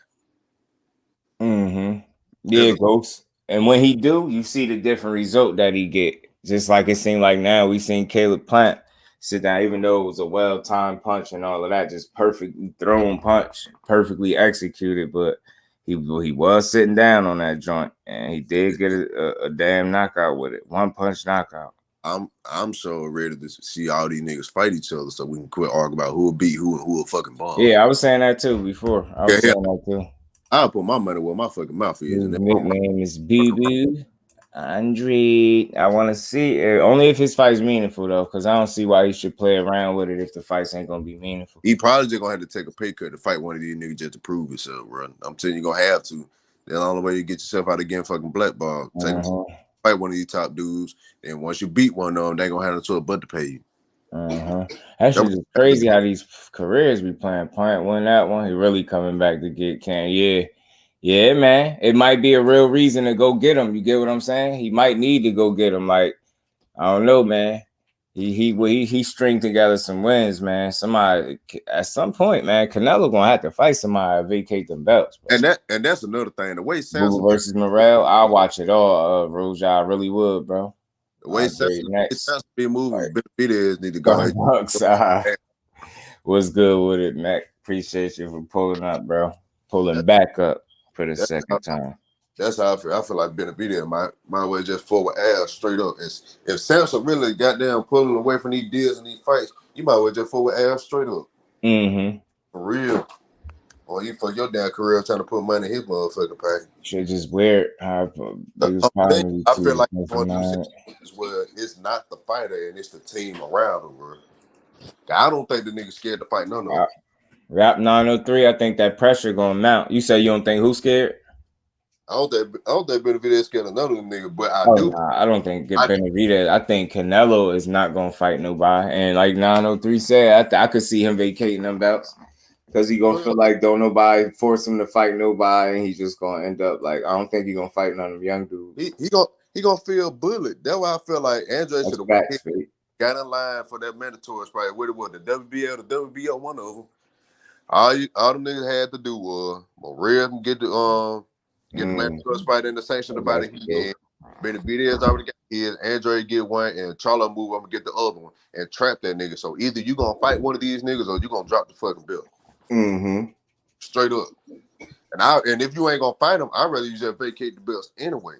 Yeah, Ghost. And when he do, you see the different result that he get. Just like it seemed like now we seen Caleb Plant sit down, even though it was a well-timed punch and all of that, just perfectly thrown punch, perfectly executed. But he was sitting down on that joint, and he did get a damn knockout with it. One punch knockout. I'm so ready to see all these niggas fight each other so we can quit arguing about who will beat who and who will fucking bomb. Yeah, I was saying that too before. Saying that too. I'll put my money where my fucking mouth is. His nickname is BB Andre. I want to see it. Only if his fight's meaningful though, because I don't see why he should play around with it if the fights ain't gonna be meaningful. He probably just gonna have to take a pay cut to fight one of these niggas just to prove himself, bro. I'm telling you, you're gonna have to. That's the only way you get yourself out of getting fucking blackball. Fight one of these top dudes, and once you beat one of them, they gonna have to a butt to pay you. That's just crazy how these careers be playing. Plant won that one. He really coming back to get Can. Yeah, man. It might be a real reason to go get him. You get what I'm saying? He might need to go get him. Like, I don't know, man. He string together some wins, man. Somebody at some point, man. Canelo gonna have to fight somebody, vacate them belts. Bro. And that's another thing. The way Samson versus Morel, I'll watch it all. Roja, I really would, bro. The way Samson be moving, Benavidez need to go. What's good with it, Mac? Appreciate you for pulling up, bro. Pulling back up for the second time. That's how I feel. I feel like Benavidez might well just forward ass straight up. If Samson really goddamn pulling away from these deals and these fights, you might well just forward ass straight up. For real. Or you for your damn career trying to put money in his motherfucking pocket. Shit just weird. I feel like it's not the fighter and it's the team around him, bro. I don't think the nigga scared to fight none of them. Rap 903, I think that pressure gonna mount. You say you don't think who's scared? I don't think Benavidez scared of none of them niggas, but I do. Nah, I don't think Benavidez. I think Canelo is not gonna fight nobody. And like 903 said, I could see him vacating them belts because he gonna feel like don't nobody force him to fight nobody, and he's just gonna end up like I don't think he's gonna fight none of them young dudes. He gonna feel bullied. That's why I feel like Andre should have got in line for that mandatory fight. What it was, the WBL, the WBO, one of them. All them niggas had to do was Maria can get the mandatory fight in the sanctioned about it again. Benavidez already got his, Andre get one, and Charlo move up and get the other one and trap that nigga. So either you gonna fight one of these niggas or you gonna drop the fucking belt. Straight up. And if you ain't gonna fight them, I'd rather you just vacate the belts anyway.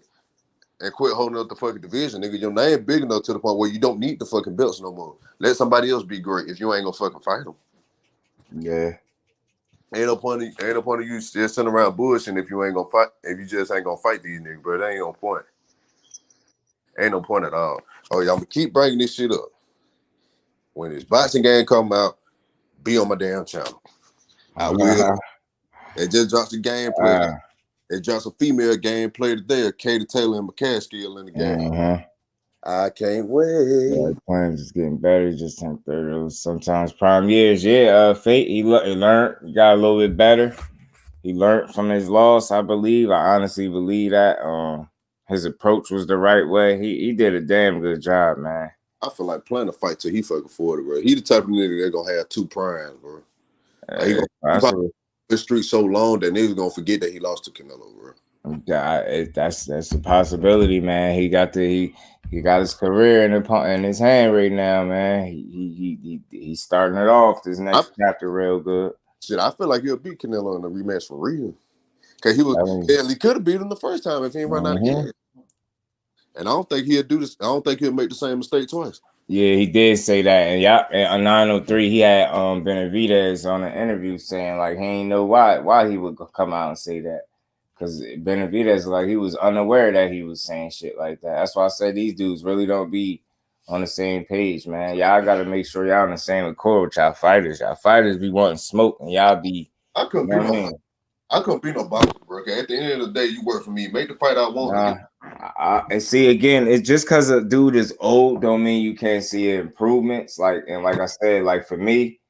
And quit holding up the fucking division, nigga. Your name big enough to the point where you don't need the fucking belts no more. Let somebody else be great if you ain't gonna fucking fight them. Yeah. Ain't no point of you just sitting around bullshitting if you ain't gonna fight. If you just ain't gonna fight these niggas, bro, that ain't no point. Ain't no point at all. Oh yeah, I'm gonna keep bringing this shit up. When this boxing game come out, be on my damn channel. I will. They just dropped the gameplay. They dropped some female gameplay today. Katie Taylor and McCaskill in the game. I can't wait. Yeah, playing just getting better. Just turned 30. Sometimes prime years. Yeah, Fate. He learned. He got a little bit better. He learned from his loss. I believe. I honestly believe that. His approach was the right way. He did a damn good job, man. I feel like playing a fight till he fucking 40, bro. He the type of nigga that gonna have 2 primes, bro. Like he gonna the street so long that niggas gonna forget that he lost to Canelo, bro. That's a possibility, man. He got his career in his hand right now, man. He's starting it off this next chapter real good. Shit, I feel like he'll beat Canelo in the rematch for real. Cause he could have beat him the first time if he ain't run out of gas. And I don't think he'll do this. I don't think he'll make the same mistake twice. Yeah, he did say that. And on 903, he had Benavidez on an interview saying like he ain't know why he would come out and say that. Because Benavidez, like, he was unaware that he was saying shit like that. That's why I said these dudes really don't be on the same page, man. Y'all got to make sure y'all on the same accord with y'all fighters. Y'all fighters be wanting smoke, and y'all be. I couldn't be no boxer, bro. At the end of the day, you work for me. Make the fight I want. And see, again, it's just because a dude is old don't mean you can't see improvements. Like I said, like for me,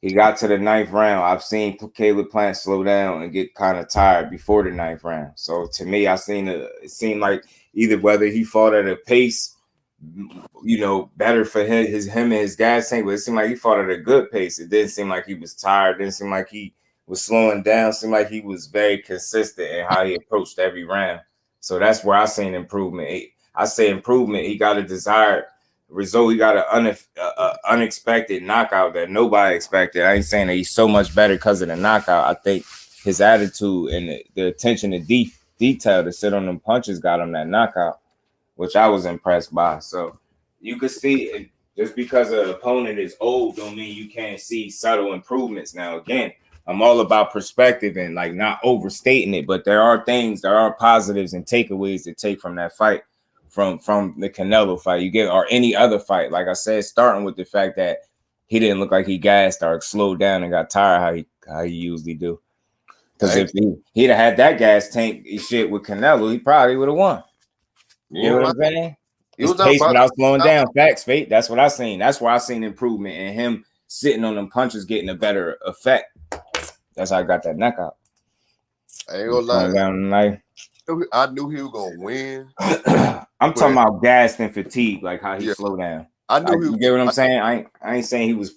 he got to the 9th round. I've seen Caleb Plant slow down and get kind of tired before the 9th round. So to me, it seemed like either whether he fought at a pace, better for him and his gas tank, but it seemed like he fought at a good pace. It didn't seem like he was tired. It didn't seem like he was slowing down. It seemed like he was very consistent in how he approached every round. So that's where I seen improvement. I say improvement. He got a desired result. He got an unexpected knockout that nobody expected. I ain't saying that he's so much better because of the knockout. I think his attitude and the attention to detail to sit on them punches got him that knockout, which I was impressed by. So you could see just because an opponent is old don't mean you can't see subtle improvements. Now, again, I'm all about perspective and like not overstating it, but there are positives and takeaways to take from that fight, from the Canelo fight you get, or any other fight. Like I said, starting with the fact that he didn't look like he gassed or slowed down and got tired how he usually do. Because if he'd have had that gas tank shit with Canelo, he probably would have won. You know what I'm saying? His pace without slowing down. Facts, Fate. That's what I seen. That's where I seen improvement in him sitting on them punches, getting a better effect. That's how I got that knockout. I ain't gonna lie. I knew he was gonna win. I'm talking about gas and fatigue, like how he slowed down. I knew you get what I'm saying? I ain't saying he was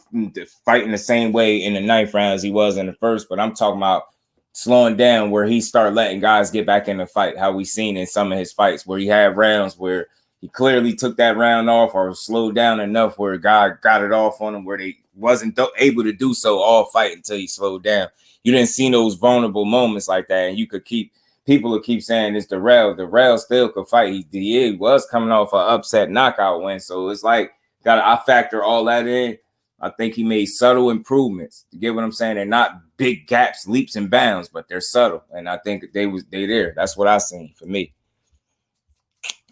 fighting the same way in the 9th round as he was in the first, but I'm talking about slowing down where he started letting guys get back in the fight, how we seen in some of his fights where he had rounds where he clearly took that round off or slowed down enough where a guy got it off on him where they wasn't able to do so all fight until he slowed down. You didn't see those vulnerable moments like that, and people will keep saying it's Darrell. Darrell still could fight. He was coming off an upset knockout win, so it's like I factor all that in. I think he made subtle improvements. You get what I'm saying? They're not big gaps, leaps and bounds, but they're subtle, and I think they there. That's what I seen for me.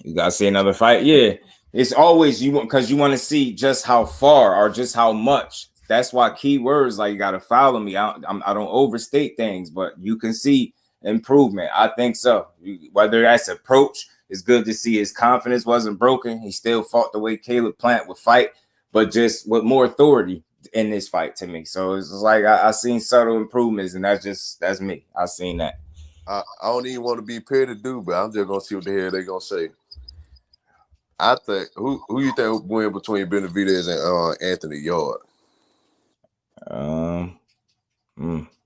You gotta see another fight, yeah. It's always because you want to see just how far or just how much. That's why key words like you gotta follow me. I don't overstate things, but you can see improvement. I think so. Whether that's approach, it's good to see his confidence wasn't broken. He still fought the way Caleb Plant would fight, but just with more authority in this fight to me. So it's like I seen subtle improvements, and that's me. I seen that. I don't even want to be petty, dude, but I'm just gonna see what the hell they gonna say. I think who you think win between Benavidez and Anthony Yard?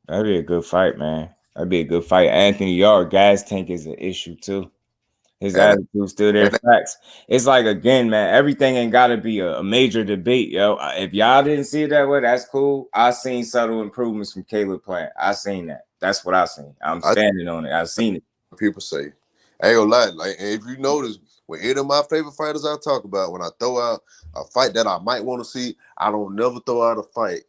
That'd be a good fight, man. That'd be a good fight. Anthony Yard gas tank is an issue too. His attitude's still there. Facts. It's like, again, man, everything ain't got to be a major debate, yo. If y'all didn't see it that way, that's cool. I seen subtle improvements from Caleb Plant. I seen that. That's what I seen. I'm standing on it. I seen it. People say, I ain't gonna lie. Like, if you notice, with any of my favorite fighters I talk about, when I throw out a fight that I might want to see, I don't never throw out a fight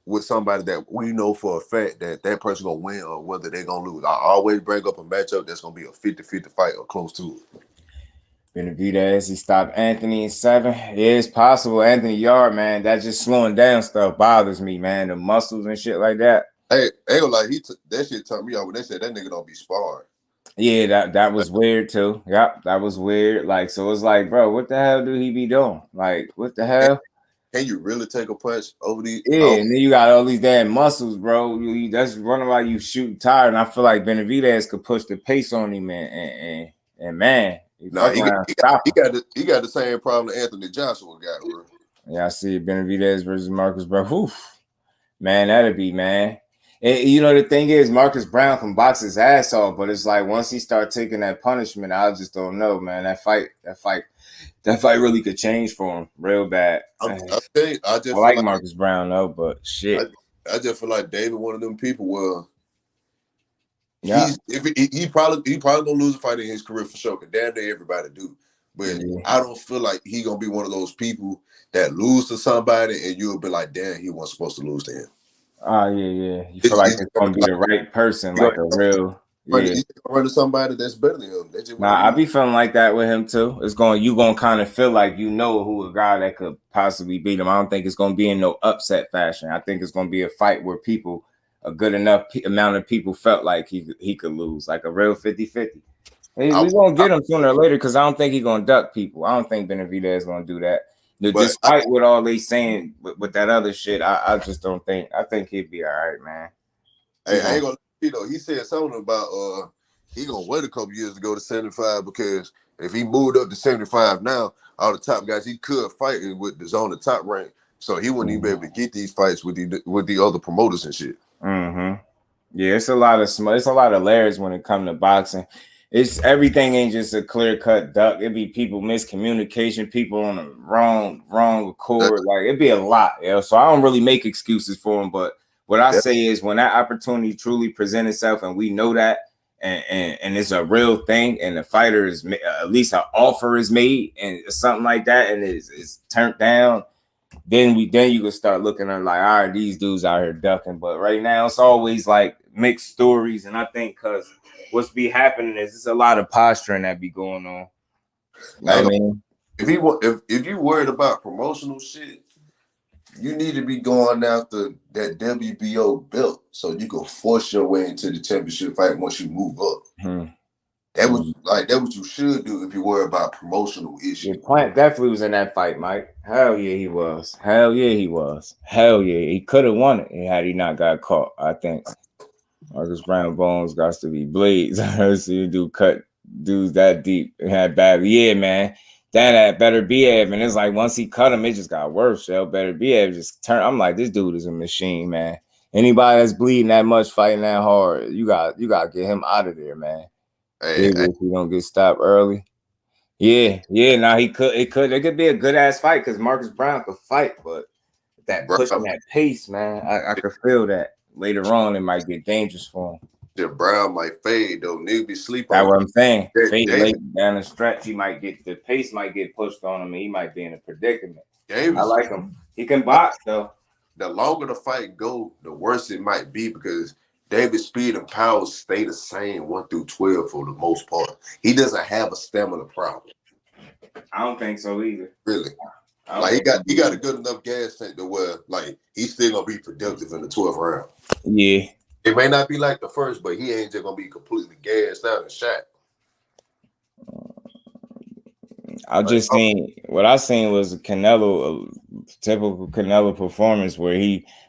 with somebody that we know for a fact that person gonna win or whether they're gonna lose. I always bring up a matchup that's gonna be a 50-50 fight or close to it. Benavidez, he stopped Anthony in 7. Yeah, it's possible. Anthony Yard, man, that just slowing down stuff bothers me, man. The muscles and shit like that. Hey, ain't gonna lie, that shit turned me out when they said that nigga don't be sparring. Yeah, that was weird too. Yep, that was weird. Like, so it's like, bro, what the hell do he be doing? Like, what the hell? Can you really take a punch over these? Yeah, and then you got all these damn muscles, bro. That's running while you shooting tired. And I feel like Benavidez could push the pace on him, and man, he got the same problem that Anthony Joshua got, bro. Yeah, I see Benavidez versus Marcus Brown. Oof. Man, that'd be, man. And, you know, the thing is, Marcus Brown can box his ass off, but it's like once he start taking that punishment, I just don't know, man. That fight really could change for him real bad. I like Marcus Brown though, but shit. I just feel like David, one of them people where he probably gonna lose a fight in his career for sure, because damn near everybody do. But I don't feel like he gonna be one of those people that lose to somebody and you'll be like, damn, he wasn't supposed to lose to him. Oh yeah. You feel like it's gonna be the right person, like a real. Yeah. He's run to somebody that's better than him. I be feeling like that with him too. You gonna kind of feel like you know who a guy that could possibly beat him. I don't think it's gonna be in no upset fashion. I think it's gonna be a fight where a good enough amount of people felt like he could lose, like a real 50-50. We're gonna get him sooner or later, because I don't think he's gonna duck people. I don't think Benavidez is gonna do that. Despite what all they saying with that other shit, I just don't think. I think he'd be all right, man. Hey, I ain't gonna. He said something about he gonna wait a couple years to go to 75, because if he moved up to 75 now, all the top guys he could fight with is on the top rank, so he wouldn't even be able to get these fights with the other promoters and shit. Yeah, it's a lot of layers when it comes to boxing. It's everything ain't just a clear cut duck. It'd be people miscommunication, people on the wrong accord. Like, it'd be a lot, So I don't really make excuses for them, but what I say is, when that opportunity truly presents itself and we know that, and it's a real thing, and the fighter is at least an offer is made and something like that, and is turned down, then you can start looking at like, all right, these dudes out here ducking. But right now it's always like mixed stories, and I think because what's be happening is it's a lot of posturing that be going on. I mean, if you worried about promotional shit, you need to be going after that WBO belt so you can force your way into the championship fight once you move up. That what you should do if you worry about promotional issues. Yeah, Plant definitely was in that fight, Mike. Hell yeah, he was. Hell yeah, he could have won it had he not got caught. I think Marcus Brown bones got to be blades. See dude cut dudes that deep and had bad. Yeah, man. That had Better Biev, and it's like once he cut him, it just got worse. Better Biev just turned. I'm like, this dude is a machine, man. Anybody that's bleeding that much, fighting that hard, you got to get him out of there, man. If he don't get stopped early. Yeah. Now it could be a good ass fight, because Marcus Brown could fight, but that pushing that pace, man, I could feel that later on it might get dangerous for him. The Brown might fade though. Nigga be sleeping. That's what I'm saying. Fade late down the stretch, the pace might get pushed on him, and he might be in a predicament. I like him. He can box though. The longer the fight go, the worse it might be, because David's speed and power stay the same 1 through 12 for the most part. He doesn't have a stamina problem. I don't think so either. Really? Like he got a good enough gas tank to where like he's still gonna be productive in the 12th round. Yeah. It may not be like the first, but he ain't just gonna be completely gassed out and shot. I just seen what I seen was Canelo, a typical Canelo performance where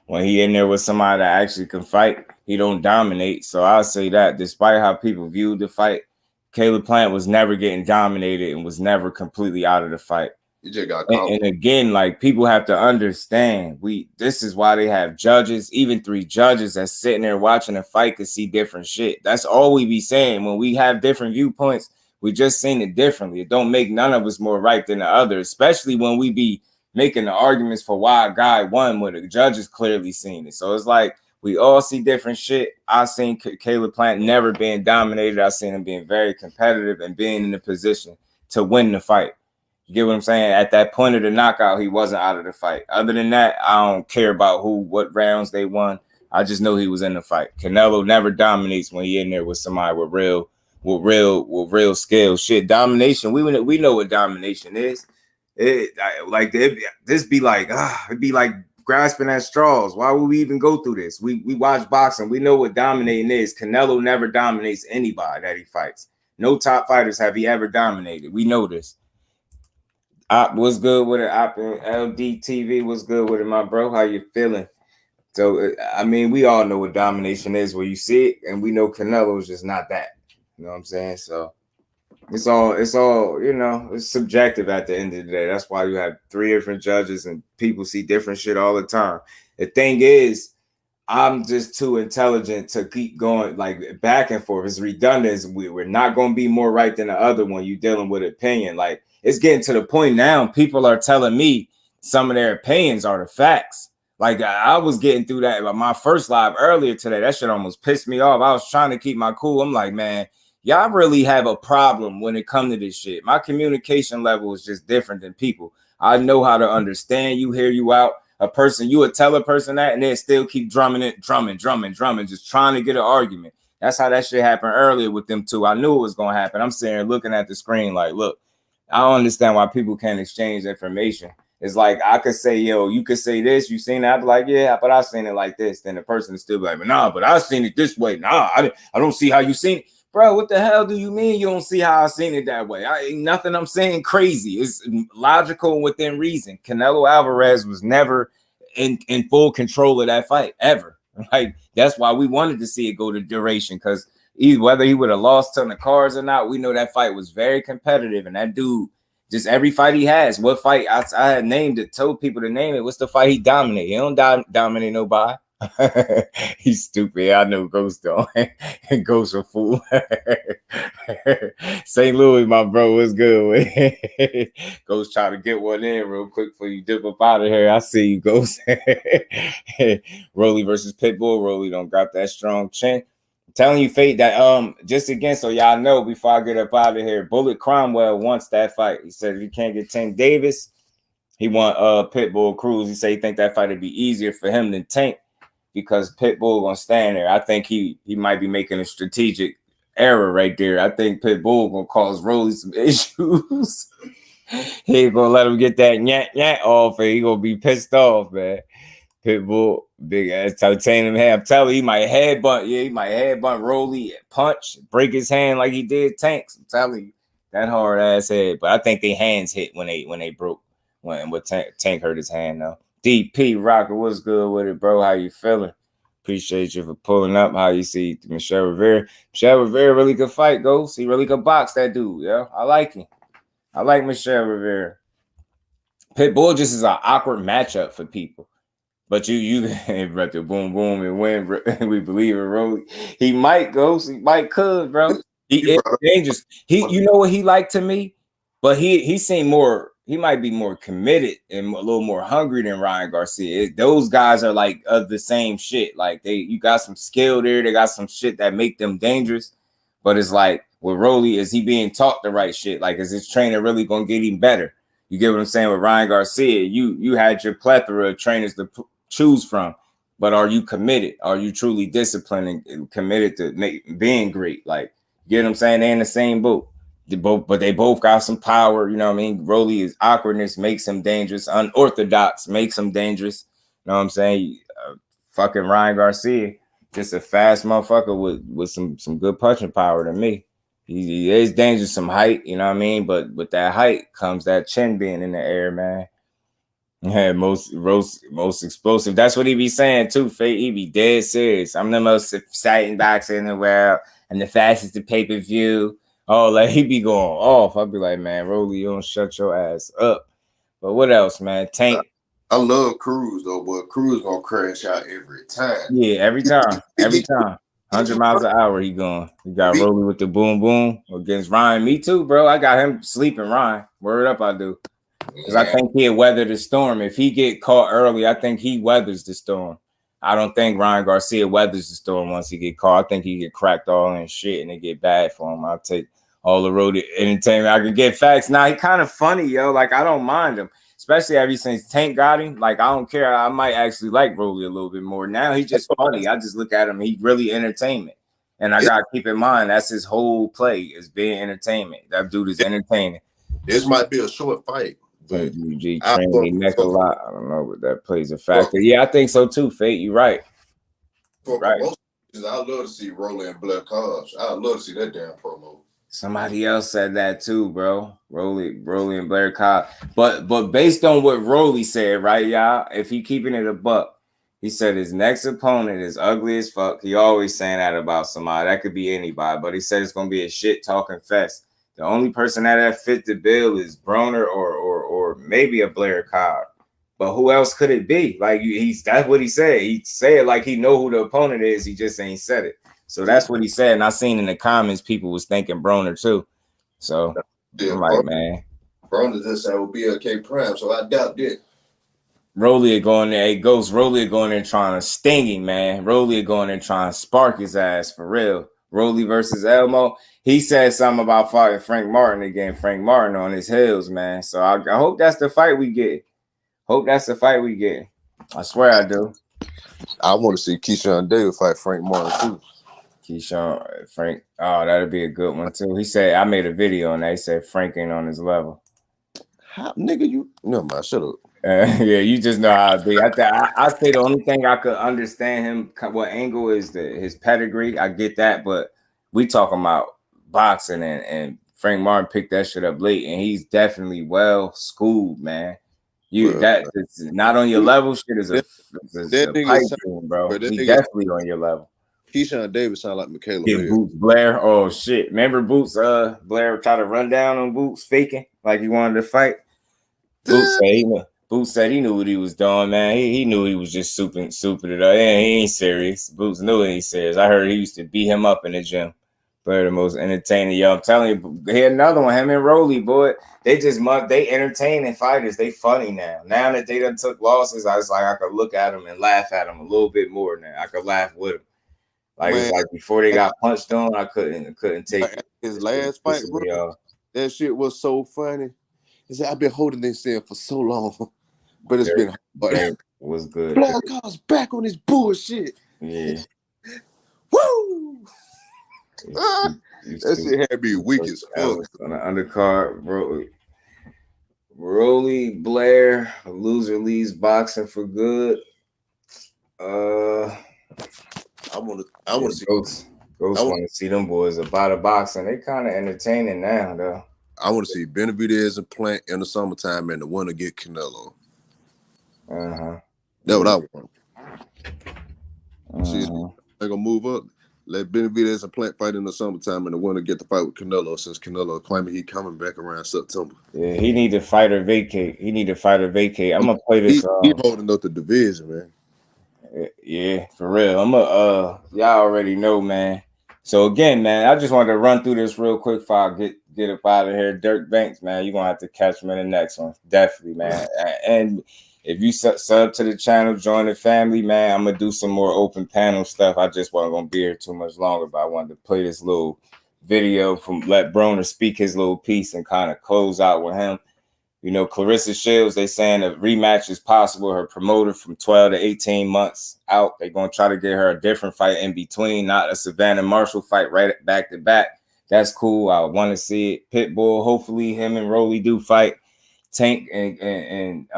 when he in there with somebody that actually can fight, he don't dominate. So I'll say that despite how people viewed the fight, Caleb Plant was never getting dominated and was never completely out of the fight. He just got caught. And again, like, people have to understand, this is why they have judges, even 3 judges that's sitting there watching a fight could see different shit. That's all we be saying. When we have different viewpoints, we just seen it differently. It don't make none of us more right than the other, especially when we be making the arguments for why a guy won when the judges clearly seen it. So it's like we all see different shit. I seen Caleb Plant never being dominated. I seen him being very competitive and being in the position to win the fight. You get what I'm saying? At that point of the knockout, he wasn't out of the fight. Other than that, I don't care about what rounds they won. I just know he was in the fight. Canelo never dominates when he in there with somebody with real skill. Shit, domination. We know what domination is. It'd be like grasping at straws. Why would we even go through this? We watch boxing. We know what dominating is. Canelo never dominates anybody that he fights. No top fighters have he ever dominated. We know this. Op was good with it. Op and LDTV was good with it, my bro. How you feeling? So, I mean, we all know what domination is where you see it, and we know Canelo's just not that. You know what I'm saying? So it's all, it's subjective at the end of the day. That's why you have 3 different judges and people see different shit all the time. The thing is, I'm just too intelligent to keep going like back and forth. It's redundant. We're not going to be more right than the other when you're dealing with opinion. Like, it's getting to the point now, people are telling me some of their opinions are the facts. Like, I was getting through that. My first live earlier today, that shit almost pissed me off. I was trying to keep my cool. I'm like, man, y'all really have a problem when it comes to this shit. My communication level is just different than people. I know how to understand you, hear you out. You would tell a person that and then still keep drumming, just trying to get an argument. That's how that shit happened earlier with them too. I knew it was going to happen. I'm sitting there looking at the screen like, look, I don't understand why people can't exchange information. It's like I could say, yo, you could say this, you seen that? I'd be like, yeah, but I seen it like this. Then the person is still like, nah, but I seen it this way. Nah, I don't see how you seen it. Bro, what the hell do you mean you don't see how I seen it that way? Ain't nothing I'm saying crazy. It's logical and within reason. Canelo Alvarez was never in full control of that fight, ever. Like, that's why we wanted to see it go to duration, because whether he would have lost on the cards or not, we know that fight was very competitive. And that dude, just every fight he has, what fight I had named it, told people to name it. What's the fight he dominated? He don't dominate nobody. He's stupid. I know Ghost don't. Ghost a fool. St. Louis, my bro, what's good? Ghost try to get one in real quick before you dip up out of here. I see you, Ghost. Rollie versus Pitbull. Rollie don't got that strong chin. I'm telling you, Fate, that just again, so y'all know before I get up out of here, Bullet Cromwell wants that fight. He said if he can't get Tank Davis, he want Pitbull Cruz. He said he think that fight would be easier for him than Tank, because Pitbull gonna stand there. I think he might be making a strategic error right there. I think Pitbull gonna cause Rollie some issues. He ain't gonna let him get that nyat off, and he gonna be pissed off, man. Pitbull, big ass titanium head. I'm telling you, he might headbutt. Yeah, he might headbutt Rollie, punch, break his hand like he did Tanks. I'm telling you, that hard ass head. But I think their hands hit when they broke. When Tank hurt his hand though. DP Rocker, what's good with it, bro? How you feeling? Appreciate you for pulling up. How you see Michelle Rivera? Michelle Rivera really good fight, Ghost. He really could box, that dude. Yeah, I like him. I like Michelle Rivera. Pitbull just is an awkward matchup for people. But you right there, boom, boom, and win. We believe in Rollie. He might, Ghost. He might could, bro. He is dangerous. You know what he like to me? But he seemed more. He might be more committed and a little more hungry than Ryan Garcia. Those guys are like of the same shit. Like you got some skill there. They got some shit that make them dangerous. But it's like with Rollie, is he being taught the right shit? Like, is his trainer really gonna get him better? You get what I'm saying? With Ryan Garcia, you had your plethora of trainers to choose from, but are you committed? Are you truly disciplined and committed to being great? Like, you get what I'm saying? They in the same boat. But they both got some power. You know what I mean? Rollie's awkwardness makes him dangerous. Unorthodox makes him dangerous. You know what I'm saying? Fucking Ryan Garcia, just a fast motherfucker with some good punching power to me. He is dangerous, some height, you know what I mean? But with that height comes that chin being in the air, man. Yeah, most explosive. That's what he be saying too, Fate. He be dead serious. I'm the most exciting boxer in the world. I'm the fastest to pay-per-view. Oh, like he be going off. I'll be like, man, Rollie, you don't shut your ass up. But what else, man? Tank. I love Cruz though, but Cruz gonna crash out every time. Yeah, every time. Every time. 100 miles an hour he going. You got Rollie with the boom boom against Ryan. Me too, bro. I got him sleeping Ryan. Word up, I do. Because I think he'll weather the storm. If he get caught early, I think he weathers the storm. I don't think Ryan Garcia weathers the storm once he get caught. I think he get cracked all in shit and it get bad for him. I'll take all the road entertainment. I can get facts. Now he kind of funny, yo. Like I don't mind him, especially ever since Tank got him. Like I don't care. I might actually like Rollie a little bit more. Now he's just funny. I just look at him. He really entertainment. And I gotta keep in mind that's his whole play is being entertainment. That dude is entertaining. This might be a short fight. But UG training neck a lot. I don't know, but that plays a factor. Yeah, I think so too, Fate. You're right. Right. I'd love to see Rollie and Black Cobbs. I'd love to see that damn promo. Somebody else said that too, bro. Rollie and Blair Cobb. But based on what Rollie said, right, y'all? If he keeping it a buck, he said his next opponent is ugly as fuck. He always saying that about somebody. That could be anybody, but he said it's gonna be a shit talking fest. The only person that fit the bill is Broner or maybe a Blair Cobb. But who else could it be? Like that's what he said. He said like he know who the opponent is. He just ain't said it. So that's what he said. And I seen in the comments people was thinking Broner too. So yeah, I'm like, man. Broner just said with BLK Prime, so I doubt that. Rollie going there. Hey, Ghost Rollie going there trying to sting him, man. Rollie going there trying to spark his ass for real. Rollie versus Elmo. He said something about fighting Frank Martin again. Frank Martin on his heels, man. So I hope that's the fight we get. Hope that's the fight we get. I swear I do. I want to see Keyshawn Davis fight Frank Martin too. Frank. Oh, that'd be a good one too. He said I made a video and they said Frank ain't on his level. How nigga you? No man, shut up. Yeah, you just know how it be. I say the only thing I could understand him what angle is his pedigree. I get that, but we talking about boxing and Frank Martin picked that shit up late and he's definitely well schooled, man. It's not on your level. Shit is a pipe dream, bro. He definitely on your level. Keyshawn Davis sound like Michaela. Yeah, Boots Blair. Oh shit! Remember Boots? Blair tried to run down on Boots, faking like he wanted to fight. Boots said he knew what he was doing, man. He knew he was just souping it up. Yeah, he ain't serious. Boots knew what he serious. I heard he used to beat him up in the gym. Blair the most entertaining. Yo, I'm telling you, here another one. Him and Rollie, boy. They entertaining fighters. They funny now. Now that they done took losses, I was like, I could look at them and laugh at them a little bit more now. I could laugh with them. Like man, it's like before they got punched on, I couldn't take his last fight, bro. That shit was so funny. He said, I've been holding this in for so long, but it's been hard. It was good. Black Cobb's back on his bullshit. Yeah. Woo! That shit had me weak as fuck. On the undercard, Rollie Blair, a loser leaves boxing for good. I want to see Ghost want to see them boys about the boxing. They kind of entertaining now, though. I want to see Benavidez and Plant in the summertime and the winner get Canelo. That's what I want. See, they're gonna move up. Let Benavidez and Plant fight in the summertime and the winner get the fight with Canelo since Canelo claiming he coming back around September. Yeah, he need to fight or vacate. I'm gonna play this. He holding up the division, man. Yeah, for real. Y'all already know, man. So again, man, I just wanted to run through this real quick before I get up out of here. Dirk Banks, man, you're gonna have to catch him in the next one. Definitely, man. And if you sub to the channel, join the family, man, I'm gonna do some more open panel stuff. I just wasn't gonna be here too much longer, but I wanted to play this little video from let Broner speak his little piece and kind of close out with him. You know, Claressa Shields, they saying a rematch is possible. Her promoter from 12 to 18 months out. They're going to try to get her a different fight in between, not a Savannah Marshall fight right back to back. That's cool. I want to see it. Pitbull, hopefully him and Rollie do fight. Tank and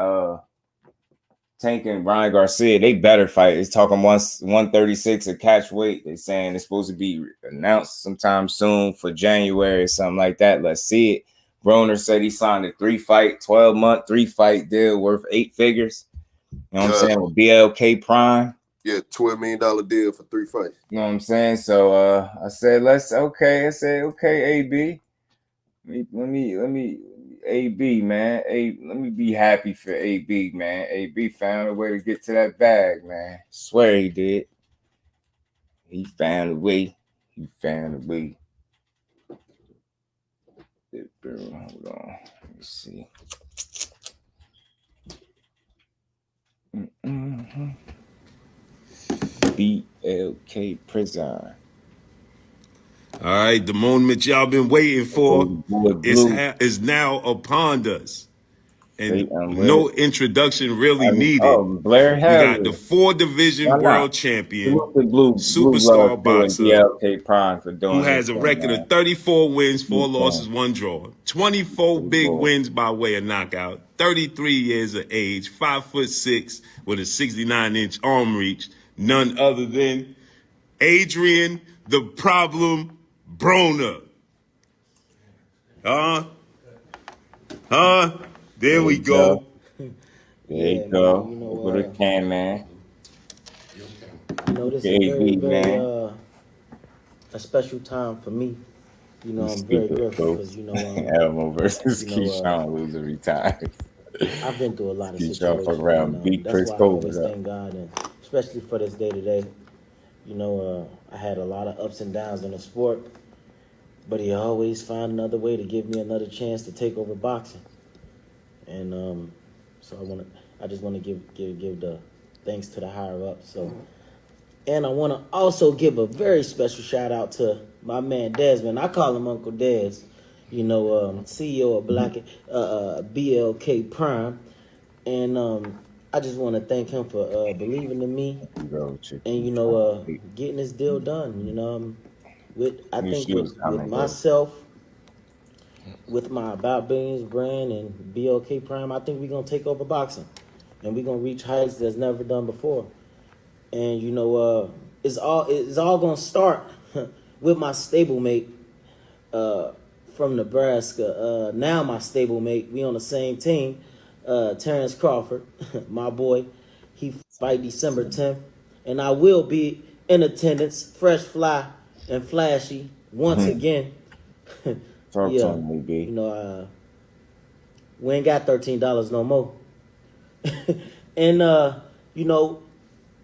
Tank and Ryan Garcia, they better fight. It's talking 136 at catchweight. They're saying it's supposed to be announced sometime soon for January or something like that. Let's see it. Broner said he signed a 12-month, 3-fight deal worth 8 figures. You know what I'm saying? With BLK Prime. Yeah, $12 million deal for 3 fights. You know what I'm saying? So I said, okay, AB. Let me AB, man. Let me be happy for AB, man. AB found a way to get to that bag, man. Swear he did. He found a way. Hold on. Let me see. BLK Prison. All right, the moment y'all been waiting for is now upon us. And no introduction really needed. Blair, we got the 4-division world champion, superstar boxer, BLK Prime for doing who has a record of 34 wins, 4 losses, 1 draw, 24 big wins by way of knockout, 33 years of age, 5'6" with a 69-inch arm reach, none other than Adrien, the problem Broner. There we go. There you go. With a can, man. This is very a special time for me. I'm very grateful because Elmo versus Keyshawn lose every time. I've been through a lot of situations. Fuck around, beat that's Chris why I Cole always thank God, and especially for this day today. I had a lot of ups and downs in the sport, but he always found another way to give me another chance to take over boxing. And so I just want to give the thanks to the higher up. So, and I want to also give a very special shout out to my man Desmond. I call him Uncle Des. CEO of BLK Prime, and I just want to thank him for believing in me and getting this deal done. With myself. With my About Billions brand and BLK Prime, I think we're going to take over boxing. And we're going to reach heights that's never done before. And, it's all going to start with my stablemate from Nebraska. Now my stablemate, we on the same team, Terrence Crawford, my boy. He fight December 10th. And I will be in attendance, fresh, fly, and flashy once again. Talk to me, B. We ain't got $13 no more. And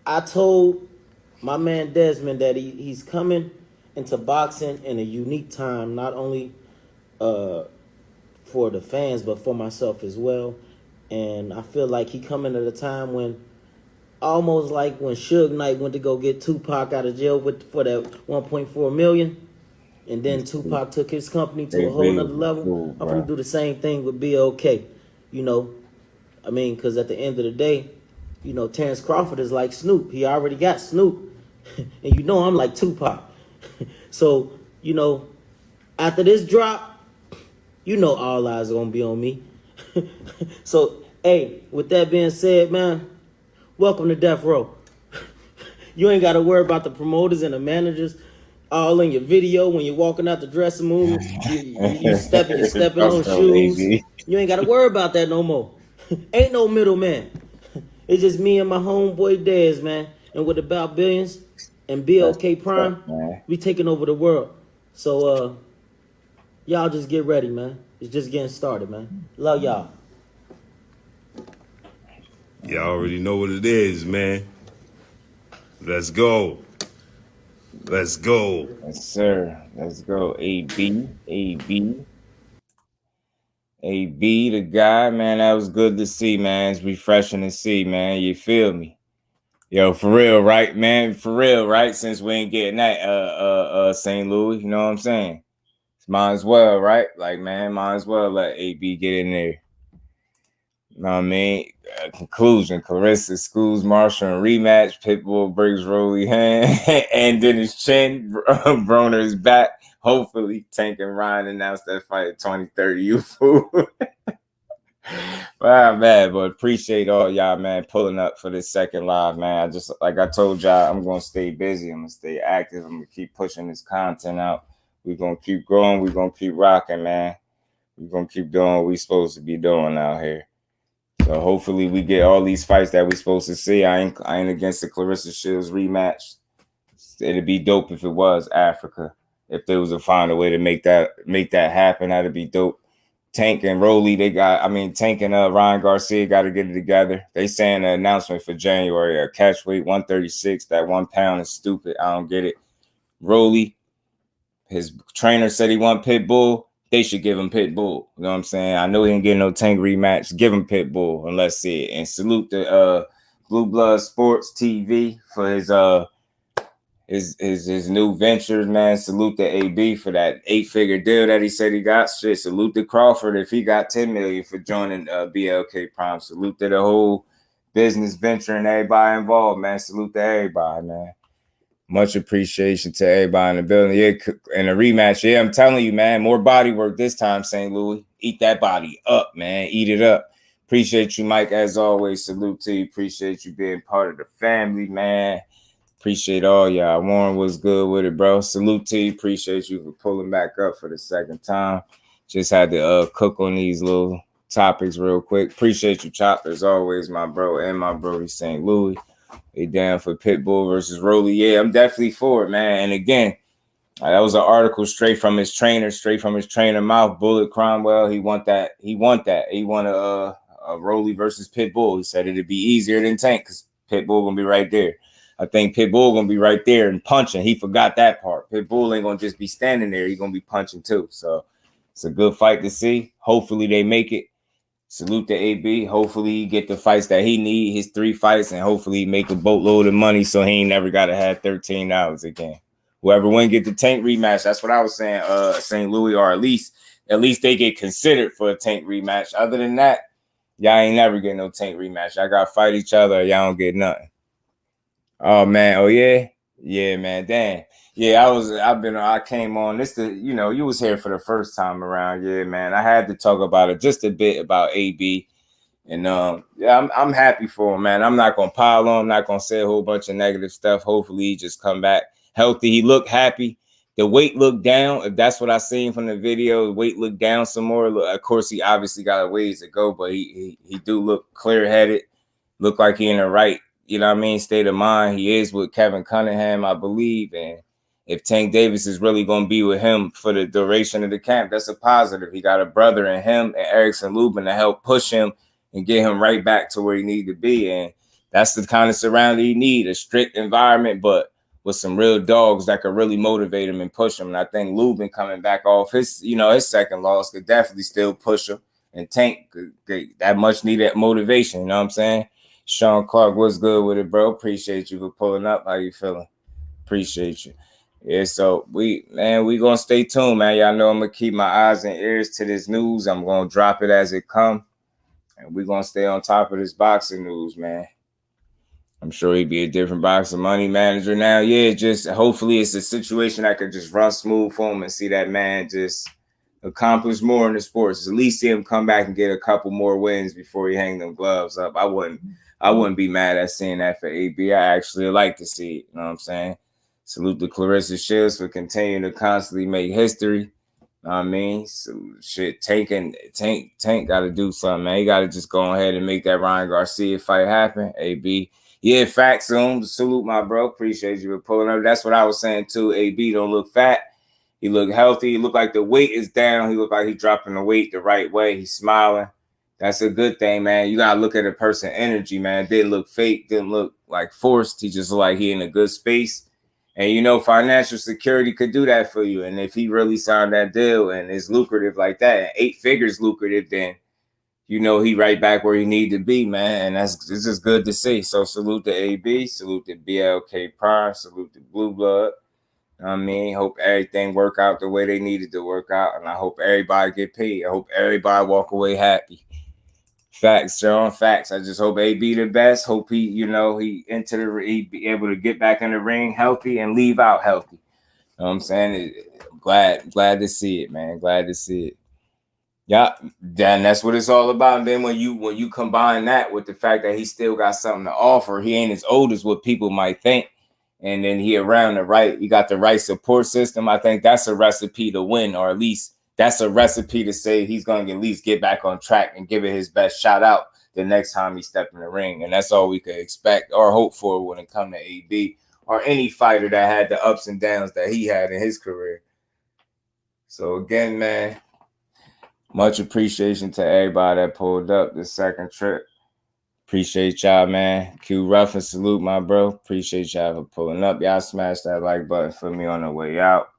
I told my man Desmond that he's coming into boxing in a unique time, not only for the fans but for myself as well. And I feel like he coming at a time when, almost like when Suge Knight went to go get Tupac out of jail for that $1.4 million. And then Tupac took his company to a whole nother level. I'm going to do the same thing with BLK. Because at the end of the day, Terrence Crawford is like Snoop. He already got Snoop. And I'm like Tupac. So, after this drop, all eyes are going to be on me. So, hey, with that being said, man, welcome to Death Row. You ain't got to worry about the promoters and the managers all in your video when you're walking out the dressing room. You stepping on shoes. You ain't got to worry about that no more. Ain't no middleman. It's just me and my homeboy Dez, man. And with About Billions and BLK Prime, we taking over the world. So, y'all just get ready, man. It's just getting started, man. Love y'all. Y'all already know what it is, man. Let's go. Let's go. Yes, sir. Let's go. AB, the guy, man. That was good to see, man. It's refreshing to see, man. You feel me? Yo, for real, right, man? For real, right? Since we ain't getting that St. Louis, you know what I'm saying? Might as well, right? Like, man, might as well let AB get in there. You know what I mean? Conclusion: Claressa Marshall rematch. Pitbull breaks Rollie hand and then his chin. Broner is back. Hopefully, Tank and Ryan announced that fight at 2030. You fool. Wow, man, but appreciate all y'all, man, pulling up for this second live, man. I just, like I told y'all, I'm going to stay busy. I'm going to stay active. I'm going to keep pushing this content out. We're going to keep growing. We're going to keep rocking, man. We're going to keep doing what we're supposed to be doing out here. So hopefully we get all these fights that we're supposed to see. I ain't against the Claressa Shields rematch. It'd be dope if it was Africa. If there was a find a way to make that happen, that'd be dope. Tank and Rollie, Tank and Ryan Garcia got to get it together. They saying the announcement for January, catchweight 136. That 1 pound is stupid. I don't get it. Rollie, his trainer said he want Pitbull. They should give him Pitbull. You know what I'm saying? I know he ain't getting no Tank rematch. Give him Pitbull and let's see it. And salute the Blue Blood Sports TV for his new ventures, man. Salute the AB for that 8-figure deal that he said he got. Shit, salute to Crawford if he got $10 million for joining BLK Prime. Salute to the whole business venture and everybody involved, man. Salute to everybody, man. Much appreciation to everybody in the building. Yeah, and a rematch. Yeah, I'm telling you, man, more body work this time, St. Louis. Eat that body up, man. Eat it up. Appreciate you, Mike, as always. Salute to you. Appreciate you being part of the family, man. Appreciate all y'all. Warren was good with it, bro. Salute to you. Appreciate you for pulling back up for the second time. Just had to cook on these little topics real quick. Appreciate you, Chop, as always, my bro, and my brody St. Louis. They down for Pitbull versus Rollie. Yeah, I'm definitely for it, man. And again, that was an article straight from his trainer mouth. Bullet Cromwell. He want that. He want a Rollie versus Pitbull. He said it'd be easier than Tank because Pitbull gonna be right there. I think Pitbull gonna be right there and punching. He forgot that part. Pitbull ain't gonna just be standing there. He gonna be punching too. So it's a good fight to see. Hopefully they make it. Salute to AB. Hopefully he get the fights that he need, his 3 fights, and hopefully he make a boatload of money so he ain't never got to have $13 again. Whoever win get the Tank rematch. That's what I was saying, St. Louis, or at least they get considered for a Tank rematch. Other than that, y'all ain't never get no Tank rematch. Y'all got to fight each other or y'all don't get nothing. Oh, man. Oh, yeah? Yeah, man. Damn. Yeah, I came on you was here for the first time around. Yeah, man. I had to talk about it just a bit about AB. And yeah, I'm happy for him, man. I'm not gonna pile on, I'm not gonna say a whole bunch of negative stuff. Hopefully he just come back healthy. He looked happy. The weight looked down. If that's what I seen from the video, the weight looked down some more. Of course, he obviously got a ways to go, but he do look clear-headed. Look like he in the right, state of mind. He is with Kevin Cunningham, I believe. And if Tank Davis is really going to be with him for the duration of the camp, that's a positive. He got a brother in him and Erickson Lubin to help push him and get him right back to where he need to be. And that's the kind of surrounding he need, a strict environment, but with some real dogs that could really motivate him and push him. And I think Lubin coming back off his second loss could definitely still push him. And Tank could get that much needed motivation, you know what I'm saying? Sean Clark, what's good with it, bro? Appreciate you for pulling up. How you feeling? Appreciate you. Yeah, so we gonna stay tuned, man. Y'all know I'm gonna keep my eyes and ears to this news. I'm gonna drop it as it come, and we're gonna stay on top of this boxing news, man. I'm sure he'd be a different boxing money manager now. Yeah, just hopefully it's a situation that could just run smooth for him and see that man just accomplish more in the sports. At least see him come back and get a couple more wins before he hang them gloves up. I wouldn't be mad at seeing that for AB. I actually like to see it. You know what I'm saying? Salute to Claressa Shields for continuing to constantly make history. You know what I mean? So shit, Tank got to do something, man. He got to just go ahead and make that Ryan Garcia fight happen. AB. Yeah, facts, Zoom. Salute, my bro. Appreciate you for pulling up. That's what I was saying, too. AB don't look fat. He look healthy. He look like the weight is down. He look like he's dropping the weight the right way. He's smiling. That's a good thing, man. You got to look at a person's energy, man. Didn't look fake. Didn't look like forced. He just looked like he in a good space. And, financial security could do that for you. And if he really signed that deal and it's lucrative like that, and 8 figures lucrative, then, he right back where he need to be, man. And it's just good to see. So salute to AB. Salute to BLK Prime. Salute to Blue Blood. I mean, hope everything work out the way they needed to work out. And I hope everybody get paid. I hope everybody walk away happy. Facts, John. Facts. I just hope AB the best. Hope he, he be able to get back in the ring healthy and leave out healthy. You know what I'm saying? Glad to see it, man. Glad to see it. Yeah, then that's what it's all about. And then when you combine that with the fact that he still got something to offer, he ain't as old as what people might think. And then he got the right support system. I think that's a recipe to win, or at least that's a recipe to say he's going to at least get back on track and give it his best shot out the next time he stepped in the ring. And that's all we could expect or hope for when it comes to AB or any fighter that had the ups and downs that he had in his career. So again, man, much appreciation to everybody that pulled up this second trip. Appreciate y'all, man. Q Rough and salute, my bro. Appreciate y'all for pulling up. Y'all smash that like button for me on the way out.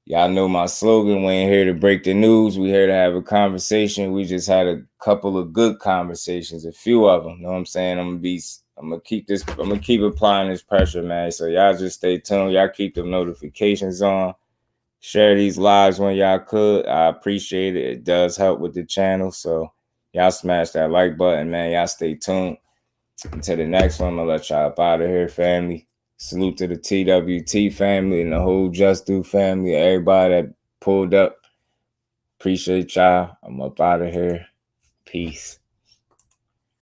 Y'all know my slogan. We ain't here to break the news. We here to have a conversation. We just had a couple of good conversations, a few of them. Know what I'm saying? I'm gonna keep applying this pressure, man. So y'all just stay tuned. Y'all keep the notifications on. Share these lives when y'all could. I appreciate it. It does help with the channel. So y'all smash that like button, man. Y'all stay tuned. Until the next one, I'm going to let y'all up out of here, family. Salute to the TWT family and the whole Just Do family. Everybody that pulled up. Appreciate y'all. I'm up out of here. Peace.